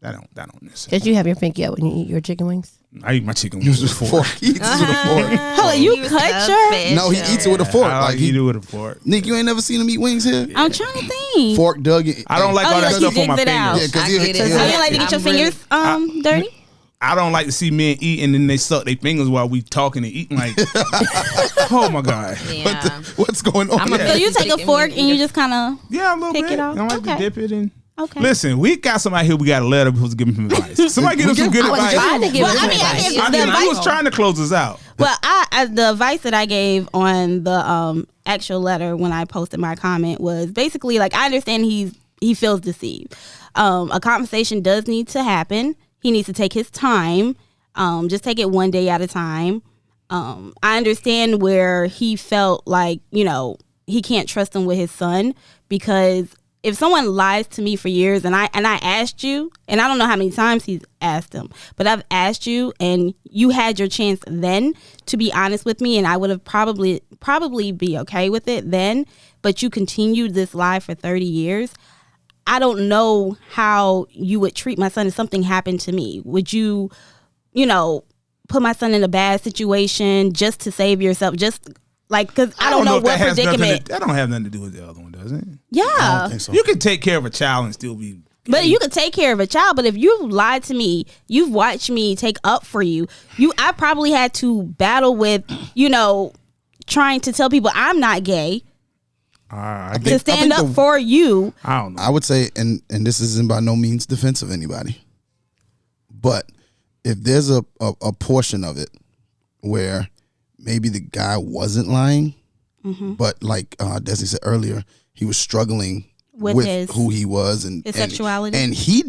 [SPEAKER 4] that don't necessarily.
[SPEAKER 2] Did you have your pinky out when you eat your chicken wings?
[SPEAKER 4] I eat my chicken
[SPEAKER 5] Use
[SPEAKER 4] with
[SPEAKER 5] a
[SPEAKER 4] a fork.
[SPEAKER 5] fork. He eats it with a fork.
[SPEAKER 1] Hold on, you
[SPEAKER 3] He was
[SPEAKER 1] cut
[SPEAKER 3] so
[SPEAKER 1] your?
[SPEAKER 3] special.
[SPEAKER 5] No, he eats it with a fork.
[SPEAKER 4] I
[SPEAKER 5] Like
[SPEAKER 4] like eat it
[SPEAKER 5] he,
[SPEAKER 4] with a fork.
[SPEAKER 5] Nick, you ain't never seen him eat wings here?
[SPEAKER 1] I'm trying to think.
[SPEAKER 5] Fork, Doug.
[SPEAKER 4] I don't like
[SPEAKER 1] Oh,
[SPEAKER 4] all
[SPEAKER 1] yeah,
[SPEAKER 4] that
[SPEAKER 1] he
[SPEAKER 4] stuff on my
[SPEAKER 1] digs it out.
[SPEAKER 4] fingers.
[SPEAKER 5] Yeah,
[SPEAKER 3] I
[SPEAKER 5] because
[SPEAKER 3] get it.
[SPEAKER 1] So you
[SPEAKER 5] yeah.
[SPEAKER 1] don't like to get your
[SPEAKER 3] I'm really-
[SPEAKER 1] fingers dirty?
[SPEAKER 4] I don't like to see men eat and then they suck their fingers while we talking and eating. Like, oh my god.
[SPEAKER 3] Yeah.
[SPEAKER 5] What's going on?
[SPEAKER 3] I'm a
[SPEAKER 5] there?
[SPEAKER 1] So you take a
[SPEAKER 3] Chicken
[SPEAKER 1] fork
[SPEAKER 3] wing
[SPEAKER 1] and you
[SPEAKER 3] eater.
[SPEAKER 1] just kind of
[SPEAKER 4] Yeah, a little
[SPEAKER 1] Pick
[SPEAKER 4] bit.
[SPEAKER 1] it off.
[SPEAKER 4] I like
[SPEAKER 1] Okay.
[SPEAKER 4] to dip it in.
[SPEAKER 1] okay.
[SPEAKER 4] Listen, we got somebody here. We got a letter supposed to give him some advice. Somebody give him some good
[SPEAKER 2] I was
[SPEAKER 4] advice.
[SPEAKER 2] trying to give
[SPEAKER 1] Well,
[SPEAKER 2] him
[SPEAKER 1] I
[SPEAKER 2] some
[SPEAKER 1] mean,
[SPEAKER 2] advice.
[SPEAKER 1] it's
[SPEAKER 4] I
[SPEAKER 1] the
[SPEAKER 4] mean, I was
[SPEAKER 1] advice.
[SPEAKER 4] trying to close us out.
[SPEAKER 1] Well, the advice that I gave on the actual letter when I posted my comment was basically like I understand he feels deceived. A conversation does need to happen. He needs to take his time. Just take it one day at a time. I understand where he felt like, he can't trust him with his son, because if someone lies to me for years and I asked you, and I don't know how many times he's asked him, but I've asked you and you had your chance then to be honest with me, and I would have probably be okay with it then, but you continued this lie for 30 years. I don't know how you would treat my son if something happened to me. Would you, put my son in a bad situation just to save yourself? Just like, because I don't know what predicament.
[SPEAKER 4] That don't have nothing to do with the other one, does it?
[SPEAKER 1] Yeah.
[SPEAKER 5] I don't think so.
[SPEAKER 4] You can take care of a child and still be.
[SPEAKER 1] But you could take care of a child. But if you've lied to me, you've watched me take up for you. I probably had to battle with, trying to tell people I'm not gay. To stand up for you.
[SPEAKER 4] I don't know.
[SPEAKER 5] I would say, and this isn't by no means defense of anybody, but if there's a portion of it where maybe the guy wasn't lying, but like Desi said earlier, he was struggling with who he was and
[SPEAKER 1] his sexuality,
[SPEAKER 5] and he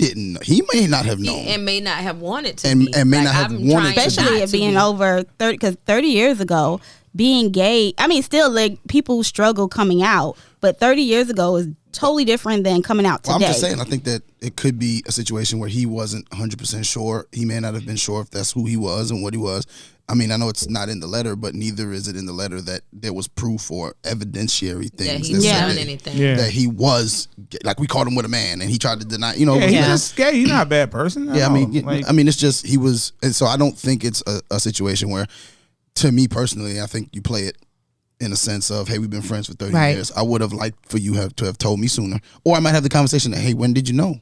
[SPEAKER 5] may not have known,
[SPEAKER 3] and may not have wanted to,
[SPEAKER 5] and may not have wanted to,
[SPEAKER 1] especially it being over 30, because 30 years ago, being gay, I mean, still like people struggle coming out, but 30 years ago is totally different than coming out today.
[SPEAKER 5] Well, I'm just saying, I think that it could be a situation where he wasn't 100% sure. He may not have been sure if that's who he was and what he was. I mean, I know it's not in the letter, but neither is it in the letter that there was proof or evidentiary things that said that he was gay. Like, we caught him with a man and he tried to deny,
[SPEAKER 4] he's just gay. He's not a bad person.
[SPEAKER 5] Yeah, I mean, it's just he was, and so I don't think it's a situation where, to me personally, I think you play it in a sense of, hey, we've been friends for 30 years. I would have liked for you to have told me sooner. Or I might have the conversation that, hey, when did you know?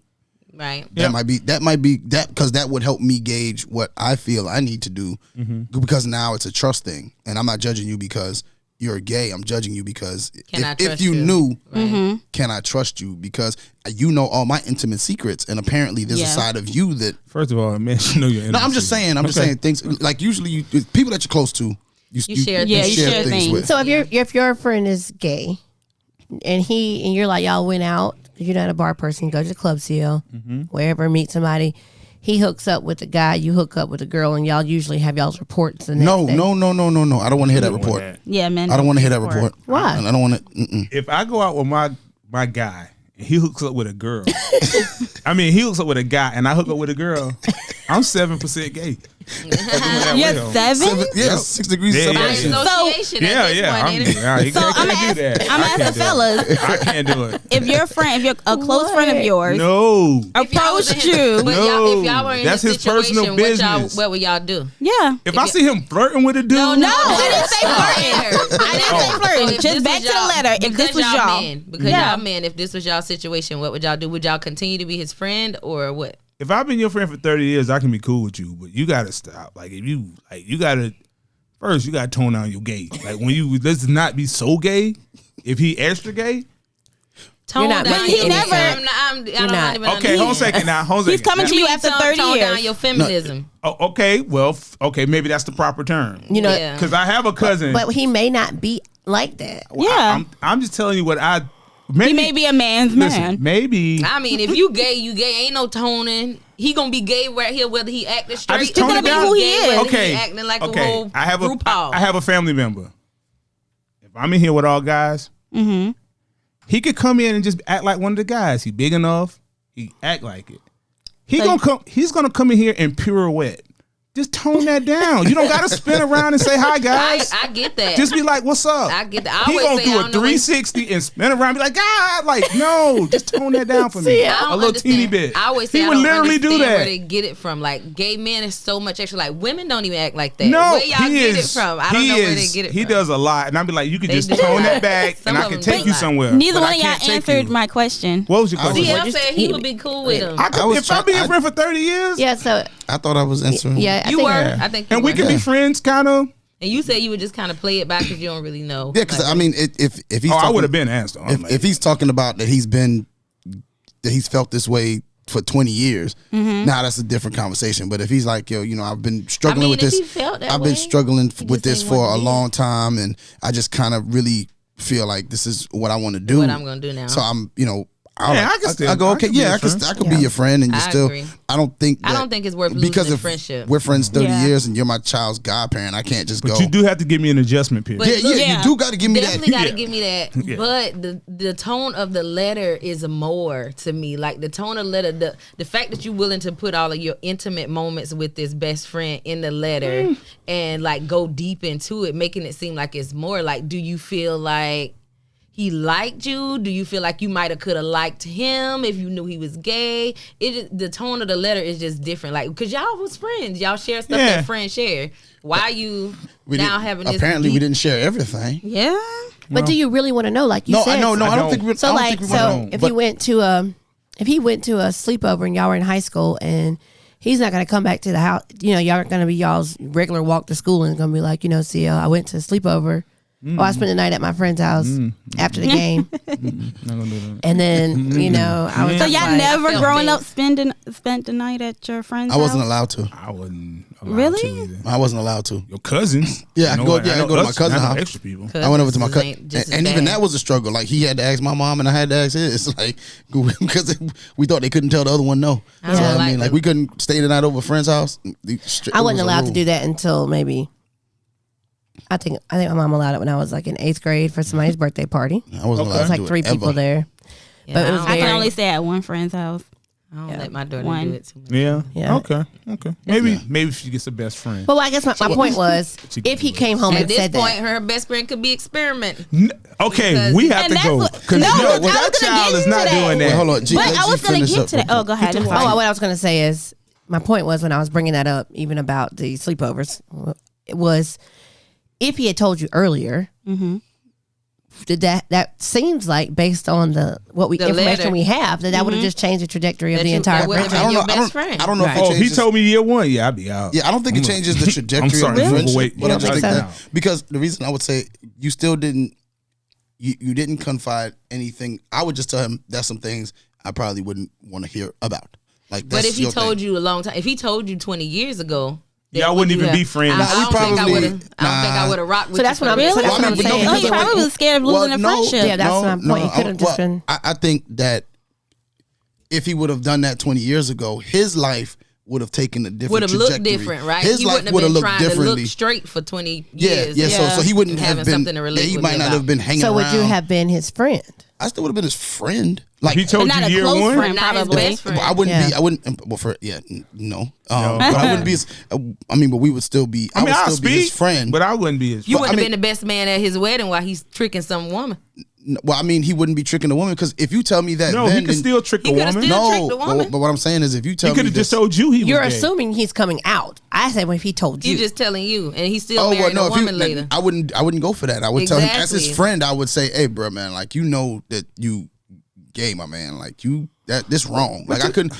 [SPEAKER 3] Right.
[SPEAKER 5] That might be that, because that would help me gauge what I feel I need to do, because now it's a trust thing. And I'm not judging you because you're gay. I'm judging you because if you knew, can I trust you? Because you know all my intimate secrets, and apparently there's a side of you that.
[SPEAKER 4] First of all, man, you know your intimate.
[SPEAKER 5] No, I'm just saying. I'm just saying things like usually people that you're close to. You share things with.
[SPEAKER 2] So if your friend is gay, and you're like, y'all went out, you're not a bar person, you go to the club seal, wherever, meet somebody, he hooks up with a guy, you hook up with a girl, and y'all usually have y'all's reports the next day.
[SPEAKER 5] No. I don't want to hear that report.
[SPEAKER 1] Yeah, man.
[SPEAKER 5] I don't want to hear that report.
[SPEAKER 2] Why?
[SPEAKER 5] I don't want to.
[SPEAKER 4] If I go out with my guy and he hooks up with a girl, he hooks up with a guy and I hook up with a girl, I'm 7% gay.
[SPEAKER 1] You're 7?
[SPEAKER 5] Yeah, 6 degrees of separation.
[SPEAKER 1] I'm asking fellas.
[SPEAKER 4] I can't do it.
[SPEAKER 1] If a close friend of yours approached you,
[SPEAKER 3] if y'all were in
[SPEAKER 4] that's
[SPEAKER 3] this
[SPEAKER 4] his personal business.
[SPEAKER 3] What would y'all do?
[SPEAKER 1] Yeah.
[SPEAKER 4] If I see him flirting with a dude,
[SPEAKER 1] no, I didn't say flirting. I didn't say flirting. Just back to the letter. If this was y'all,
[SPEAKER 3] because y'all men, if this was y'all situation, what would y'all do? Would y'all continue to be his friend or what?
[SPEAKER 4] If I've been your friend for 30 years, I can be cool with you, but you gotta stop. Like, if you gotta tone down your gay. Like, when let's not be so gay. If he extra gay,
[SPEAKER 3] tone down.
[SPEAKER 1] He never.
[SPEAKER 4] Okay, hold on a second now.
[SPEAKER 1] He's coming to you after 30 years.
[SPEAKER 3] Tone down your feminism.
[SPEAKER 4] Okay, well, maybe that's the proper term. Because I have a cousin,
[SPEAKER 2] but he may not be like that.
[SPEAKER 1] Yeah,
[SPEAKER 4] I'm just telling you what I.
[SPEAKER 1] He may be a man's man.
[SPEAKER 4] Maybe.
[SPEAKER 3] If you gay, you gay. Ain't no toning. He gonna be gay right here, whether he acting straight.
[SPEAKER 1] He's gonna be who he is.
[SPEAKER 4] Okay.
[SPEAKER 3] He acting like a whole
[SPEAKER 4] I have
[SPEAKER 3] RuPaul.
[SPEAKER 4] I have a family member. If I'm in here with all guys, he could come in and just act like one of the guys. He big enough. He act like it. He's gonna come in here and pirouette. Just tone that down. You don't got to spin around and say hi, guys.
[SPEAKER 3] I get that.
[SPEAKER 4] Just be like, "What's up?"
[SPEAKER 3] I get that.
[SPEAKER 4] He gonna do a 360 and spin around, and be like, "God, no, just tone that down for me, a little teeny bit."
[SPEAKER 3] I always say
[SPEAKER 4] he would literally do that.
[SPEAKER 3] Where they get it from? Like, gay men is so much extra. Like, women don't even act like that.
[SPEAKER 4] No,
[SPEAKER 3] where y'all get it from? I don't know where they get it from.
[SPEAKER 4] He does a lot, and I'd be like, "You could just tone that back, and I can take you somewhere."
[SPEAKER 1] Neither one of y'all answered my question.
[SPEAKER 4] What was your question?
[SPEAKER 3] CL said he would be cool with him.
[SPEAKER 4] If I've been your friend for 30 years,
[SPEAKER 2] yeah. So
[SPEAKER 5] I thought I was answering.
[SPEAKER 2] Yeah,
[SPEAKER 3] you were. I think.
[SPEAKER 4] And we could be friends, kind of.
[SPEAKER 3] And you said you would just kind of play it back because you don't really know.
[SPEAKER 5] Yeah, because if he's
[SPEAKER 4] I would have been asked.
[SPEAKER 5] If he's talking about that he's felt this way for 20 years, now that's a different conversation. But if he's like, I've been struggling with this. I've been struggling with this for a long time, and I just kind of really feel like this is what I want to do.
[SPEAKER 3] What I'm going to do now.
[SPEAKER 5] So
[SPEAKER 4] I can still.
[SPEAKER 5] I go, okay,
[SPEAKER 4] I
[SPEAKER 5] could be your friend, and you
[SPEAKER 3] I
[SPEAKER 5] still.
[SPEAKER 3] agree.
[SPEAKER 5] I don't think
[SPEAKER 3] it's worth losing
[SPEAKER 5] because
[SPEAKER 3] the
[SPEAKER 5] if
[SPEAKER 3] friendship.
[SPEAKER 5] we're friends 30
[SPEAKER 1] Yeah.
[SPEAKER 5] years and you're my child's godparent, I can't just
[SPEAKER 4] But
[SPEAKER 5] go.
[SPEAKER 4] you do have to give me an adjustment period.
[SPEAKER 3] But look,
[SPEAKER 5] you do got to give me
[SPEAKER 3] Definitely
[SPEAKER 5] that.
[SPEAKER 3] got to give me that.
[SPEAKER 4] Yeah.
[SPEAKER 3] But the tone of the letter is more to me. Like the tone of the letter, the fact that you're willing to put all of your intimate moments with this best friend in the letter and like go deep into it, making it seem like it's more. Like, do you feel like he liked you? Do you feel like you might have could have liked him if you knew he was gay? The tone of the letter is just different. Like, because y'all was friends, y'all share stuff that friends share. Why you now having this?
[SPEAKER 5] Apparently, we
[SPEAKER 3] deep-
[SPEAKER 5] didn't share everything.
[SPEAKER 1] Yeah.
[SPEAKER 2] But do you really want to know? Like you
[SPEAKER 5] No,
[SPEAKER 2] said,
[SPEAKER 5] I don't think we.
[SPEAKER 2] So
[SPEAKER 5] I don't
[SPEAKER 2] like,
[SPEAKER 5] think we
[SPEAKER 2] so
[SPEAKER 5] wanna know.
[SPEAKER 2] if
[SPEAKER 5] But-
[SPEAKER 2] he went to a sleepover and y'all were in high school and he's not going to come back to the house, you know, y'all aren't going to be y'all's regular walk to school and going to be like, you know, see, I went to a sleepover. Oh, I spent the night at my friend's house after the game,
[SPEAKER 4] Not gonna do that.
[SPEAKER 2] and then you know I was
[SPEAKER 1] So
[SPEAKER 2] just
[SPEAKER 1] y'all
[SPEAKER 2] like,
[SPEAKER 1] never
[SPEAKER 3] I felt
[SPEAKER 1] growing up
[SPEAKER 3] things.
[SPEAKER 1] spent the night at your friend's
[SPEAKER 5] I wasn't
[SPEAKER 1] house?
[SPEAKER 5] allowed to.
[SPEAKER 4] I wasn't allowed
[SPEAKER 1] Really?
[SPEAKER 4] to either.
[SPEAKER 5] I wasn't allowed to.
[SPEAKER 4] Your cousins.
[SPEAKER 5] Yeah, I
[SPEAKER 4] know
[SPEAKER 5] go-
[SPEAKER 4] what?
[SPEAKER 5] yeah, I
[SPEAKER 4] know
[SPEAKER 5] go to my
[SPEAKER 4] us,
[SPEAKER 5] cousin's
[SPEAKER 4] not no
[SPEAKER 5] house.
[SPEAKER 4] extra people.
[SPEAKER 5] I went over to my
[SPEAKER 3] Cousins
[SPEAKER 5] cousin,
[SPEAKER 3] ain't just as
[SPEAKER 5] and even
[SPEAKER 3] bad.
[SPEAKER 5] that was a struggle. Like he had to ask my mom, and I had to ask his. It's like because we thought they couldn't tell the other one no.
[SPEAKER 3] I
[SPEAKER 5] So
[SPEAKER 3] don't
[SPEAKER 5] I
[SPEAKER 3] like
[SPEAKER 5] mean, like
[SPEAKER 3] them.
[SPEAKER 5] we couldn't stay the night over a friend's house.
[SPEAKER 2] I wasn't allowed to do that until maybe. I think my mom allowed it when I was like in 8th grade for somebody's birthday party.
[SPEAKER 5] I wasn't
[SPEAKER 2] It
[SPEAKER 5] allowed
[SPEAKER 2] was
[SPEAKER 5] to
[SPEAKER 2] like
[SPEAKER 5] do
[SPEAKER 2] 3
[SPEAKER 5] it,
[SPEAKER 2] people
[SPEAKER 5] ever.
[SPEAKER 2] there.
[SPEAKER 3] Yeah,
[SPEAKER 2] But it was
[SPEAKER 3] I
[SPEAKER 1] I
[SPEAKER 3] don't
[SPEAKER 1] can
[SPEAKER 2] very-
[SPEAKER 1] only stay at one friend's house.
[SPEAKER 3] I don't let my daughter
[SPEAKER 1] One.
[SPEAKER 3] do it too much.
[SPEAKER 4] Yeah.
[SPEAKER 2] Yeah.
[SPEAKER 4] Okay. Maybe she gets a best friend.
[SPEAKER 2] Well, I guess my point was, if he came home
[SPEAKER 3] At
[SPEAKER 2] and
[SPEAKER 3] this
[SPEAKER 2] said
[SPEAKER 3] point,
[SPEAKER 2] that,
[SPEAKER 3] her best friend could be experimenting.
[SPEAKER 4] Okay,
[SPEAKER 3] Because-
[SPEAKER 4] we have
[SPEAKER 1] And
[SPEAKER 4] to
[SPEAKER 1] that's
[SPEAKER 4] go
[SPEAKER 1] what-
[SPEAKER 4] because
[SPEAKER 1] no, I was
[SPEAKER 4] that
[SPEAKER 1] gonna
[SPEAKER 4] child
[SPEAKER 1] get
[SPEAKER 4] is not
[SPEAKER 1] into that.
[SPEAKER 4] doing that.
[SPEAKER 5] Wait, hold on. G,
[SPEAKER 1] But
[SPEAKER 5] let
[SPEAKER 1] I
[SPEAKER 5] G
[SPEAKER 1] was going to
[SPEAKER 5] finish
[SPEAKER 1] get
[SPEAKER 5] up
[SPEAKER 1] to that.
[SPEAKER 5] real
[SPEAKER 1] Oh, go ahead. I'm
[SPEAKER 2] oh,
[SPEAKER 1] sorry.
[SPEAKER 2] what I was going to say is, my point was when I was bringing that up, even about the sleepovers, it was if he had told you earlier. That seems like based on the information
[SPEAKER 3] letter.
[SPEAKER 2] we have that would have just changed the trajectory of
[SPEAKER 3] That
[SPEAKER 2] the
[SPEAKER 3] you-
[SPEAKER 2] entire
[SPEAKER 3] that would've
[SPEAKER 2] friendship.
[SPEAKER 3] been your best friend.
[SPEAKER 5] I don't know if it
[SPEAKER 4] Oh, he
[SPEAKER 5] changes.
[SPEAKER 4] told me year one. Yeah, I'd be out.
[SPEAKER 5] Yeah, I don't think it changes the trajectory
[SPEAKER 4] sorry,
[SPEAKER 5] of the
[SPEAKER 4] really?
[SPEAKER 5] friendship.
[SPEAKER 4] Wait,
[SPEAKER 5] but
[SPEAKER 4] you
[SPEAKER 5] I
[SPEAKER 4] don't
[SPEAKER 5] just
[SPEAKER 2] think
[SPEAKER 5] think
[SPEAKER 2] so?
[SPEAKER 5] that because the reason I would say you still didn't, you didn't confide anything. I would just tell him that's some things I probably wouldn't want to hear about. Like, that's
[SPEAKER 3] But if he
[SPEAKER 5] your
[SPEAKER 3] told
[SPEAKER 5] thing.
[SPEAKER 3] you a long time, if he told you 20 years ago, then
[SPEAKER 4] Y'all
[SPEAKER 3] would
[SPEAKER 4] wouldn't
[SPEAKER 3] you
[SPEAKER 4] even
[SPEAKER 3] have-
[SPEAKER 4] be friends.
[SPEAKER 3] I,
[SPEAKER 5] Nah,
[SPEAKER 3] I
[SPEAKER 5] we
[SPEAKER 3] don't think I
[SPEAKER 5] probably-
[SPEAKER 3] would have. I don't think I would have rocked with
[SPEAKER 2] So that's
[SPEAKER 3] you
[SPEAKER 2] what
[SPEAKER 3] for
[SPEAKER 2] I'm-
[SPEAKER 3] the
[SPEAKER 2] so
[SPEAKER 3] rest
[SPEAKER 2] that's
[SPEAKER 3] of
[SPEAKER 2] what
[SPEAKER 3] my
[SPEAKER 2] I'm
[SPEAKER 3] life.
[SPEAKER 2] saying.
[SPEAKER 1] Oh, he probably was scared of losing a friendship.
[SPEAKER 2] Yeah, that's my point. He could've just been-
[SPEAKER 5] I think that if he would have done that 20 years ago, his life would have taken a different
[SPEAKER 3] Would have looked
[SPEAKER 5] trajectory.
[SPEAKER 3] different, right?
[SPEAKER 5] His
[SPEAKER 3] he
[SPEAKER 5] life
[SPEAKER 3] wouldn't have
[SPEAKER 5] would
[SPEAKER 3] been
[SPEAKER 5] have looked
[SPEAKER 3] trying to
[SPEAKER 5] differently.
[SPEAKER 3] look straight for 20
[SPEAKER 5] Yeah,
[SPEAKER 3] years.
[SPEAKER 5] yeah. So he wouldn't
[SPEAKER 3] having
[SPEAKER 5] have been.
[SPEAKER 3] something to relate
[SPEAKER 5] he
[SPEAKER 3] with
[SPEAKER 5] might
[SPEAKER 3] me
[SPEAKER 5] not
[SPEAKER 3] about.
[SPEAKER 5] have been hanging
[SPEAKER 2] So
[SPEAKER 5] around.
[SPEAKER 2] would you have been his friend?
[SPEAKER 5] I still would have been his friend. Like
[SPEAKER 4] He told
[SPEAKER 1] But not
[SPEAKER 4] you
[SPEAKER 1] a
[SPEAKER 4] year
[SPEAKER 1] close
[SPEAKER 4] one.
[SPEAKER 1] friend,
[SPEAKER 3] Not his
[SPEAKER 1] probably.
[SPEAKER 3] best friend.
[SPEAKER 5] I wouldn't
[SPEAKER 2] Yeah.
[SPEAKER 5] be. I wouldn't. Well, no. But I wouldn't be. I mean, but we would still be. I,
[SPEAKER 4] I mean,
[SPEAKER 5] would
[SPEAKER 4] I'll
[SPEAKER 5] still be his
[SPEAKER 4] speak,
[SPEAKER 5] friend.
[SPEAKER 4] but I wouldn't be his
[SPEAKER 3] You
[SPEAKER 4] friend.
[SPEAKER 3] wouldn't
[SPEAKER 5] I
[SPEAKER 3] have been the best man at his wedding while he's tricking some woman.
[SPEAKER 5] Well, I mean, he wouldn't be tricking a woman because if you tell me that,
[SPEAKER 4] No,
[SPEAKER 5] then
[SPEAKER 4] he could still trick a
[SPEAKER 3] He coulda
[SPEAKER 4] woman.
[SPEAKER 3] still-
[SPEAKER 5] no.
[SPEAKER 3] trick the woman.
[SPEAKER 5] But what I'm saying is, if you tell
[SPEAKER 4] He
[SPEAKER 5] me
[SPEAKER 4] could have just
[SPEAKER 5] this-
[SPEAKER 4] told you he was
[SPEAKER 2] You're
[SPEAKER 4] gay.
[SPEAKER 2] assuming he's coming out. I said, well, if he told you.
[SPEAKER 3] He's just telling you, and he's still
[SPEAKER 5] Oh well,
[SPEAKER 3] marrying
[SPEAKER 5] no.
[SPEAKER 3] a
[SPEAKER 5] If
[SPEAKER 3] woman
[SPEAKER 5] you,
[SPEAKER 3] later.
[SPEAKER 5] I wouldn't go for that. I would tell him as his
[SPEAKER 3] Exactly.
[SPEAKER 5] friend. I would say, hey, bro, man, like you know that you gay, my man. Like you this wrong. Like I couldn't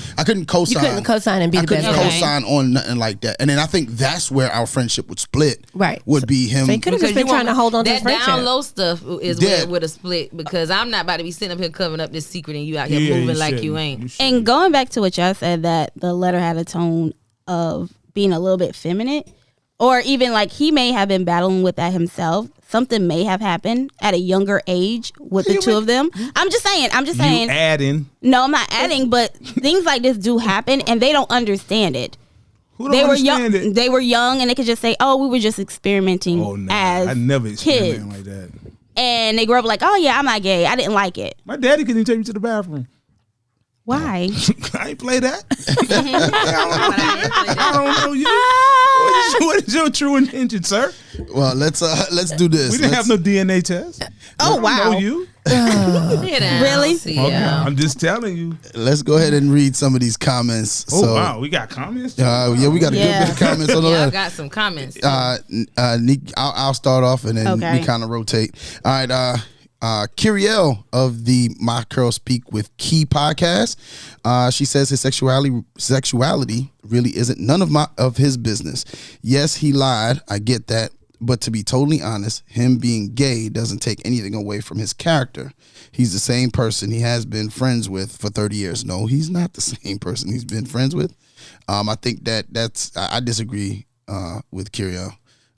[SPEAKER 5] co-sign.
[SPEAKER 2] You couldn't co-sign and be
[SPEAKER 5] I
[SPEAKER 2] the
[SPEAKER 5] couldn't
[SPEAKER 2] best friend.
[SPEAKER 5] co-sign on nothing like that. And then I think that's where our friendship would split.
[SPEAKER 2] Right.
[SPEAKER 5] Would be him.
[SPEAKER 2] So he could have just
[SPEAKER 3] you
[SPEAKER 2] been trying to hold on to his
[SPEAKER 3] that
[SPEAKER 2] friendship.
[SPEAKER 3] down low stuff is
[SPEAKER 5] Yeah.
[SPEAKER 3] where it would have split because I'm not about to be sitting up here covering up this secret and you out here
[SPEAKER 4] Yeah,
[SPEAKER 3] moving like
[SPEAKER 4] shouldn't.
[SPEAKER 3] you ain't.
[SPEAKER 4] shouldn't.
[SPEAKER 1] And going back to what y'all said, that the letter had a tone of being a little bit feminine, or even like he may have been battling with that himself. Something may have happened at a younger age with the two of them. I'm just saying.
[SPEAKER 4] You adding.
[SPEAKER 1] No, I'm not adding, but things like this do happen, and they don't understand it.
[SPEAKER 4] Who don't
[SPEAKER 1] They were
[SPEAKER 4] understand
[SPEAKER 1] young.
[SPEAKER 4] it?
[SPEAKER 1] They were young, and they could just say, "Oh, we were just experimenting
[SPEAKER 4] Oh no,
[SPEAKER 1] as
[SPEAKER 4] I never
[SPEAKER 1] kids."
[SPEAKER 4] experienced like that.
[SPEAKER 1] And they grew up like, "Oh yeah, I'm not gay. I didn't like it."
[SPEAKER 4] My daddy couldn't even take me to the bathroom.
[SPEAKER 1] Why?
[SPEAKER 4] I ain't play that. I don't know you. What is your true intention, sir?
[SPEAKER 5] Well, let's do this.
[SPEAKER 4] We didn't have no DNA test.
[SPEAKER 1] Oh,
[SPEAKER 4] I
[SPEAKER 1] wow.
[SPEAKER 4] don't know you.
[SPEAKER 1] Really?
[SPEAKER 4] Okay, I'm just telling you.
[SPEAKER 5] Let's go ahead and read some of these comments.
[SPEAKER 4] Oh
[SPEAKER 5] So,
[SPEAKER 4] wow, we got comments.
[SPEAKER 5] yeah, we got a
[SPEAKER 1] Yeah.
[SPEAKER 5] good bit of comments on the
[SPEAKER 3] Yeah, I
[SPEAKER 5] letter.
[SPEAKER 3] got some comments.
[SPEAKER 5] I'll start off and then
[SPEAKER 1] Okay.
[SPEAKER 5] we kind of rotate. All right, Kiriel of the My Girl Speak with Key podcast. She says his sexuality really isn't none of his business. Yes, he lied. I get that. But to be totally honest, him being gay doesn't take anything away from his character. He's the same person he has been friends with for 30 years. No, he's not the same person he's been friends with. I think I disagree with Kiriel.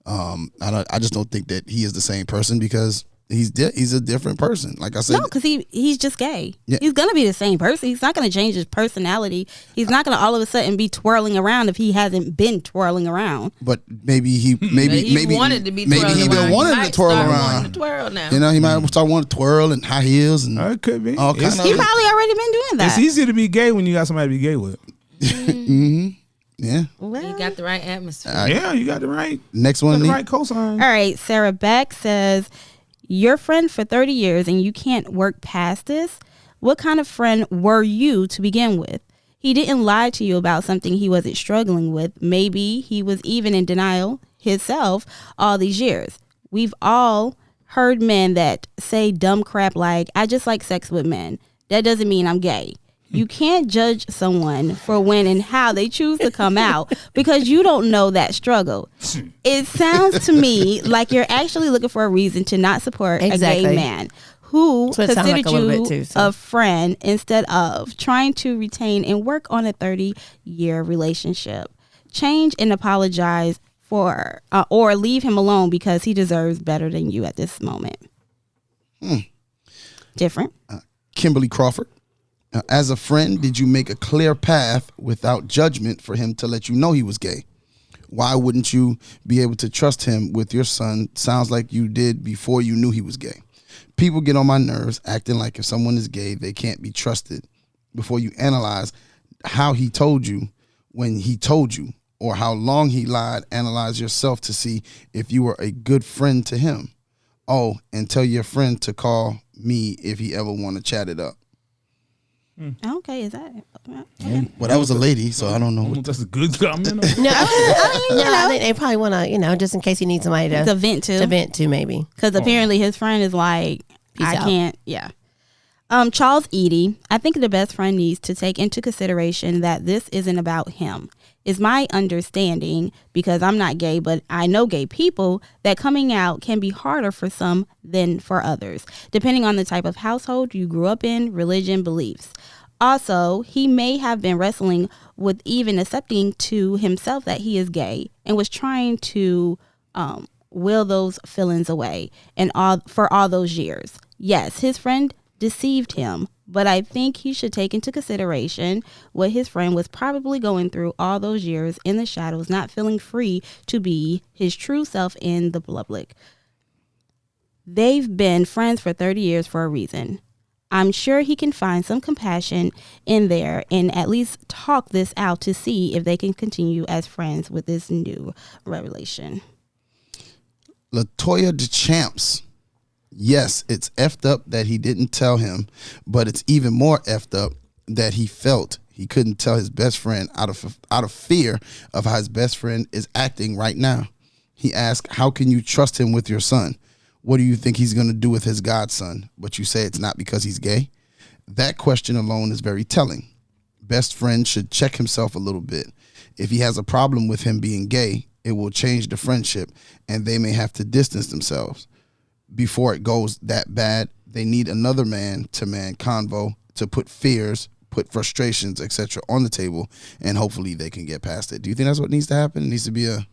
[SPEAKER 5] I just don't think that he is the same person because he's a different person. Like I said,
[SPEAKER 1] No, because he's just gay.
[SPEAKER 5] Yeah.
[SPEAKER 1] He's gonna be the same person. He's not gonna change his personality. He's not gonna all of a sudden be twirling around if he hasn't been twirling around.
[SPEAKER 5] but maybe he
[SPEAKER 3] wanted to be
[SPEAKER 5] maybe
[SPEAKER 3] twirling
[SPEAKER 5] he been
[SPEAKER 3] around.
[SPEAKER 5] wanting
[SPEAKER 3] He
[SPEAKER 5] to
[SPEAKER 3] might
[SPEAKER 5] twirl
[SPEAKER 3] start
[SPEAKER 5] around.
[SPEAKER 3] wanting to twirl now.
[SPEAKER 5] You know, he might start wanting to twirl and high heels and
[SPEAKER 4] It could be.
[SPEAKER 5] all kind
[SPEAKER 4] It's-
[SPEAKER 5] of.
[SPEAKER 1] He probably already been doing that.
[SPEAKER 4] It's easier to be gay when you got somebody to be gay with.
[SPEAKER 5] Yeah.
[SPEAKER 1] Well,
[SPEAKER 3] You got the right atmosphere.
[SPEAKER 4] Yeah, you got the right,
[SPEAKER 5] Next
[SPEAKER 4] got
[SPEAKER 5] one.
[SPEAKER 4] the
[SPEAKER 5] Neat.
[SPEAKER 4] right cosign.
[SPEAKER 1] all right, Sarah Beck says, your friend for 30 years and you can't work past this? What kind of friend were you to begin with? He didn't lie to you about something he wasn't struggling with. Maybe he was even in denial himself all these years. We've all heard men that say dumb crap like, I just like sex with men. That doesn't mean I'm gay. You can't judge someone for when and how they choose to come out because you don't know that struggle. It sounds to me like you're actually looking for a reason to not support a
[SPEAKER 2] Exactly.
[SPEAKER 1] gay man who
[SPEAKER 2] That's what it sounds
[SPEAKER 1] considered
[SPEAKER 2] like a little
[SPEAKER 1] you
[SPEAKER 2] bit too, so.
[SPEAKER 1] a friend instead of trying to retain and work on a 30-year relationship. Change and apologize for or leave him alone because he deserves better than you at this moment. Different.
[SPEAKER 5] Kimberly Crawford. As a friend, did you make a clear path without judgment for him to let you know he was gay? Why wouldn't you be able to trust him with your son? Sounds like you did before you knew he was gay. People get on my nerves acting like if someone is gay, they can't be trusted. Before you analyze how he told you when he told you or how long he lied, analyze yourself to see if you were a good friend to him. Oh, and tell your friend to call me if he ever want to chat it up.
[SPEAKER 1] Okay, is that
[SPEAKER 5] Well, that was a lady, so I don't know.
[SPEAKER 4] Almost that's a good comment.
[SPEAKER 2] No, I think they probably want to, just in case he needs somebody
[SPEAKER 1] to
[SPEAKER 2] to
[SPEAKER 1] vent to?
[SPEAKER 2] vent to, maybe.
[SPEAKER 1] Because apparently his friend is like,
[SPEAKER 2] Peace
[SPEAKER 1] I
[SPEAKER 2] out.
[SPEAKER 1] can't. Yeah. Charles Eady, I think the best friend needs to take into consideration that this isn't about him. It's my understanding, because I'm not gay, but I know gay people, that coming out can be harder for some than for others, depending on the type of household you grew up in, religion, beliefs. Also, he may have been wrestling with even accepting to himself that he is gay and was trying to will those feelings away and for all those years. Yes, his friend deceived him, but I think he should take into consideration what his friend was probably going through all those years in the shadows, not feeling free to be his true self in the public. They've been friends for 30 years for a reason. I'm sure he can find some compassion in there and at least talk this out to see if they can continue as friends with this new revelation.
[SPEAKER 5] Latoya DeChamps. Yes, it's effed up that he didn't tell him, but it's even more effed up that he felt he couldn't tell his best friend out of fear of how his best friend is acting right now. He asked, how can you trust him with your son? What do you think he's going to do with his godson? But you say it's not because he's gay? That question alone is very telling. Best friend should check himself a little bit. If he has a problem with him being gay, it will change the friendship and they may have to distance themselves. Before it goes that bad, they need another man-to-man convo to put fears, put frustrations, etc. on the table, and hopefully they can get past it. Do you think that's what needs to happen? It needs to be a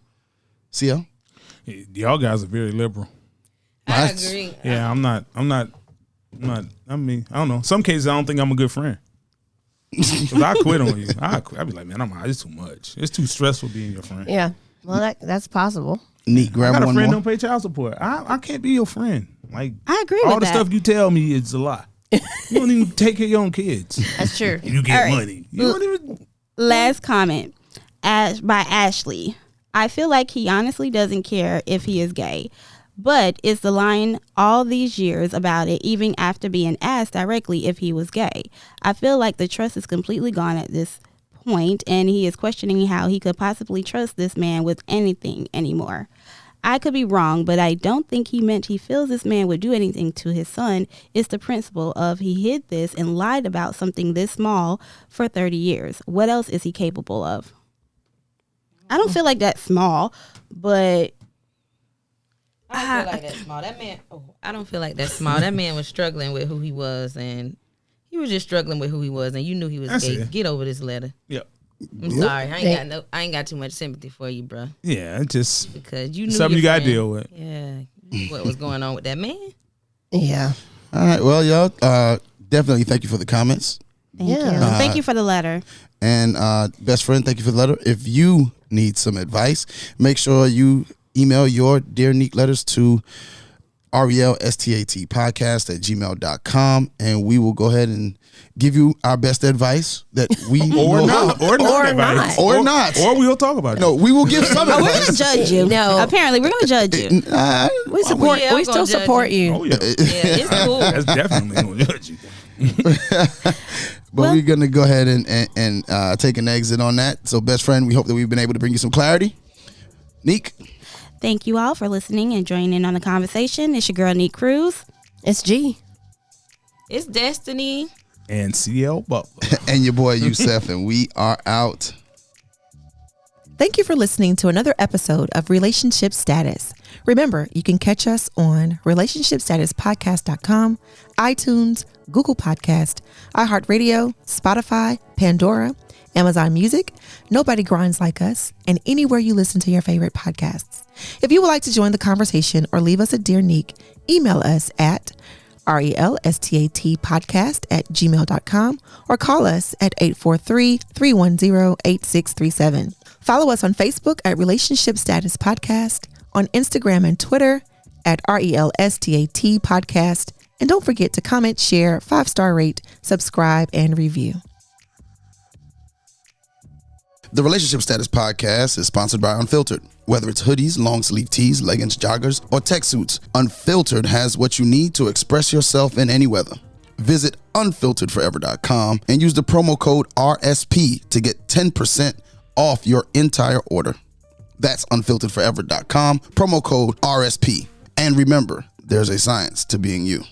[SPEAKER 5] CL?
[SPEAKER 4] Y'all guys are very liberal.
[SPEAKER 3] I agree.
[SPEAKER 4] Yeah, I'm not. I mean, I don't know. Some cases, I don't think I'm a good friend. 'Cause I quit on you. I'd be like, man, it's too much. It's too stressful being your friend.
[SPEAKER 2] Yeah. Well, that's possible.
[SPEAKER 5] Neat,
[SPEAKER 4] I
[SPEAKER 5] grab
[SPEAKER 4] got a
[SPEAKER 5] one
[SPEAKER 4] friend
[SPEAKER 5] more.
[SPEAKER 4] don't pay child support. I can't be your friend. Like,
[SPEAKER 1] I agree
[SPEAKER 4] all
[SPEAKER 1] with
[SPEAKER 4] the
[SPEAKER 1] that.
[SPEAKER 4] stuff you tell me is a lie. You don't even take care of your own kids.
[SPEAKER 2] That's true.
[SPEAKER 4] You get
[SPEAKER 1] All right.
[SPEAKER 4] money. You don't even.
[SPEAKER 1] Last comment by Ashley. I feel like he honestly doesn't care if he is gay, but is the lying all these years about it, even after being asked directly if he was gay. I feel like the trust is completely gone at this point, and he is questioning how he could possibly trust this man with anything anymore. I could be wrong, but I don't think he meant he feels this man would do anything to his son. It's the principle of he hid this and lied about something this small for 30 years. What else is he capable of? I don't feel like that's small, but
[SPEAKER 3] I don't feel like that's small. That man. I don't feel like that's small. That man was struggling with who he was, and he was just struggling with who he was, and you knew he was
[SPEAKER 4] That's
[SPEAKER 3] gay.
[SPEAKER 4] it.
[SPEAKER 3] Get over this letter.
[SPEAKER 4] Yep.
[SPEAKER 3] I'm sorry. I ain't got too much sympathy for you, bro.
[SPEAKER 4] Yeah, it's just
[SPEAKER 3] Because you knew
[SPEAKER 4] something
[SPEAKER 3] your
[SPEAKER 4] you got to
[SPEAKER 3] friend.
[SPEAKER 4] deal with.
[SPEAKER 3] Yeah. You knew what was going on with that man?
[SPEAKER 2] Yeah.
[SPEAKER 5] All right. Well, y'all, definitely thank you for the comments.
[SPEAKER 1] Thank you. Thank you for the letter.
[SPEAKER 5] And best friend, thank you for the letter. If you need some advice, make sure you email your Dear Neek letters to relstatpodcast@gmail.com, and we will go ahead and give you our best advice that we
[SPEAKER 4] Or
[SPEAKER 5] know
[SPEAKER 4] not.
[SPEAKER 5] how.
[SPEAKER 4] Or not.
[SPEAKER 5] Or not.
[SPEAKER 4] Or we'll talk about it.
[SPEAKER 5] No, we will give some
[SPEAKER 1] Oh, we're gonna
[SPEAKER 5] advice.
[SPEAKER 1] judge you.
[SPEAKER 2] No.
[SPEAKER 1] Apparently, we're gonna judge you.
[SPEAKER 2] We support.
[SPEAKER 3] Yeah, I'm
[SPEAKER 2] we
[SPEAKER 3] gonna
[SPEAKER 2] still
[SPEAKER 3] judge
[SPEAKER 2] support you.
[SPEAKER 4] Oh, yeah.
[SPEAKER 3] Yeah, it's cool.
[SPEAKER 4] That's definitely going to judge you.
[SPEAKER 5] But we're going to go ahead and take an exit on that. So, best friend, we hope that we've been able to bring you some clarity. Neek.
[SPEAKER 1] Thank you all for listening and joining in on the conversation. It's your girl, Neek Cruz.
[SPEAKER 2] It's G.
[SPEAKER 3] It's Destiny.
[SPEAKER 4] And CL Butler.
[SPEAKER 5] And your boy, Yusef, and we are out.
[SPEAKER 6] Thank you for listening to another episode of Relationship Status. Remember, you can catch us on relationshipstatuspodcast.com, iTunes, Google Podcast, iHeartRadio, Spotify, Pandora, Amazon Music, Nobody Grinds Like Us, and anywhere you listen to your favorite podcasts. If you would like to join the conversation or leave us a Dear Neek, email us at relstatpodcast@gmail.com or call us at 843-310-8637. Follow us on Facebook at Relationship Status Podcast, on Instagram and Twitter at RELSTAT Podcast, and don't forget to comment, share, 5-star rate, subscribe, and review.
[SPEAKER 5] The Relationship Status Podcast is sponsored by Unfiltered. Whether it's hoodies, long sleeve tees, leggings, joggers, or tech suits, Unfiltered has what you need to express yourself in any weather. Visit unfilteredforever.com and use the promo code RSP to get 10% off your entire order. That's unfilteredforever.com, promo code RSP. And remember, there's a science to being you.